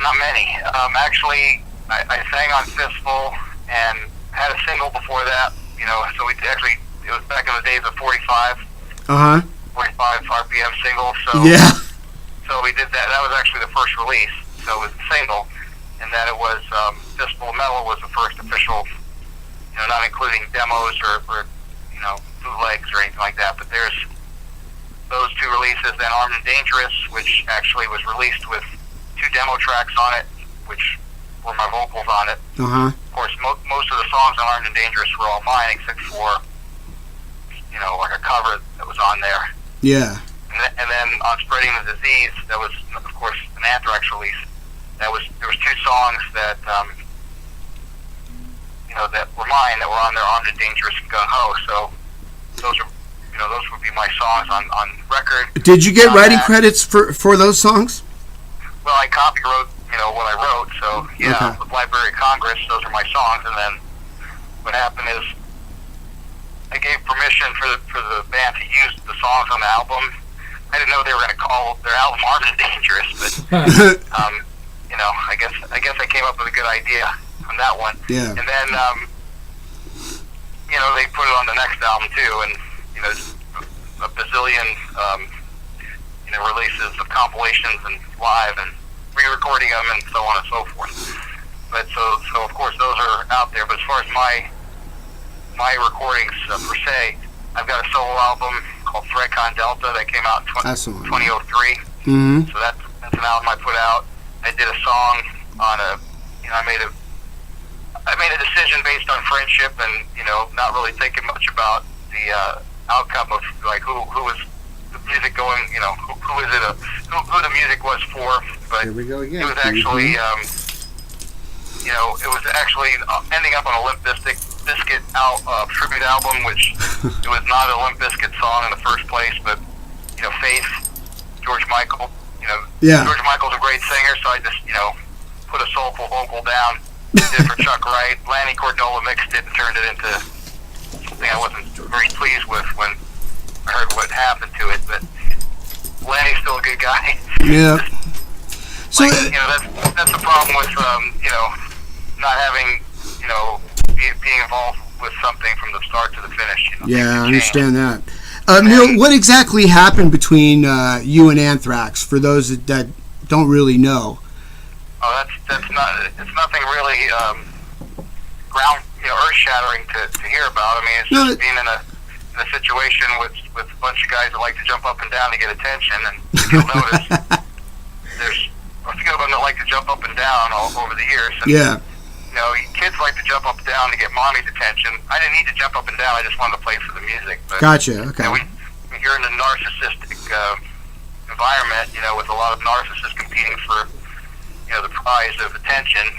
Not many. Actually, I sang on Fistful and had a single before that. You know, so it was back in the days of 45. 45 RPM single. So yeah. So we did that. That was actually the first release. So it was the single, and then it was Fistful Metal was the first official. You know, not including demos or you know, bootlegs or anything like that. But there's those two releases, then Armed and Dangerous, which actually was released with 2 demo tracks on it, which were my vocals on it. Of course, most of the songs on Armed and Dangerous were all mine, except for, you know, like a cover that was on there. Yeah. And then on Spreading the Disease, that was, of course, an Anthrax release. There was 2 songs that, you know, that were mine that were on there, Armed and Dangerous and Gung Ho. So those are, you know, those would be my songs on record. Did you get writing credits for those songs? Well, I copywrote, you know, what I wrote. So yeah, with Library of Congress, those are my songs. And then what happened is I gave permission for the band to use the songs on the album. I didn't know they were going to call their album Armed and Dangerous, but you know, I guess I came up with a good idea on that one. Yeah. And then you know, they put it on the next album too, and you know, a bazillion, you know, releases of compilations and live and re-recording them and so on and so forth. But so of course those are out there. But as far as my recordings per se, I've got a solo album called Threadcon Delta that came out in 2003. So that's an album I put out. I did a song on you know, I made a decision based on friendship and, you know, not really thinking much about the outcome of like who was the music going, you know, who the music was for. But here we go again. It was actually you know, it was actually ending up on a Limp Bizkit tribute album, which it was not a Limp Bizkit song in the first place, but you know, Faith, George Michael, you know, George Michael's a great singer, so I just, you know, put a soulful vocal down, did it for Chuck Wright. Lanny Cordola mixed it and turned it into something I wasn't very pleased with when I heard what happened to it, but Lanny's still a good guy. Yeah. So like, you know, that's the problem with you know, not having, you know, being involved with something from the start to the finish. You know, yeah, I understand that. Neil, what exactly happened between you and Anthrax? For those that don't really know. Oh, it's nothing really earth shattering to hear about. I mean, it's just being in a situation with a bunch of guys that like to jump up and down to get attention, and if you'll notice, there's a few of them that like to jump up and down all over the years. And, yeah. You know, kids like to jump up and down to get mommy's attention. I didn't need to jump up and down. I just wanted to play for the music. But, gotcha. Okay. You know, you're in a narcissistic environment, you know, with a lot of narcissists competing for, you know, the prize of attention.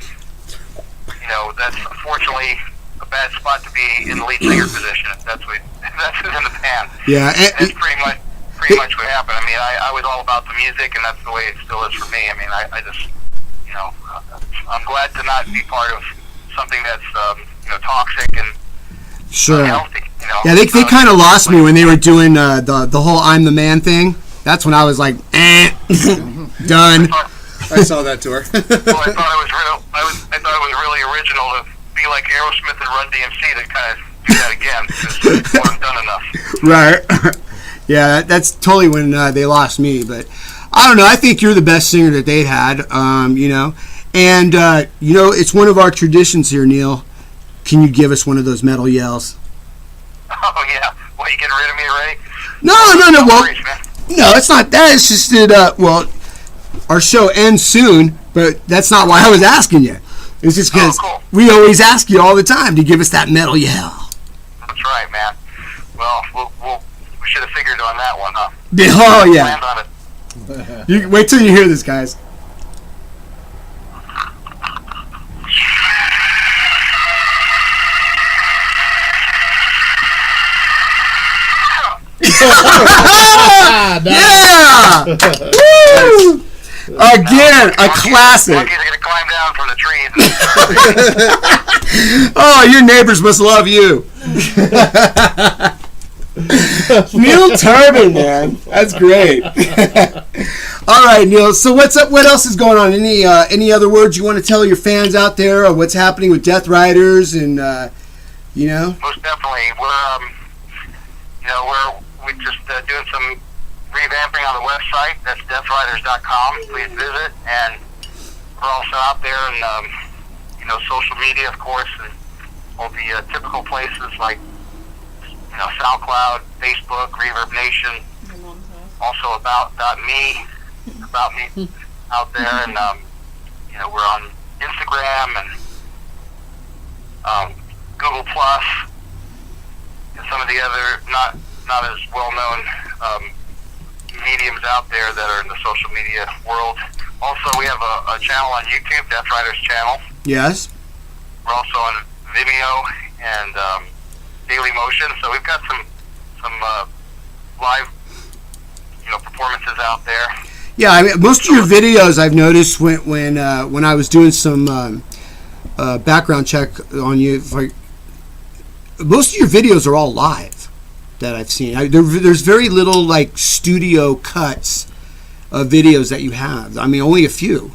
You know, that's unfortunately a bad spot to be in the lead singer position. That's who's in the band. Yeah. That's pretty much what happened. I mean, I was all about the music, and that's the way it still is for me. I mean, I just, you know, I'm glad to not be part of something that's toxic and Sure. unhealthy. Yeah, they kind of lost me when they were doing the whole "I'm the Man" thing. That's when I was like, done. I saw that tour. Well, I thought it was real. I thought it was really original to be like Aerosmith and Run DMC to kind of do that again because it wasn't done enough. Right. Yeah, that's totally when they lost me. But I don't know. I think you're the best singer that they had. And it's one of our traditions here, Neil. Can you give us one of those metal yells? Oh yeah. Well, you getting rid of me already? No. Well, no, it's not that. It's just that. Our show ends soon, but that's not why I was asking you. It's just because we always ask you all the time to give us that metal yell. That's right, man. Well, we should have figured on that one, huh? Oh yeah. Planned on it. You wait till you hear this, guys. Yeah! Woo! Again, a classic. Monkeys are gonna climb down from the trees. Oh, your neighbors must love you. Neil Turbin, man, that's great. All right, Neil. So what's up? What else is going on? Any other words you want to tell your fans out there, or what's happening with Deathriders and Most definitely, we're just doing some revamping on the website. That's deathriders.com. Please visit, and we're also out there in social media, of course, and all the typical places like SoundCloud, Facebook, Reverb Nation, also about me out there, and we're on Instagram and Google Plus and some of the other not as well known mediums out there that are in the social media world. Also, we have a channel on YouTube, Deathriders channel. Yes. We're also on Vimeo and Daily Motion, so we've got some live performances out there. Yeah, I mean, most of your videos I've noticed when I was doing some background check on you, most of your videos are all live that I've seen. There's very little like studio cuts of videos that you have. I mean, only a few.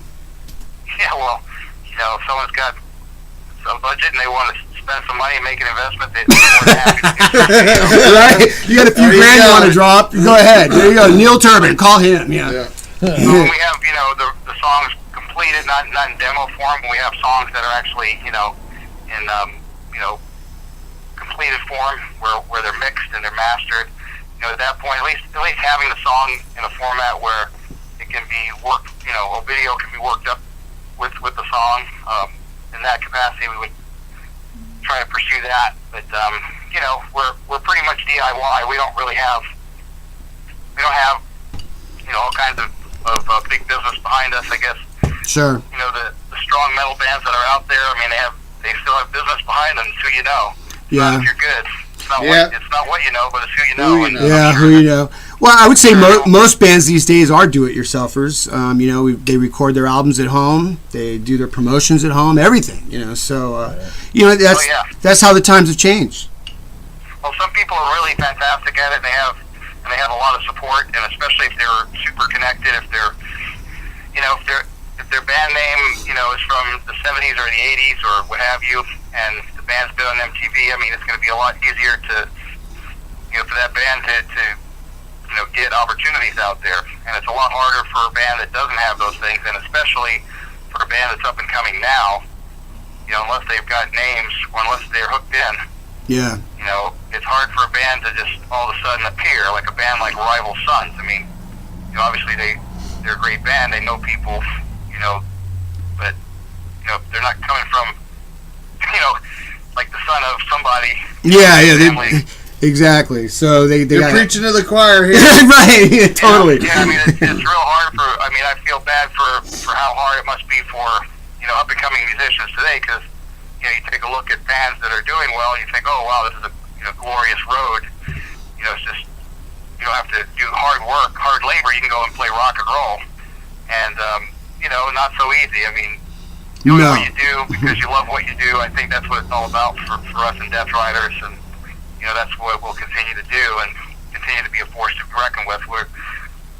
Yeah, well, if someone's got some budget and they want to spend some money and make an investment, they're more than happy to do so. Right? You got a few grand you want to drop? Go ahead. There you go. Neil Turbin. Call him. Yeah. So when we have, the songs completed, not in demo form, when we have songs that are actually, in completed form where they're mixed and they're mastered, at that point, at least having the song in a format where it can be worked, a video can be worked up with the song. In that capacity, we would try to pursue that. But we're pretty much DIY. We don't have all kinds of big business behind us, I guess. Sure. The strong metal bands that are out there, I mean, they still have business behind them. It's who you know. Yeah. If you're good. It's not what you know, but it's who you know. Yeah, who you know. Well, I would say most bands these days are do-it-yourselfers. They record their albums at home. They do their promotions at home. Everything. So that's how the times have changed. Well, some people are really fantastic at it, and they have a lot of support, and especially if they're super connected, if their band name, is from the 70s or the 80s or what have you, and the band's been on MTV, I mean, it's going to be a lot easier for that band to get opportunities out there, and it's a lot harder for a band that doesn't have those things, and especially for a band that's up and coming now, unless they've got names or unless they're hooked in. Yeah. It's hard for a band to just all of a sudden appear, like a band like Rival Sons. I mean, obviously they're a great band, they know people, but they're not coming from, like the son of somebody. Yeah, exactly. So they're preaching to the choir here. Right, yeah, totally. Yeah, I mean, it's real hard I feel bad for how hard it must be for, up and coming musicians today, because, you take a look at bands that are doing well, you think, oh, wow, this is a glorious road. It's just, you don't have to do hard work, hard labor. You can go and play rock and roll. And, not so easy. I mean, doing No. what you do because you love what you do. I think that's what it's all about for us in Deathriders, and that's what we'll continue to do and continue to be a force to be reckoned with. We're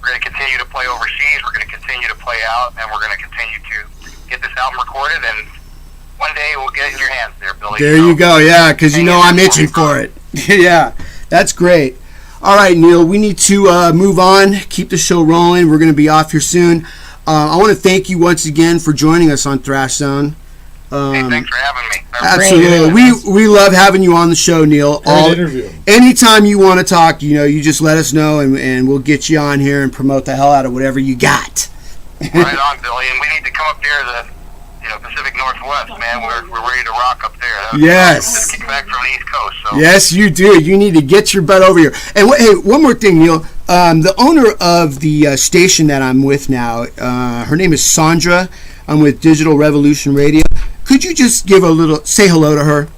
going to continue to play overseas. We're going to continue to play out, and we're going to continue to get this album recorded. And one day we'll get it in your hands, there, Billy. There you go. Yeah, because I'm itching for it. Yeah, that's great. All right, Neil, we need to move on, keep the show rolling. We're going to be off here soon. I want to thank you once again for joining us on Thrash Zone. Hey, thanks for having me. Absolutely. We love having you on the show, Neil. Great interview. Anytime you want to talk, you just let us know, and we'll get you on here and promote the hell out of whatever you got. Right on, Billy. And we need to come up there to the Pacific Northwest, man. We're ready to rock up there. Yes. Just kick back from the East Coast. So. Yes, you do. You need to get your butt over here. And hey, one more thing, Neil. The owner of the station that I'm with now, her name is Sandra. I'm with Digital Revolution Radio. Could you just say hello to her?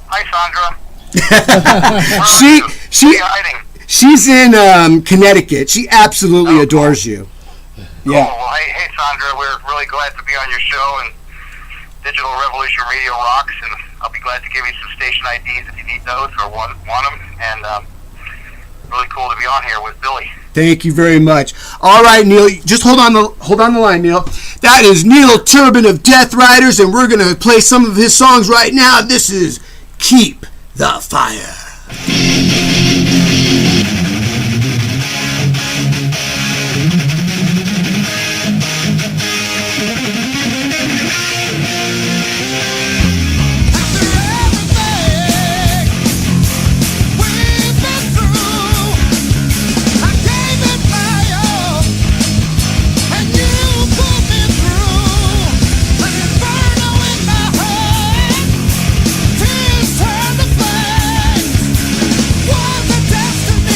Hi, Sandra. She's in Connecticut. She absolutely adores you. Yeah. Cool. Well, hey, Sandra, we're really glad to be on your show, and Digital Revolution Radio rocks, and I'll be glad to give you some station IDs if you need those or want them, and really cool to be on here with Billy. Thank you very much. All right, Neil, just hold on the line, Neil. That is Neil Turbin of Deathriders, and we're going to play some of his songs right now. This is Keep the Fire. Turn the flame. Was a destiny.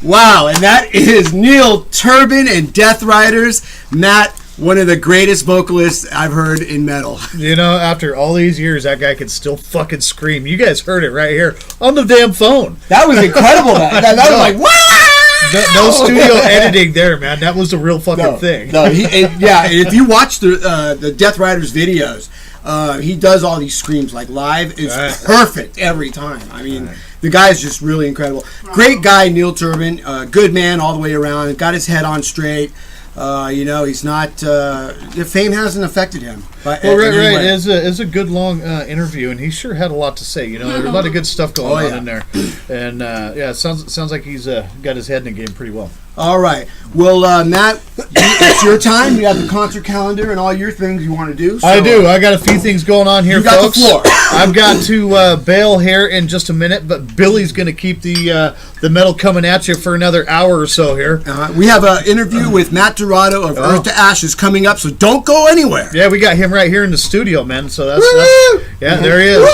Wow, and that is Neil Turbin and Deathriders. Matt, one of the greatest vocalists I've heard in metal. You know, after all these years, that guy could still fucking scream. You guys heard it right here on the damn phone. That was incredible, man. That was like, wow! No studio editing there, man. That was the real fucking thing. No, if you watch the Deathriders videos, he does all these screams like live. It's perfect every time. I mean, the guy's just really incredible. Great guy, Neil Turbin. Good man all the way around. Got his head on straight. He's not. Fame hasn't affected him. Right. It's a good long interview, and he sure had a lot to say. You know, there's a lot of good stuff going on in there, and it sounds like he's got his head in the game pretty well. All right. Well, Matt, it's your time. You have the concert calendar and all your things you want to do. So, I do. I got a few things going on here, folks. You got the floor. I've got to bail here in just a minute, but Billy's going to keep the metal coming at you for another hour or so here. We have an interview with Matt Dorado of Earth to Ashes coming up, so don't go anywhere. Yeah, we got him right here in the studio, man. So that's there he is.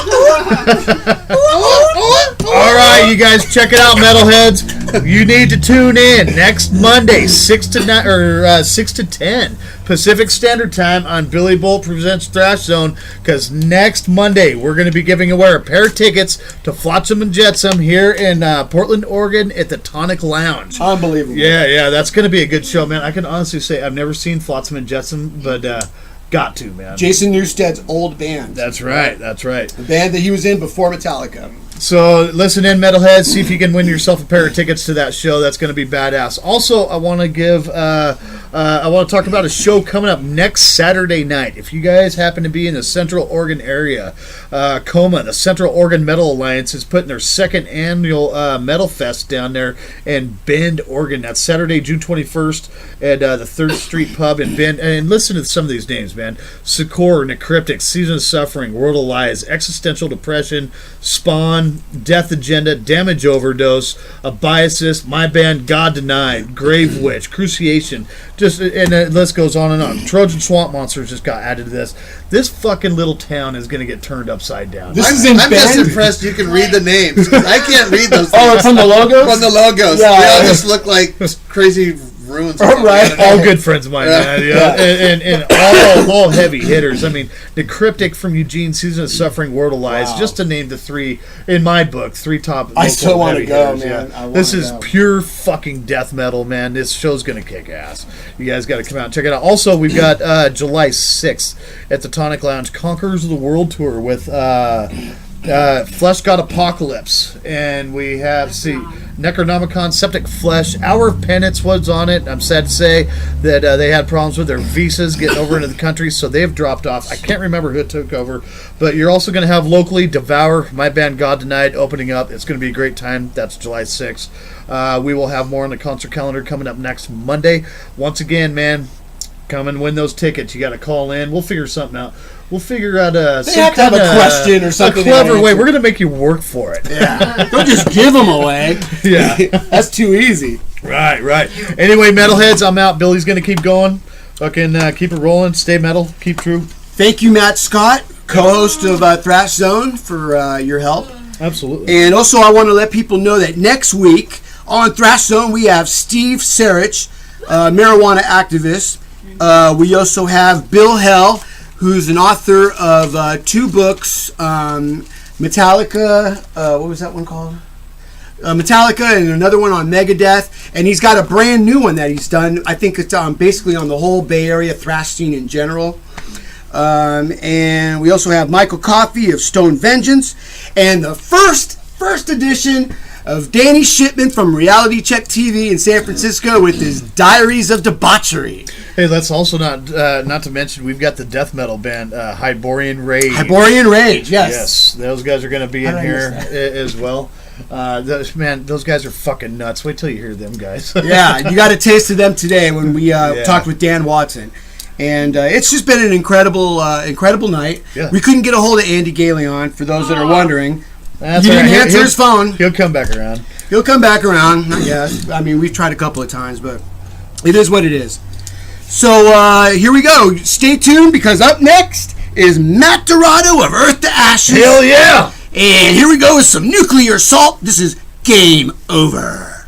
All right, you guys, check it out, metalheads. You need to tune in next Monday, 6 to 10 Pacific Standard Time on Billy Boldt Presents Thrash Zone, because next Monday we're going to be giving away a pair of tickets to Flotsam and Jetsam here in Portland, Oregon at the Tonic Lounge. Unbelievable. Yeah, that's going to be a good show, man. I can honestly say I've never seen Flotsam and Jetsam, but got to, man. Jason Newsted's old band. That's right. The band that he was in before Metallica. So listen in, metalheads. See if you can win yourself a pair of tickets to that show. That's going to be badass. Also, I want to talk about a show coming up next Saturday night. If you guys happen to be in the Central Oregon area, COMA, the Central Oregon Metal Alliance, is putting their second annual Metal Fest down there in Bend, Oregon. That's Saturday, June 21st at the 3rd Street Pub in Bend. And listen to some of these names, man. Secor, Necryptic, Season of Suffering, World of Lies, Existential Depression, Spawn, Death Agenda, Damage Overdose, Abiasis, My Band, God Denied, Grave Witch, Cruciation, and the list goes on and on. Trojan Swamp Monsters just got added to this. This fucking little town is going to get turned upside down. I'm just impressed you can read the names. I can't read those names. Oh, from the logos? From the logos. Yeah. They all just look like crazy ruins. Right. All good friends of mine, man. And all heavy hitters. I mean, Necryptic from Eugene, Season of Suffering, World of Lies, just to name the three, in my book, three top. I still want to go, hitters, man. This is pure fucking death metal, man. This show's going to kick ass. You guys got to come out and check it out. Also, we've got July 6th at the Tonic Lounge, Conquerors of the World Tour with Flesh God Apocalypse, and we have Necronomicon, Septic Flesh, Hour of Penance was on it. I'm sad to say that they had problems with their visas getting over into the country, so they've dropped off. I can't remember who took over, but you're also going to have locally Devour, My Band, God Denied opening up. It's going to be a great time. That's July 6th. We will have more on the concert calendar coming up next Monday. Once again, man, come and win those tickets. You got to call in. We'll figure something out. We'll figure out some kind of question or something. A clever way. We're going to make you work for it. Yeah. Don't just give them away. Yeah. That's too easy. Right. Anyway, metalheads, I'm out. Billy's going to keep going. Fucking keep it rolling. Stay metal. Keep true. Thank you, Matt Scott, co-host of Thrash Zone, for your help. Absolutely. And also, I want to let people know that next week on Thrash Zone, we have Steve Sarich, marijuana activist. We also have Bill Hell, who's an author of 2 books, Metallica, what was that one called? Metallica, and another one on Megadeth, and he's got a brand new one that he's done. I think it's basically on the whole Bay Area thrash scene in general. And we also have Michael Coffey of Stone Vengeance, and the first edition of Danny Shipman from Reality Check TV in San Francisco with his Diaries of Debauchery. Hey, let's also not to mention we've got the death metal band Hyborian Rage. Hyborian Rage, yes. Yes, those guys are going to be in here as well. Those guys are fucking nuts. Wait till you hear them guys. Yeah, you got a taste of them today when we talked with Dan Watson. And it's just been an incredible night. Yeah. We couldn't get a hold of Andy Galeon, for those that are wondering. That's he didn't answer his phone. He'll come back around. Yes. I mean, we've tried a couple of times, but it is what it is. So here we go. Stay tuned, because up next is Matt Dorado of Earth to Ashes. Hell yeah! And here we go with some Nuclear Assault. This is Game Over.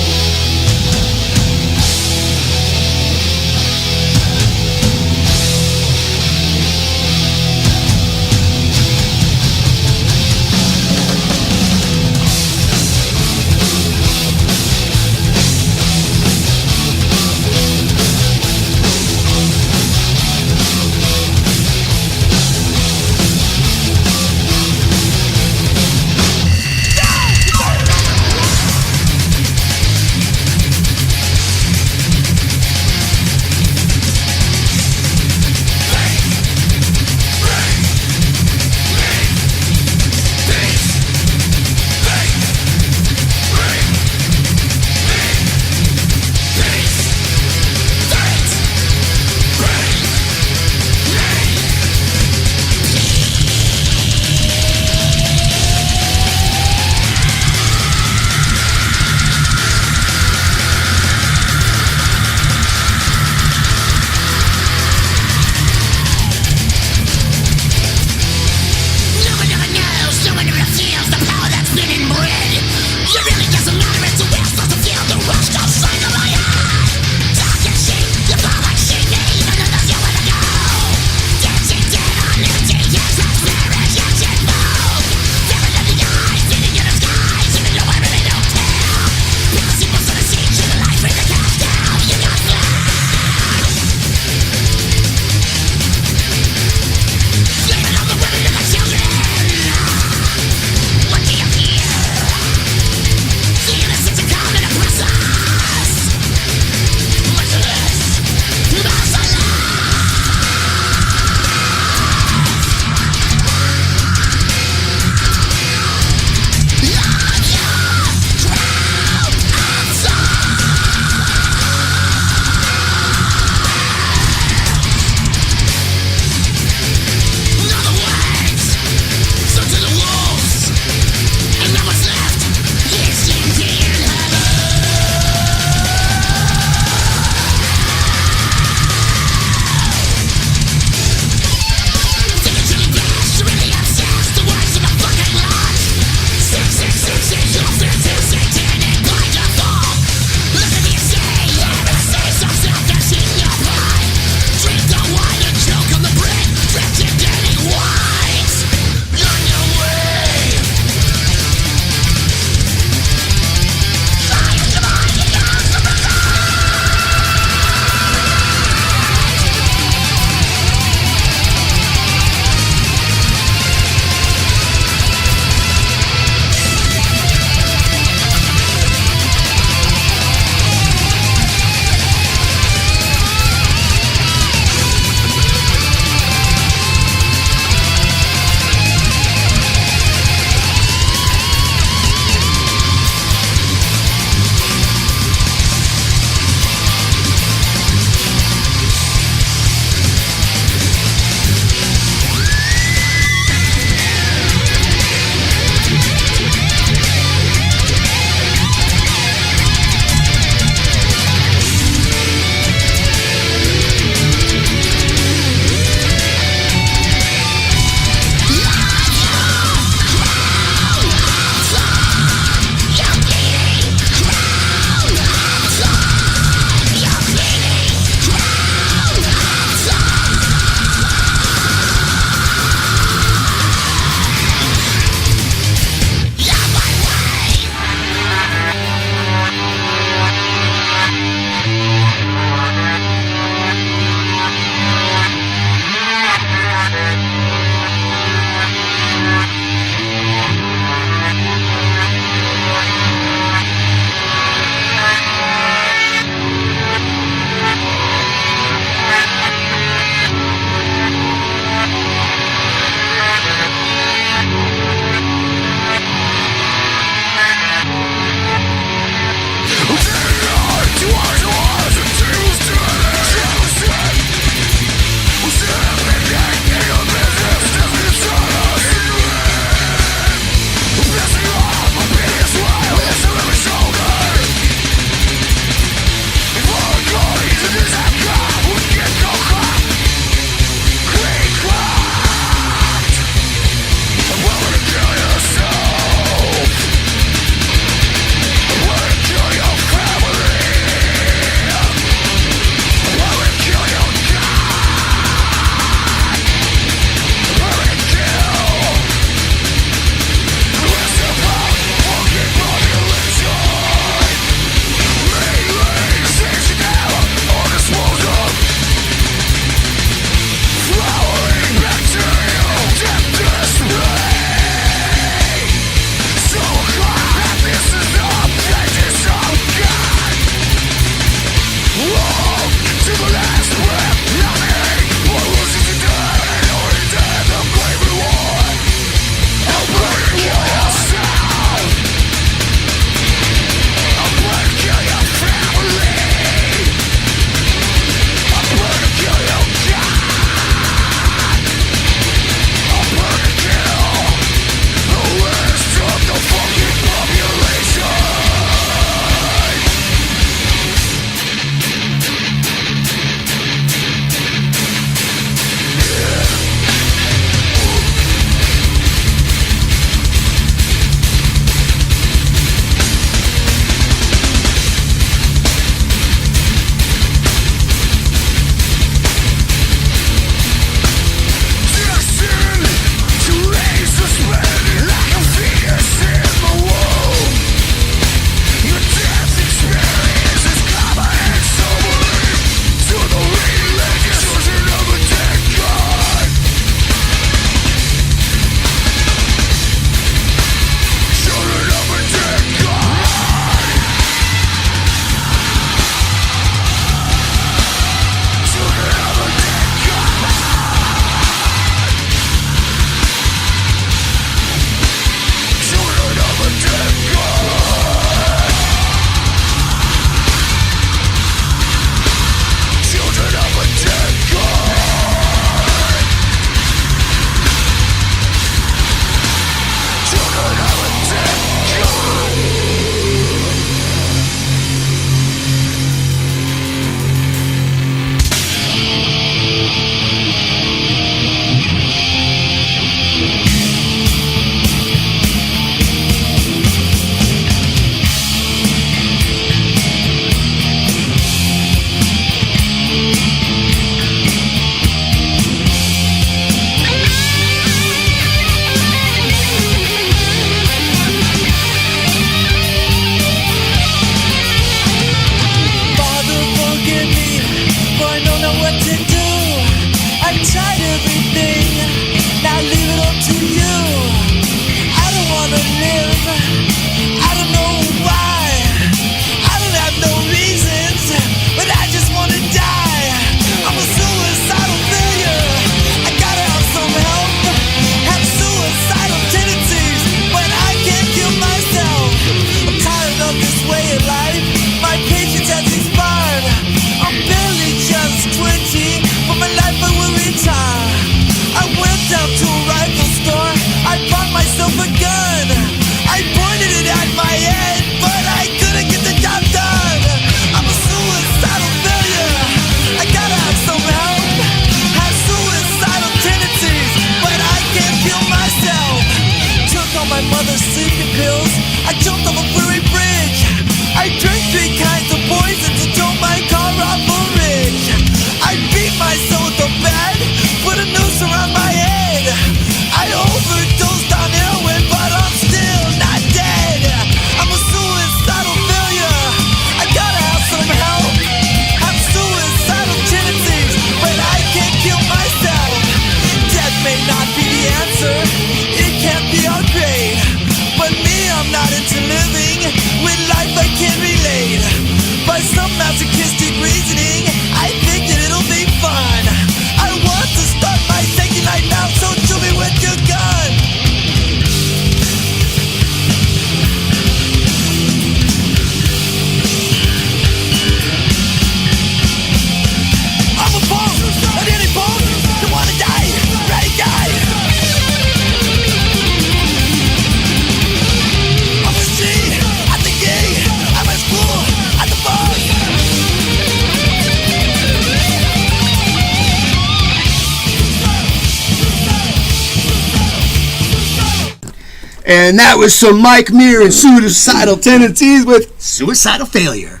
And that was some Mike Muir and Suicidal Tendencies with Suicidal Failure.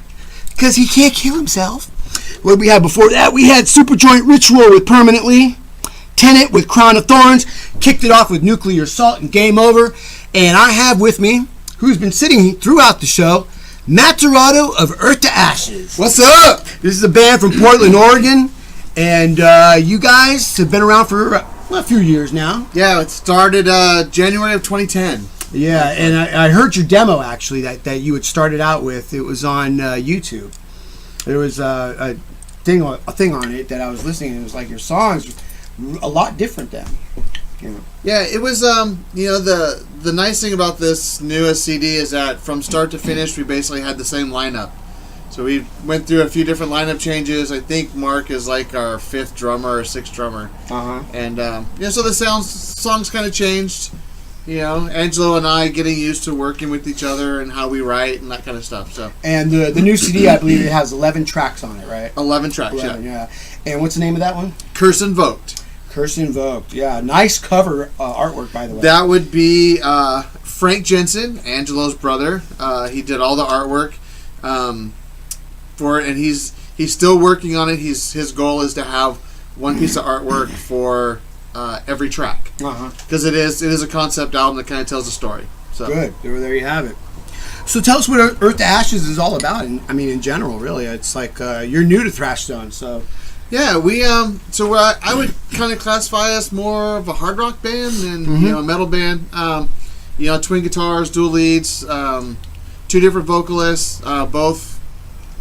Because he can't kill himself. What did we have before that? We had Superjoint Ritual with Permanently. Tenet with Crown of Thorns. Kicked it off with Nuclear Assault and Game Over. And I have with me, who's been sitting throughout the show, Matt Dorado of Earth to Ashes. What's up? This is a band from Portland, Oregon. And you guys have been around for a few years now. Yeah, it started January of 2010. Yeah, and I heard your demo, actually, that you had started out with. It was on YouTube. There was a thing on it that I was listening, and it was like your songs were a lot different then. You know. Yeah, it was, the nice thing about this newest CD is that from start to finish, we basically had the same lineup. So we went through a few different lineup changes. I think Mark is like our 5th drummer or 6th drummer. Uh-huh. And, so the songs kind of changed. You know, Angelo and I getting used to working with each other and how we write and that kind of stuff. So. And the new CD, I believe it has 11 tracks on it, right? 11 tracks, 11, yeah. And what's the name of that one? Curse Invoked. Curse Invoked, yeah. Nice cover artwork, by the way. That would be Frank Jensen, Angelo's brother. He did all the artwork for it, and he's still working on it. His goal is to have one piece of artwork for every track, because it is a concept album that kind of tells a story. So good. There you have it. So tell us what Earth to Ashes is all about. In general, really, it's like you're new to Thrashstone, so. Yeah, we I would kind of classify us more of a hard rock band than a metal band. Twin guitars, dual leads, 2 different vocalists.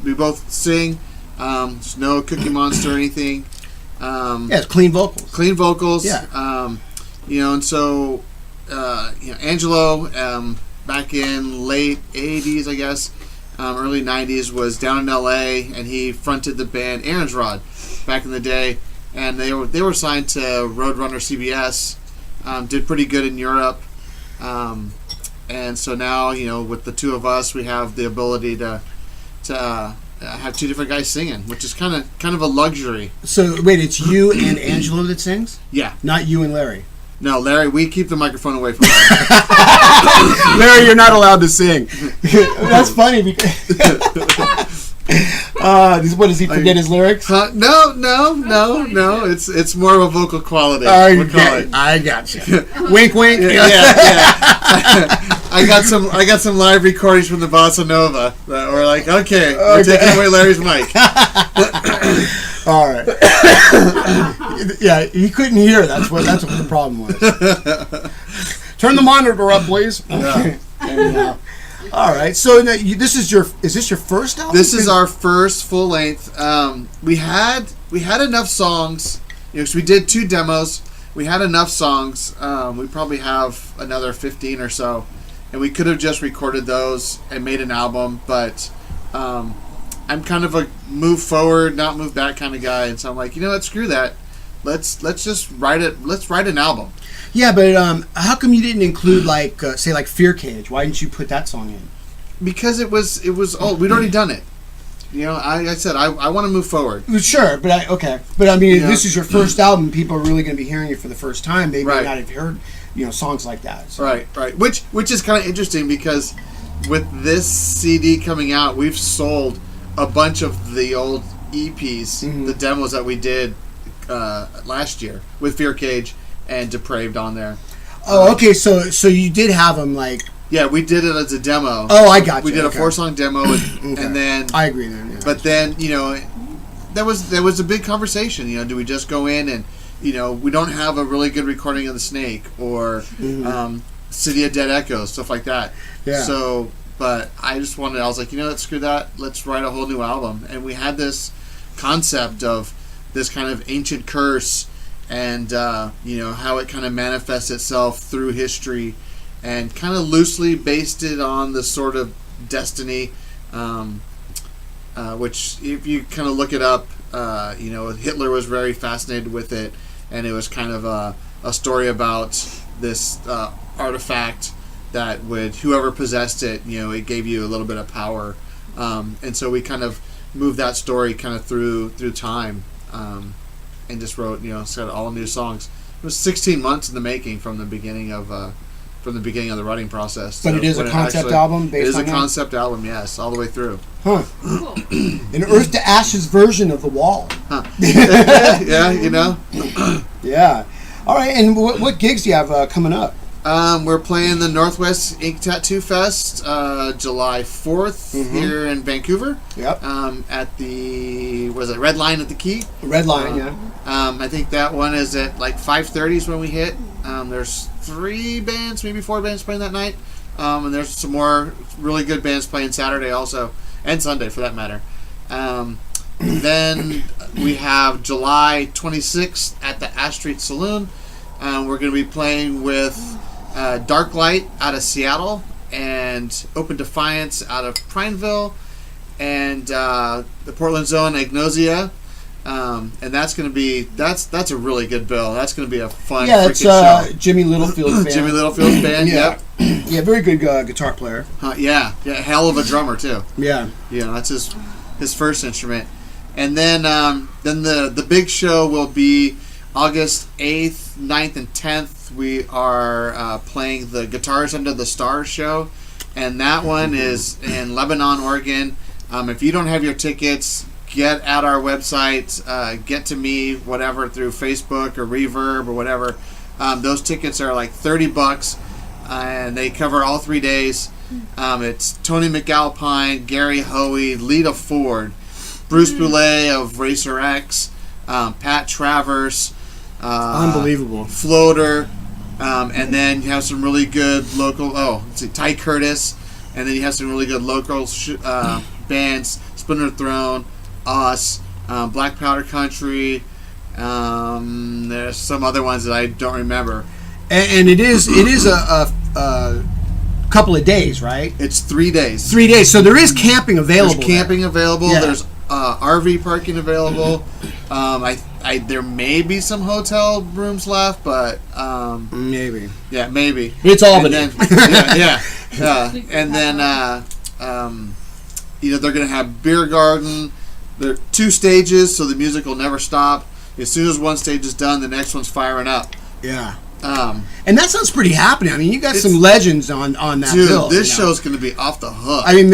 We both sing. There's no Cookie Monster or anything. It's clean vocals. Clean vocals. Yeah. Angelo, back in late 80s, I guess, early 90s, was down in LA, and he fronted the band Aaron's Rod back in the day, and they were signed to Roadrunner CBS, did pretty good in Europe, and so now, with the 2 of us, we have the ability to have 2 different guys singing, which is kind of a luxury. So wait, it's you and Angelo that sings? Yeah. Not you and Larry? No, Larry, we keep the microphone away from Larry. Larry, you're not allowed to sing. That's funny because... what, does he forget his lyrics? No. It's more of a vocal quality. I got you. Wink, wink. Yeah. I got some live recordings from the Bossa Nova that were like, okay, we're taking away Larry's mic. All right. Yeah, he couldn't hear. That's what the problem was. Turn the monitor up, please. Okay. Yeah. All right. So now is this your first album? This is our first full length. We had enough songs. Because we did 2 demos. We had enough songs. We probably have another 15 or so, and we could have just recorded those and made an album. But I'm kind of a move forward, not move back kind of guy, and so I'm like, you know what? Screw that. Let's just write it. Let's write an album. Yeah, but how come you didn't include say Fear Cage? Why didn't you put that song in? Because it was we'd already done it. I said I want to move forward. Sure, but this is your first album. People are really going to be hearing it for the first time. They may not have heard songs like that. So. Right. Which is kind of interesting because with this CD coming out, we've sold a bunch of the old EPs, the demos that we did last year with Fear Cage and Depraved on there. Oh, okay. So you did have them like. Yeah, we did it as a demo. Oh, I got you. We did a 4-song demo, and then I agree then. Yeah. But then there was a big conversation. Do we just go in and we don't have a really good recording of The Snake or City of Dead Echoes, stuff like that. Yeah. So, but I was like, screw that. Let's write a whole new album. And we had this concept of this kind of ancient curse and how it kind of manifests itself through history. And kind of loosely based it on the sort of destiny, which if you kind of look it up, Hitler was very fascinated with it, and it was kind of a story about this artifact that whoever possessed it, it gave you a little bit of power, and so we kind of moved that story kind of through time, and just wrote, said all new songs. It was 16 months in the making from the beginning of the beginning of the writing process. But So it is a when concept album It is based a on that? concept album, yes, all the way through. Huh. An Earth to Ashes version of The Wall. Yeah, you know. Yeah. All right, and what gigs do you have coming up? We're playing the Northwest Ink Tattoo Fest July 4th here in Vancouver. Yep. At the Red Line at the Key? Red Line, yeah. I think that one is at like 5:30 is when we hit. There's 3 bands, maybe 4 bands playing that night. And there's some more really good bands playing Saturday also, and Sunday for that matter. Then we have July 26th at the Ash Street Saloon. We're going to be playing with Dark Light out of Seattle and Open Defiance out of Prineville and the Portland Zone Agnosia. And that's going to be that's a really good bill. That's going to be a fun that's show. Jimmy Littlefield's band. Jimmy Littlefield's band. Yeah. Yep. Yeah, very good guitar player. Yeah, hell of a drummer too. Yeah. That's his first instrument. And then the big show will be August 8th, 9th, and 10th. We are playing the Guitars Under the Stars show, and that one is in Lebanon, Oregon. If you don't have your tickets, get at our website, get to me, whatever, through Facebook or Reverb or whatever. Those tickets are like $30, and they cover all 3 days. It's Tony McAlpine, Gary Hoey, Lita Ford, Bruce Boulay of Racer X, Pat Travers, unbelievable, Floater, and then you have some really good local. Let's see, Ty Curtis, and then you have some really good local bands: Splinter Throne, Us, Black Powder Country. There's some other ones that I don't remember. And it is a couple of days, right? It's 3 days. 3 days. So there is camping available. There's camping available. Yeah. There's RV parking available. There may be some hotel rooms left, but maybe. Yeah, maybe. It's Albany. And then, they're going to have beer garden. There are 2 stages, so the music will never stop. As soon as one stage is done, the next one's firing up. Yeah. And that sounds pretty happening. I mean, you got some legends on that dude, bill. This show's going to be off the hook. I mean,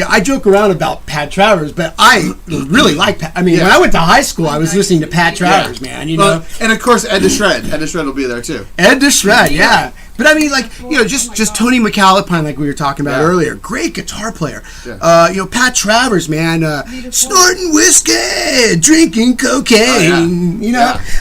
I joke around about Pat Travers, but I really like Pat. I mean, when I went to high school, I was listening to Pat Travers, man. Well, and of course, Ed DeShred. Ed DeShred will be there too. Ed DeShred, yeah. But I mean, just Tony McAlpine, like we were talking about earlier. Great guitar player. Yeah. Pat Travers, man, snorting whiskey, drinking cocaine.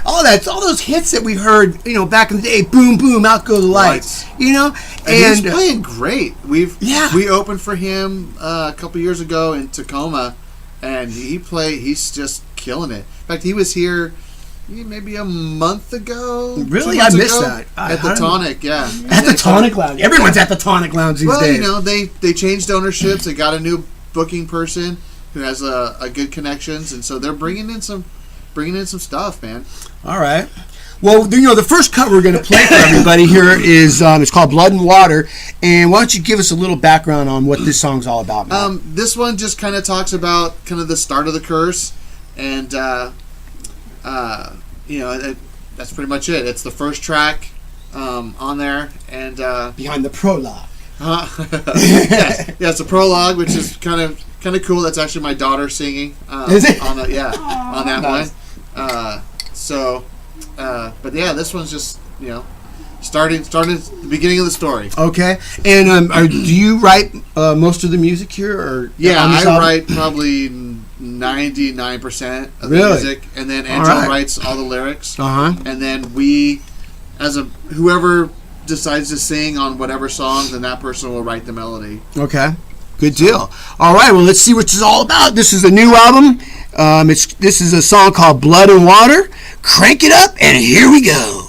All those hits that we heard, back in the day. Boom, boom, out go the lights. And he's playing great. We opened for him a couple years ago in Tacoma, and he's just killing it. In fact, he was here maybe a month ago. Really? I missed that. At the Tonic, yeah. At the Tonic Lounge. Everyone's at the Tonic Lounge these days. Well, they changed ownerships. They got a new booking person who has a good connections, and so they're bringing in some stuff, man. All right. Well, the first cut we're going to play for everybody here is it's called Blood and Water. And why don't you give us a little background on what this song's all about, Matt? This one just kind of talks about kind of the start of the curse, and that's pretty much it. It's the first track on there, and behind the prologue. It's a prologue, which is kind of cool. That's actually my daughter singing. Is it? On that one. But yeah, this one's just starting at the beginning of the story. Okay, and do you write most of the music here, or I write probably 99% of the music, and then Angel writes all the lyrics. And then whoever decides to sing on whatever song, then that person will write the melody. Okay, good deal. All right, well, let's see what this is all about. This is a new album. This is a song called Blood and Water. Crank it up, and here we go.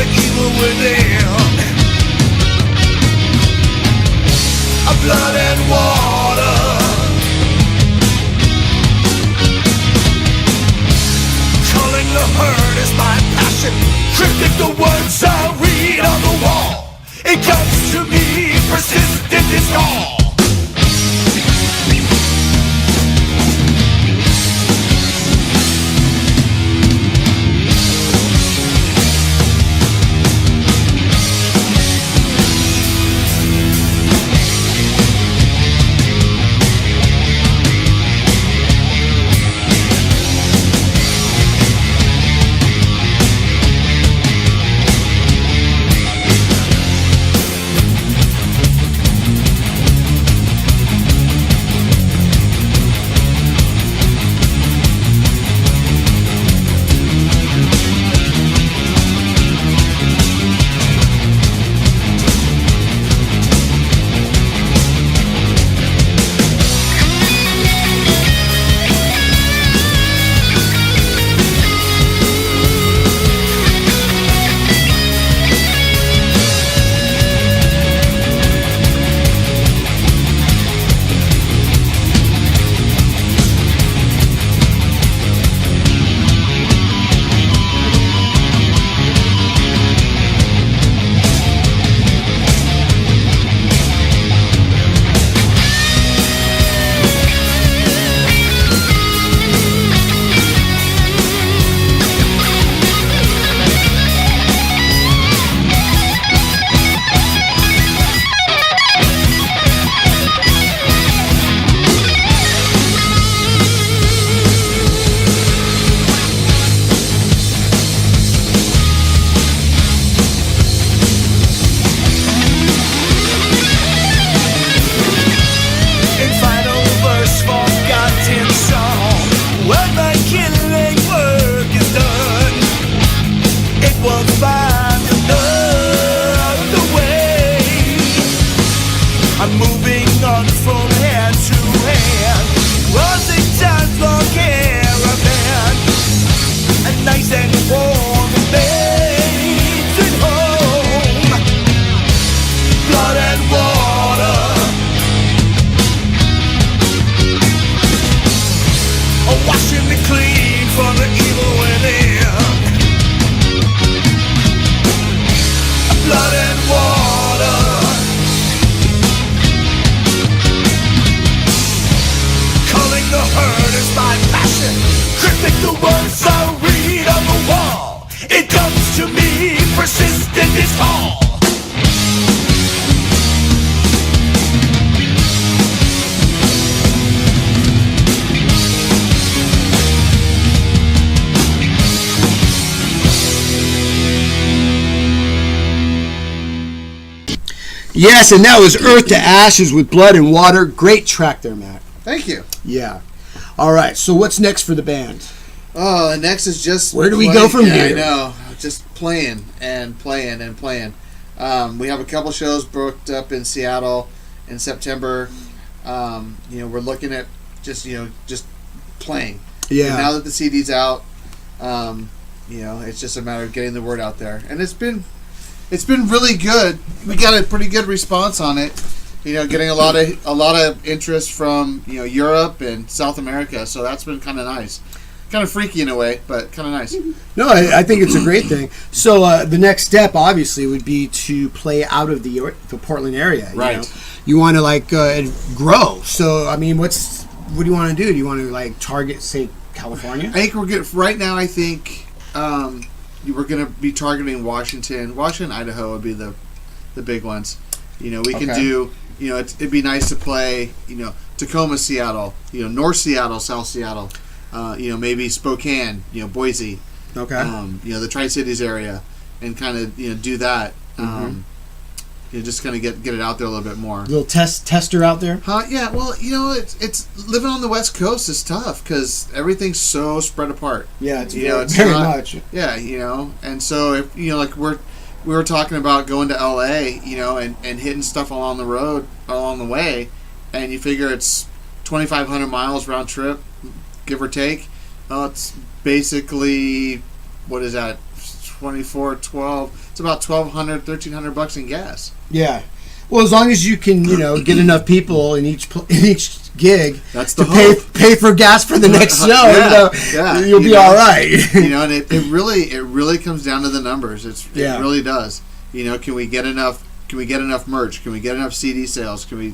the evil within. A blood and water. Calling the hurt is my passion. Cryptic the words I read on the wall. It comes to me, persistent is all. Yes, and that was Earth to Ashes with Blood and Water. Great track there, Matt. Thank you. Yeah. All right, so what's next for the band? Oh, next is just... Where do we go from here? I know. Just playing and playing and playing. We have a couple shows booked up in Seattle in September. We're looking at just playing. Yeah. And now that the CD's out, it's just a matter of getting the word out there. And it's been really good. We got a pretty good response on it. Getting a lot of interest from Europe and South America. So that's been kind of nice. Kind of freaky in a way, but kind of nice. No, I think it's a great thing. So the next step, obviously, would be to play out of the Portland area. Right. You want to grow. So I mean, what do you want to do? Do you want to target, say, California? I think right now. I think we're going to be targeting Washington, Idaho would be the big ones. We can do. It'd be nice to play. Tacoma, Seattle. North Seattle, South Seattle. Maybe Spokane, Boise, okay, the Tri-Cities area, and kind of do that. Just kind of get it out there a little bit more. Little tester out there. Yeah. Well, it's living on the West Coast is tough because everything's so spread apart. Yeah, it's very much. Yeah, and so if we were talking about going to LA, and hitting stuff along the road along the way, and you figure it's 2,500 miles round trip. Give or take, it's basically, what is that, 24, 12. It's about $1,200, $1,300 in gas. Yeah. Well, as long as you can, get enough people in each gig That's the pay for gas for the next show, you'll be all right. And it really comes down to the numbers. It really does. Can we get enough merch? Can we get enough CD sales? Can we,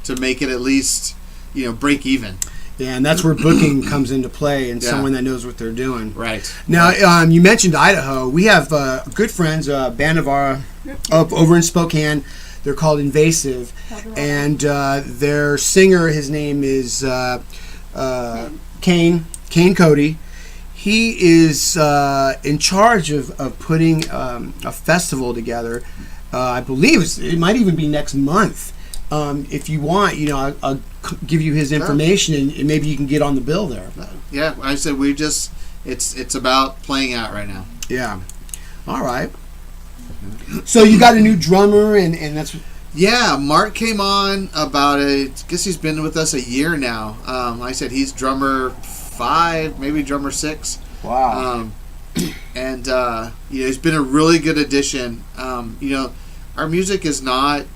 to make it at least, break even? Yeah, and that's where booking comes into play, and someone that knows what they're doing. Right. Now, you mentioned Idaho. We have good friends, a band of our over in Spokane. They're called Invasive, and their singer, his name is Kane Cody. He is in charge of putting a festival together. I believe it might even be next month. If you want, I'll give you his information, and maybe you can get on the bill there. Yeah, I said it's about playing out right now. Yeah. All right. So you got a new drummer, and that's... Yeah, Mark came on about I guess he's been with us a year now. Like I said, he's drummer 5, maybe drummer 6. Wow. And he's been a really good addition. Our music is not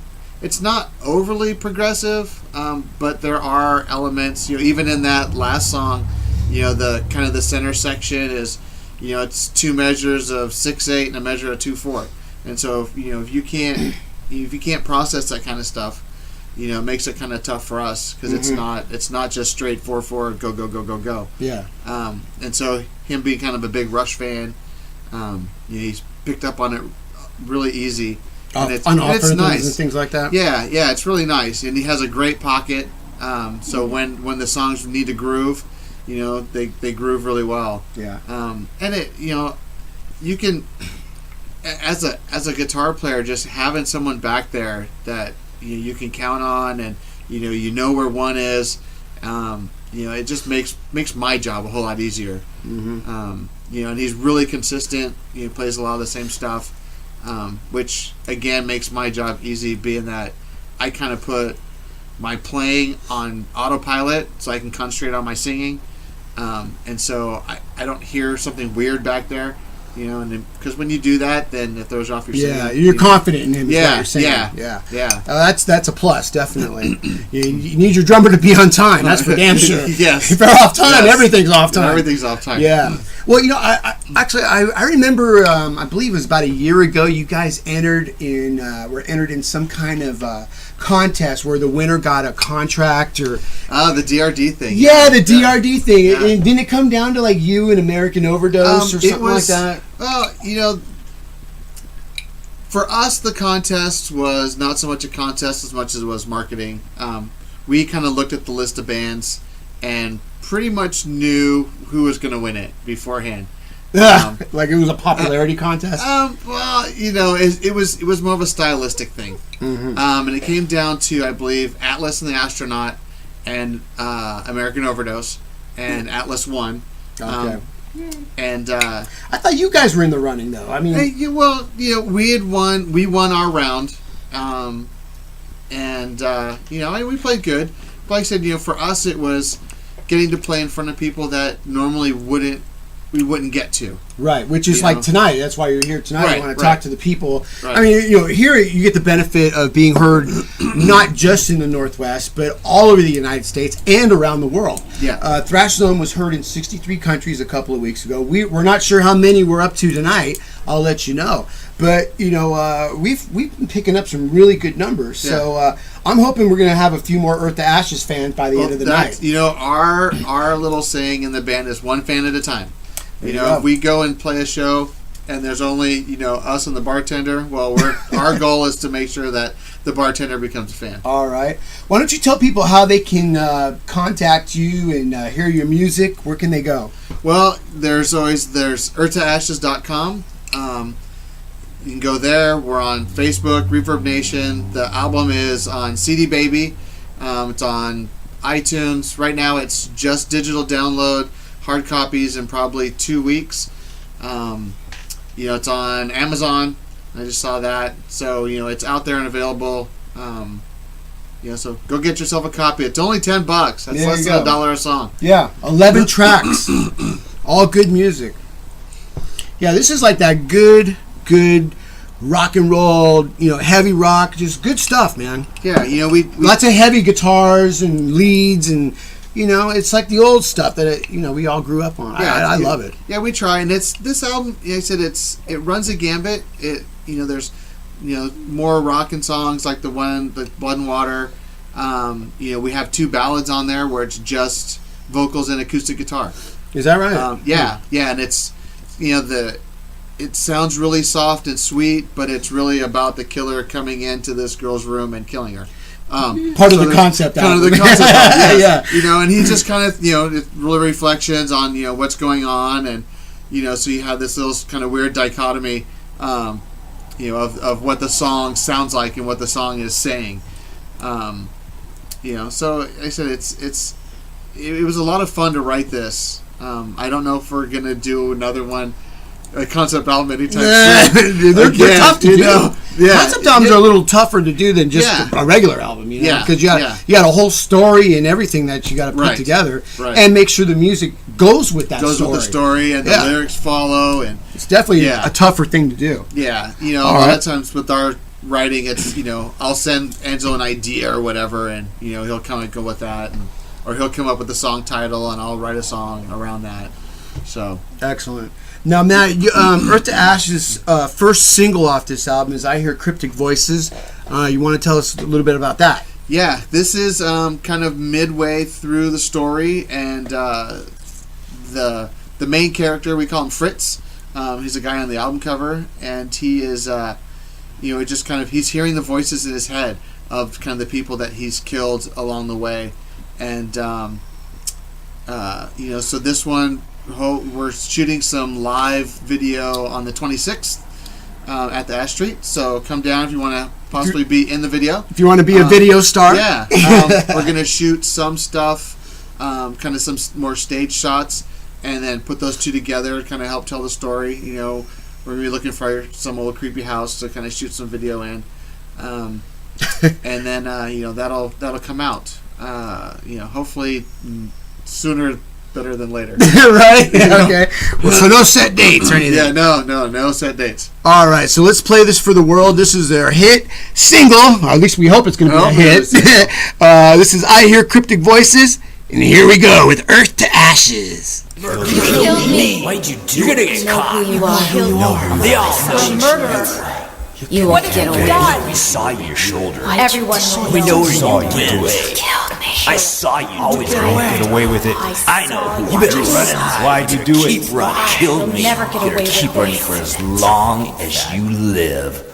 overly progressive, but there are elements. Even in that last song, the kind of the center section is, it's 2 measures of 6/8 and a measure of 2/4. And so if you can't process that kind of stuff, it makes it kind of tough for us because it's not just straight 4/4 go go go go go. Yeah. And so him being kind of a big Rush fan, he's picked up on it really easy. And it's nice and things like that. Yeah, it's really nice, and he has a great pocket. So when the songs need to groove, they groove really well. Yeah. And it you can. As a guitar player, just having someone back there that you can count on, and where one is, it just makes my job a whole lot easier. And he's really consistent. He plays a lot of the same stuff, which again makes my job easy, being that I kind of put my playing on autopilot so I can concentrate on my singing, and so I don't hear something weird back there. And because when you do that, then it throws off your singing. Yeah, you're confident in him. Yeah, is what you're saying. That's a plus, definitely. you need your drummer to be on time. That's for damn sure. Yes. If they're off time, everything's off time. Everything's off time. Yeah. Well, I remember. I believe it was about a year ago. You guys were entered in some kind of contest where the winner got a contract or the DRD thing. Yeah, the DRD thing. Yeah. And didn't it come down to like you and American Overdose or something like that? Well, for us, the contest was not so much a contest as much as it was marketing. We kind of looked at the list of bands and pretty much knew who was going to win it beforehand. Like it was a popularity contest? Well, it was more of a stylistic thing. And it came down to, I believe, Atlas and the Astronaut and American Overdose, and Atlas won. Okay. And I thought you guys were in the running, though. I mean, we won our round, and we played good. But like I said, for us, it was getting to play in front of people that normally we wouldn't get to. Right, which is like tonight. That's why you're here tonight. Right, you want to talk to the people. Right. I mean, here you get the benefit of being heard not just in the Northwest, but all over the United States and around the world. Yeah. Thrash Zone was heard in 63 countries a couple of weeks ago. We're not sure how many we're up to tonight. I'll let you know. But, we've been picking up some really good numbers. Yeah. So I'm hoping we're going to have a few more Earth to Ashes fans by the end of the night. Our little saying in the band is one fan at a time. If we go and play a show and there's only, us and the bartender, well, our goal is to make sure that the bartender becomes a fan. All right. Why don't you tell people how they can contact you and hear your music? Where can they go? Well, there's earthtoashes.com. You can go there. We're on Facebook, Reverb Nation. The album is on CD Baby. It's on iTunes. Right now it's just digital download. Hard copies in probably 2 weeks. It's on Amazon. I just saw that. So, it's out there and available. So go get yourself a copy. It's only $10. That's less than $1 a song. Yeah, 11 tracks. All good music. Yeah, this is like that good rock and roll, heavy rock, just good stuff, man. Yeah, we lots of heavy guitars and leads, and it's like the old stuff that we all grew up on. Yeah, I love it. Yeah, we try, and it's this album. Like I said, it runs a gambit. There's more rockin' songs like the Blood and Water. We have 2 ballads on there where it's just vocals and acoustic guitar. Is that right? Yeah, and it's it sounds really soft and sweet, but it's really about the killer coming into this girl's room and killing her. Part of the concept album. Kind of the concept album, yes. Yeah. And he's just kind of, really reflections on, what's going on, and, so you have this little kind of weird dichotomy, of what the song sounds like and what the song is saying. So like I said, it was a lot of fun to write this. I don't know if we're gonna do another one, a concept album anytime soon. They're tough to do. Yeah. Concept albums are a little tougher to do than just a regular album, because you got a whole story and everything that you got to put together, and make sure the music goes with that story. Goes with the story, and the lyrics follow, and it's definitely a tougher thing to do. Yeah, a lot of times with our writing, it's I'll send Angelo an idea or whatever, and he'll come and go with that, or he'll come up with the song title, and I'll write a song around that. So excellent. Now, Matt, Earth to Ashes' first single off this album is "I Hear Cryptic Voices." You want to tell us a little bit about that? Yeah, this is kind of midway through the story, and the main character, we call him Fritz. He's a guy on the album cover, and he is, it just kind of, he's hearing the voices in his head of kind of the people that he's killed along the way, and so this one. We're shooting some live video on the 26th at the Ash Street, so come down if you want to possibly be in the video. If you want to be a video star. Yeah. We're going to shoot some stuff, kind of some more stage shots, and then put those 2 together, kind of help tell the story. We're going to be looking for some old creepy house to kind of shoot some video in. And then, that'll come out, hopefully sooner better than later. Right? Okay. Well, so no set dates or anything. Yeah, no set dates. All right, so let's play this for the world. This is their hit single, or at least we hope it's going to be a hit. This is "I Hear Cryptic Voices," and here we go with "Earth to Ashes." You killed me. Why'd you do? You're gonna get caught. Who you are. They all know You're a murderer. You won't get away. We saw your shoulder. Everyone knows. We know where you killed went. me. I saw you always Get away with it. I know. You better run and hide. Why'd you do it? Keep running. Killed me. Never get away with keep running for as long as you live.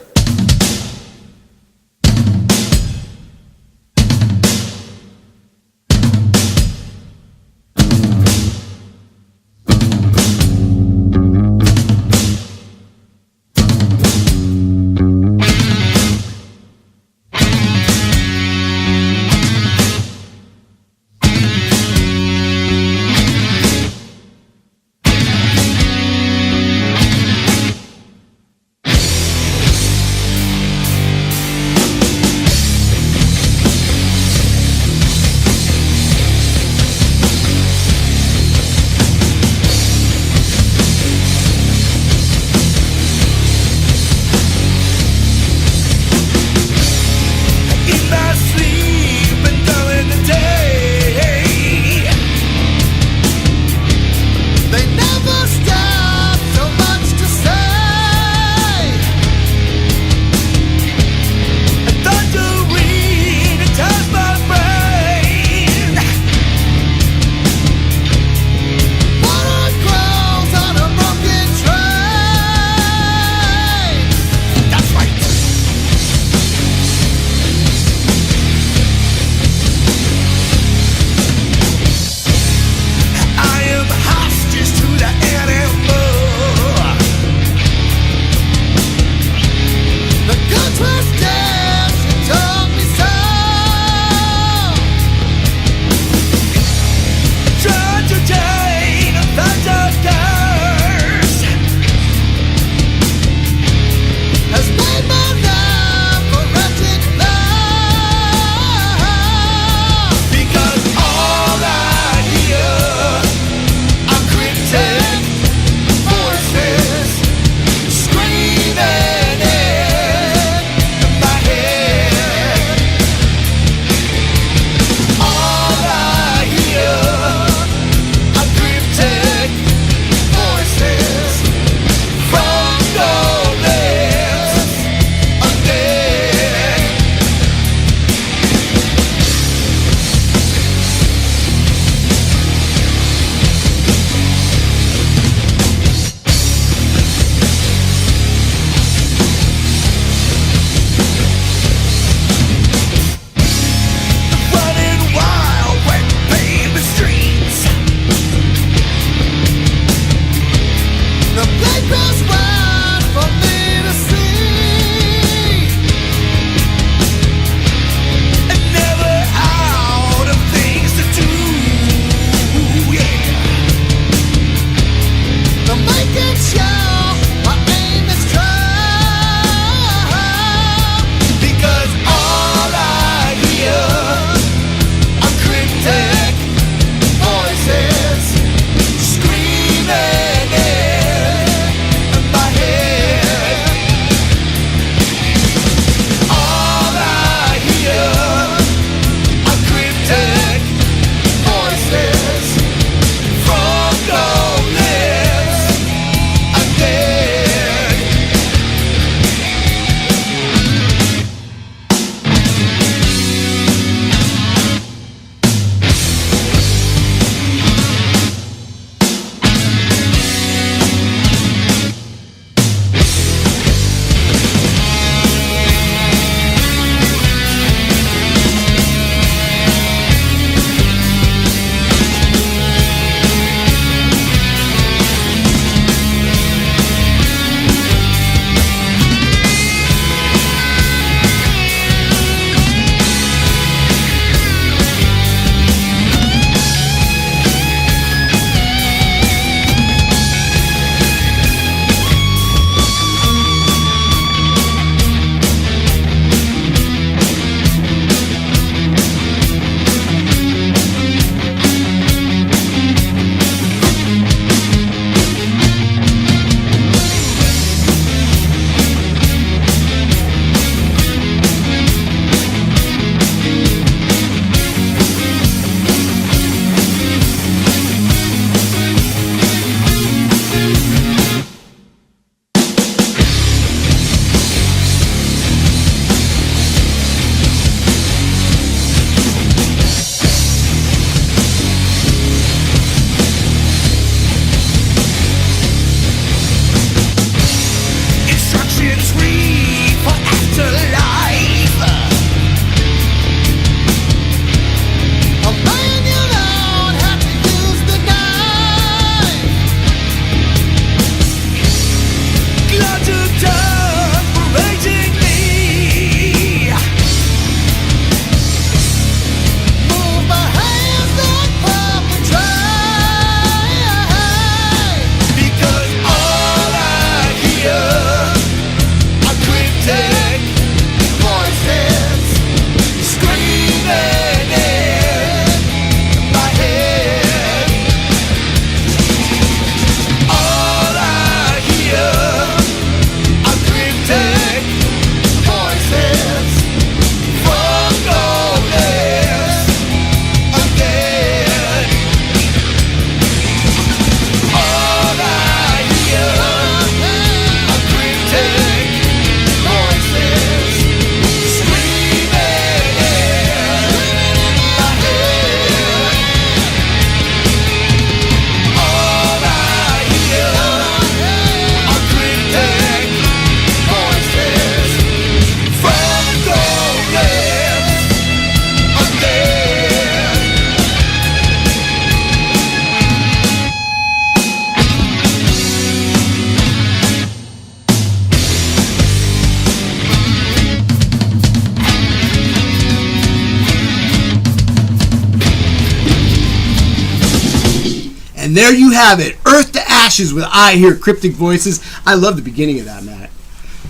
And there you have it. Earth to Ashes with I Hear Cryptic Voices. I love the beginning of that, Matt.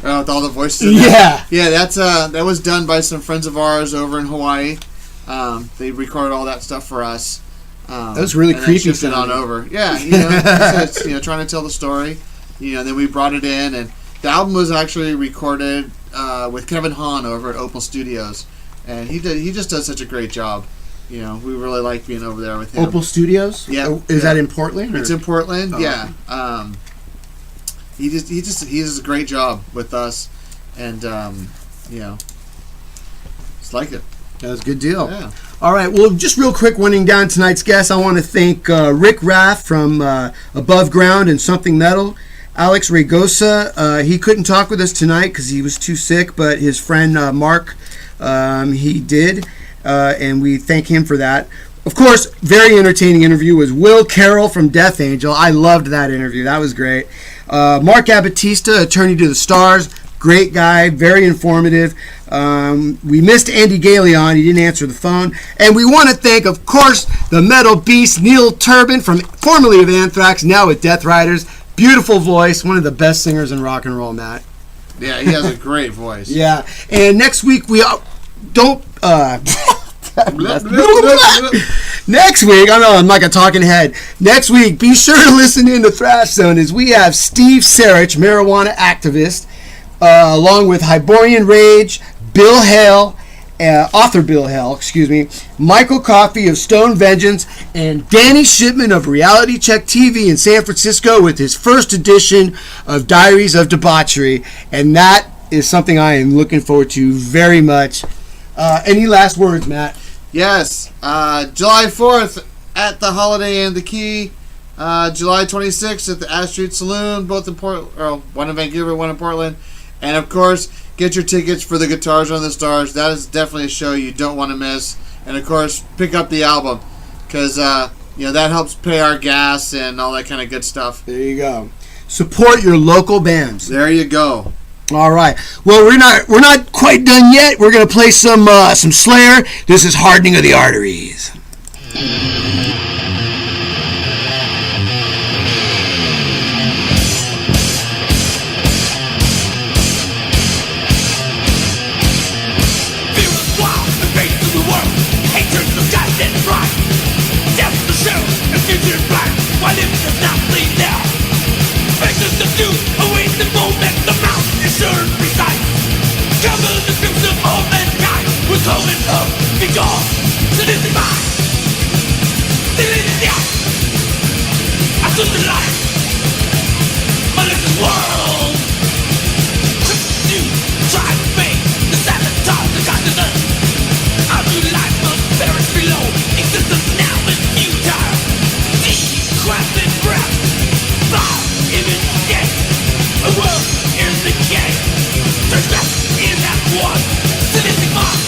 With all the voices in there. Yeah, that was done by some friends of ours over in Hawaii. They recorded all that stuff for us. That was really creepy. Shipped it on over. Yeah, it's, trying to tell the story. Then we brought it in, and the album was actually recorded with Kevin Hahn over at Opal Studios, and he just does such a great job. We really like being over there with him. Opal Studios? Yeah. Is that in Portland? It's in Portland. Oh. Yeah. He does a great job with us, and just like it. That was a good deal. Yeah. All right. Well, just real quick, winding down tonight's guests, I want to thank Rik Raff from Above Ground and Something Metal. Alex Ragosa, he couldn't talk with us tonight because he was too sick, but his friend Mark, he did, and we thank him for that. Of course, very entertaining interview was Will Carroll from Death Angel. I loved that interview. That was great. Mark Abbattista, Attorney to the Stars. Great guy, very informative. We missed Andy Galeon. He didn't answer the phone. And we want to thank, of course, the metal beast, Neil Turbin, formerly of Anthrax, now with Deathriders. Beautiful voice, one of the best singers in rock and roll, Matt. Yeah, he has a great voice. Yeah, and next week we don't... Next week, I know I'm like a talking head. Next week, be sure to listen in to Thrash Zone as we have Steve Sarich, marijuana activist, along with Hyborian Rage, Bill Hale, author Bill Hale, Michael Coffey of Stone Vengeance, and Danny Shipman of Reality Check TV in San Francisco with his first edition of Diaries of Debauchery. And that is something I am looking forward to very much. Any last words, Matt? Yes. July 4th at the Holiday Inn, the Key. July 26th at the Ash Street Saloon, both in one in Vancouver, one in Portland. And of course, get your tickets for the Guitars on the Stars. That is definitely a show you don't want to miss. And of course, pick up the album because that helps pay our gas and all that kind of good stuff. There you go. Support your local bands. There you go. All right. Well, we're not quite done yet. We're gonna play some Slayer. This is Hardening of the Arteries. Going up, be gone, so this is mine. This is the out. I took the light. My little world. You try to fake the sabotage the consciousness. Our new life must perish below. Existence now is futile. Decrepit breath. Fire image dead. A world is the game. There's left in that one. Sadistic mind.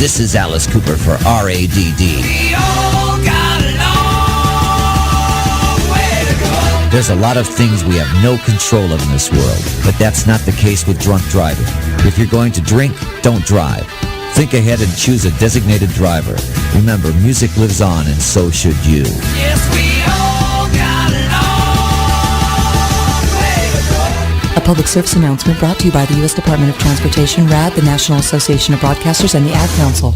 This is Alice Cooper for RADD. There's a lot of things we have no control of in this world, but that's not the case with drunk driving. If you're going to drink, don't drive. Think ahead and choose a designated driver. Remember, music lives on, and so should you. Yes, we all got a long way to go. A public service announcement brought to you by the U.S. Department of Transportation, RAD, the National Association of Broadcasters, and the Ad Council.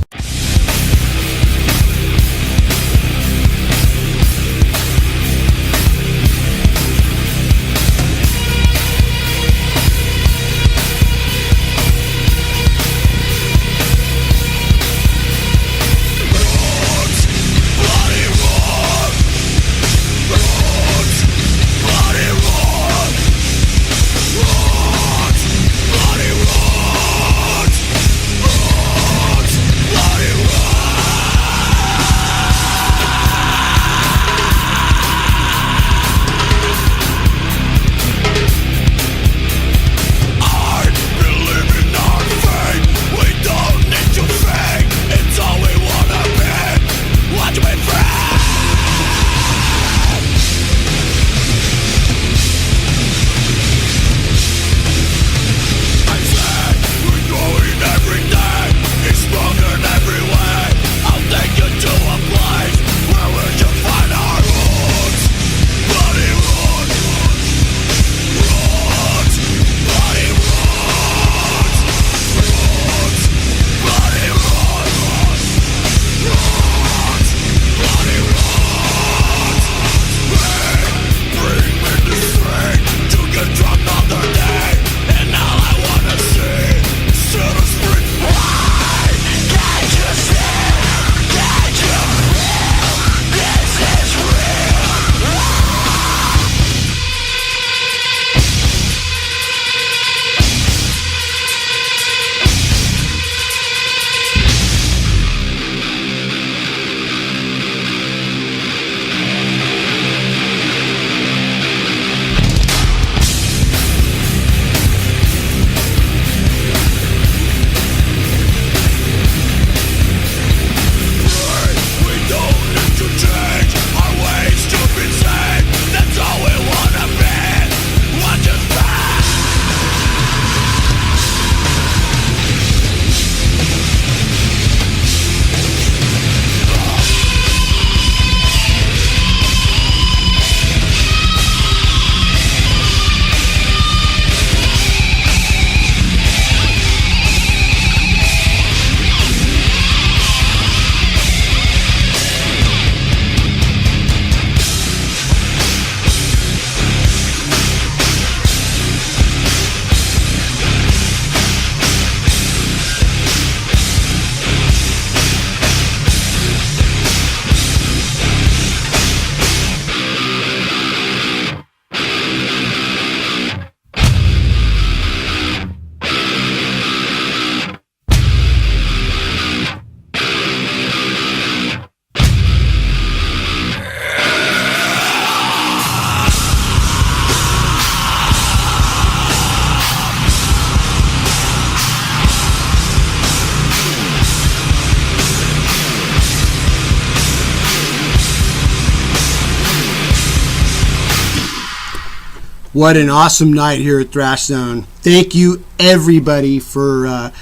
What an awesome night here at Thrash Zone. Thank you, everybody, for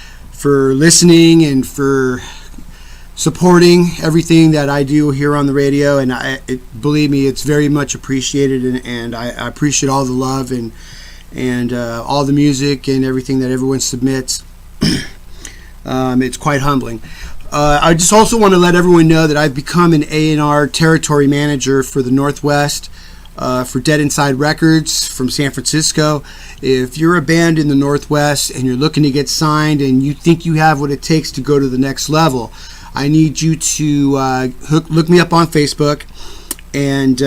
listening and for supporting everything that I do here on the radio. And believe me, it's very much appreciated, and I appreciate all the love and all the music and everything that everyone submits. It's quite humbling. I just also want to let everyone know that I've become an A&R territory manager for the Northwest. For Dead Inside Records from San Francisco. If you're a band in the Northwest and you're looking to get signed and you think you have what it takes to go to the next level, I need you to look me up on Facebook and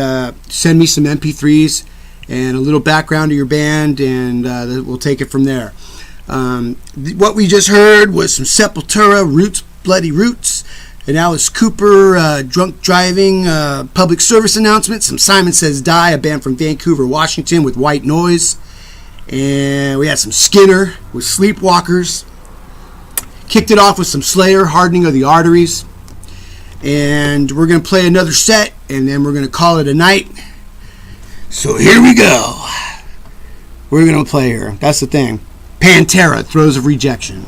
send me some MP3s and a little background of your band, and we'll take it from there. What we just heard was some Sepultura, Roots, Bloody Roots, an Alice Cooper drunk driving public service announcement, some Simon Says Die, a band from Vancouver, Washington with White Noise, and we had some Skinner with Sleepwalkers, Kicked it off with some Slayer, Hardening of the Arteries. And we're going to play another set, and then we're going to call it a night. So here we go. We're going to play here. That's the thing. Pantera, Throes of Rejection.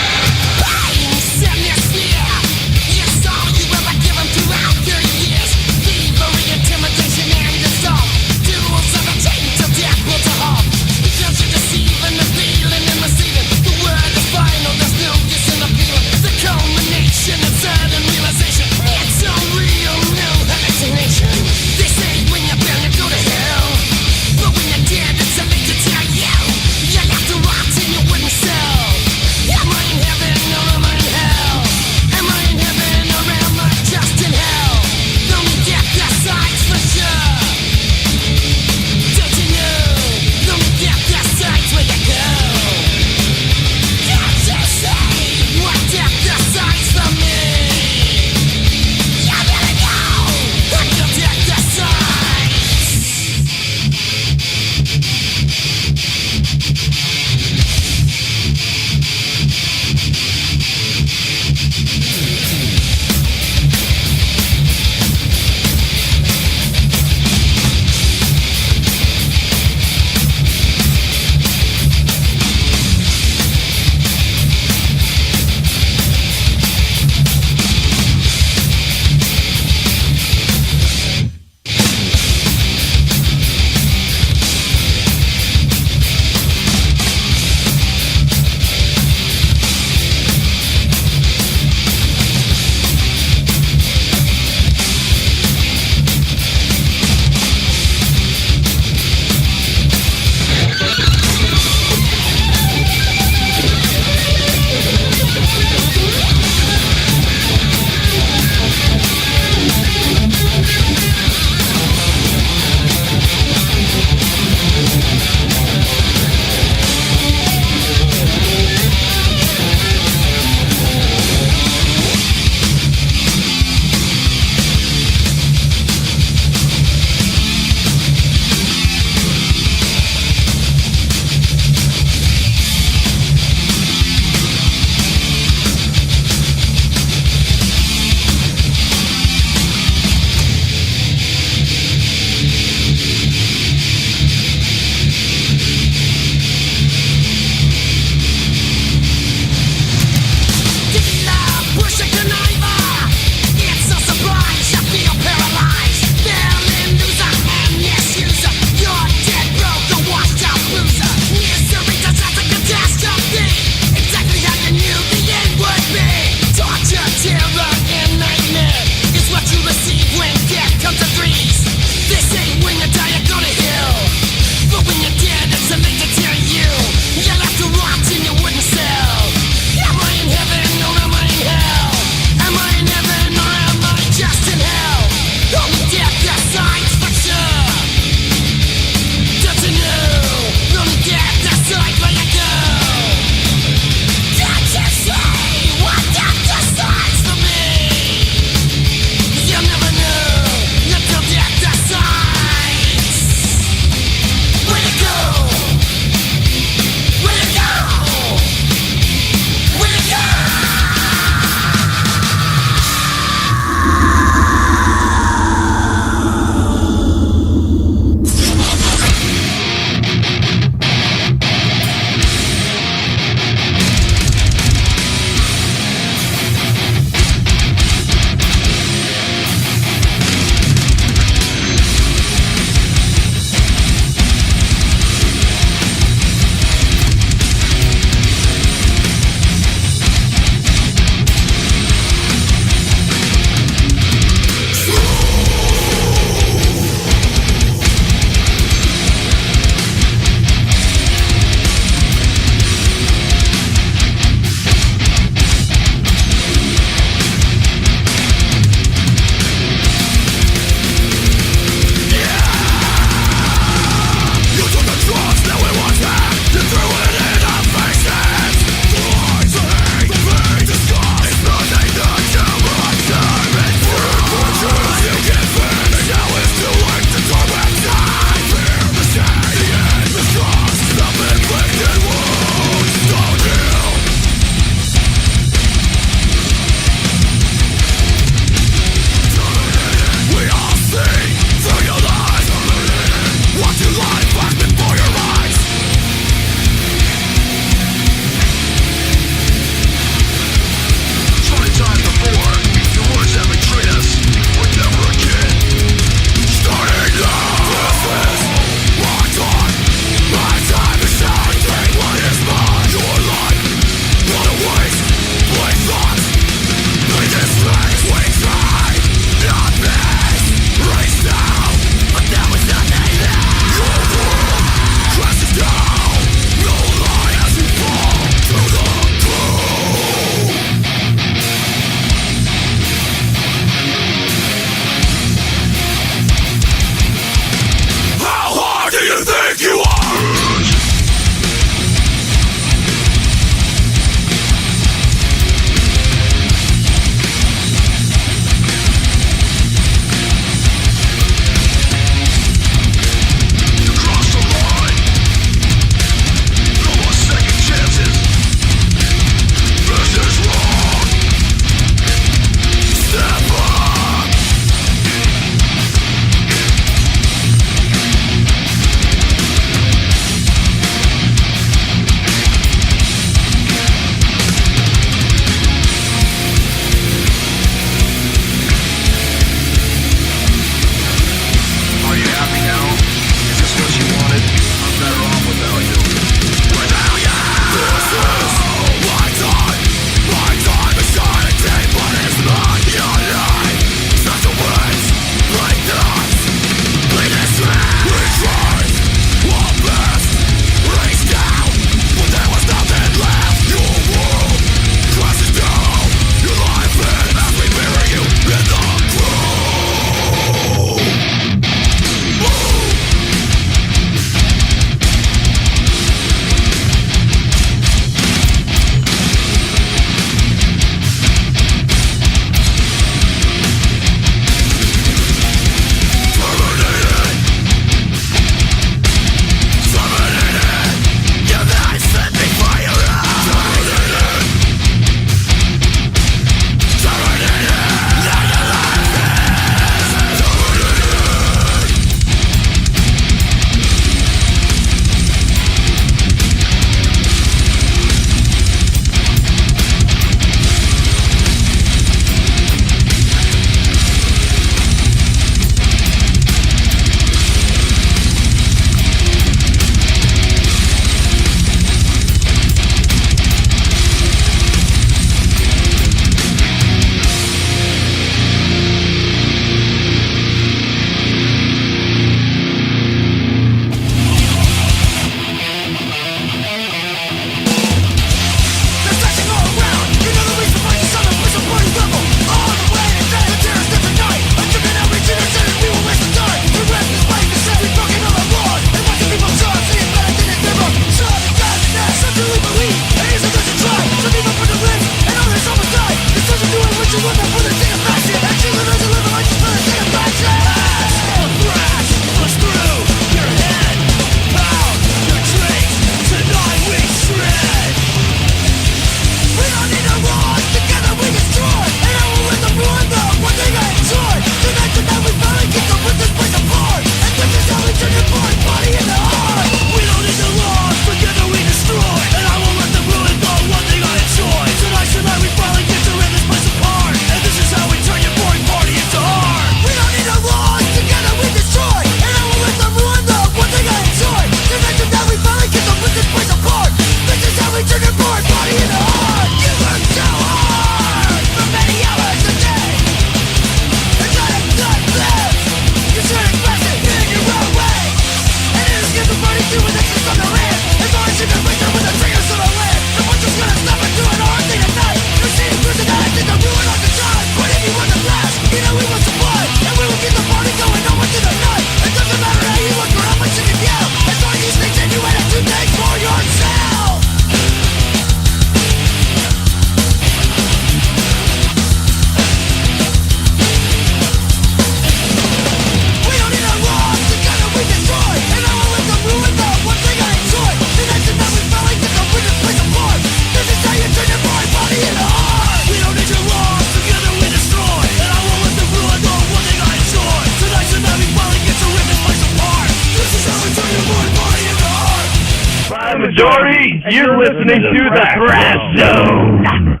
Majority, you're listening to the Thrash Zone.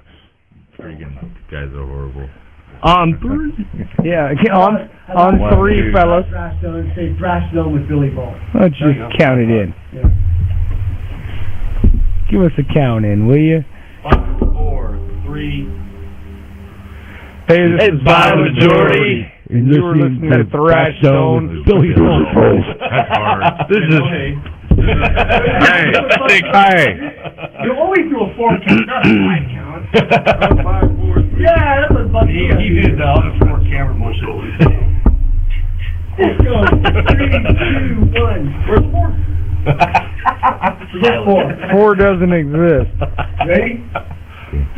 Guys are horrible. On three. Yeah, on three, fellas. Thrash Zone, say Thrash Zone with Billy Boldt. Let's just count it in. Yeah. Give us a count in, will you? 5, 4, 3. Hey, this is Violent Majority. And you're listening to Thrash Zone with Billy Boldt. That's hard. This is... Hey. You always do a 4 count, not a 5 count. 5, 4, 3. Yeah, that's what Bucky does. He did the other 4 camera motion. Let's go. 3, 2, 1. Where's 4? Forget 4. 4 doesn't exist. Ready?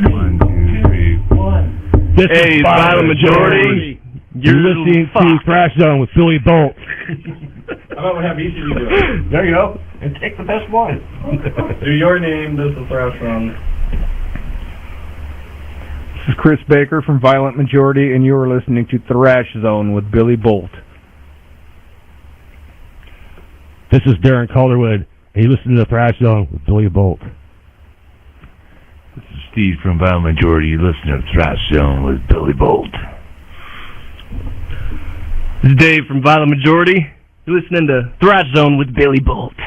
1, 2, 3. 1. This is Violent Majority. You're listening to Thrash Zone with Billy Boldt. How about we have each of you do it? There you go. And take the best one. Do your name. This is Thrash Zone. This is Chris Baker from Violent Majority, and you are listening to Thrash Zone with Billy Boldt. This is Darren Calderwood, and you listen to the Thrash Zone with Billy Boldt. This is Steve from Violent Majority. You listen to Thrash Zone with Billy Boldt. This is Dave from Violent Majority. You're listening to Thrash Zone with Billy Boldt.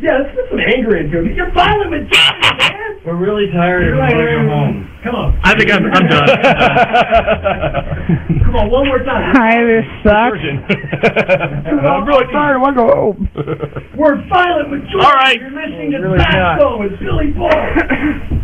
Yeah, let's put some anger into it. You're Violent Majority, man. We're really tired and we want to go home. Come on. I think I'm done. Come on, one more time. Hi, this sucks. I'm really tired. I want to go home. We're Violent Majority. All right. You're listening to Really Thrash not. Zone with Billy Boldt.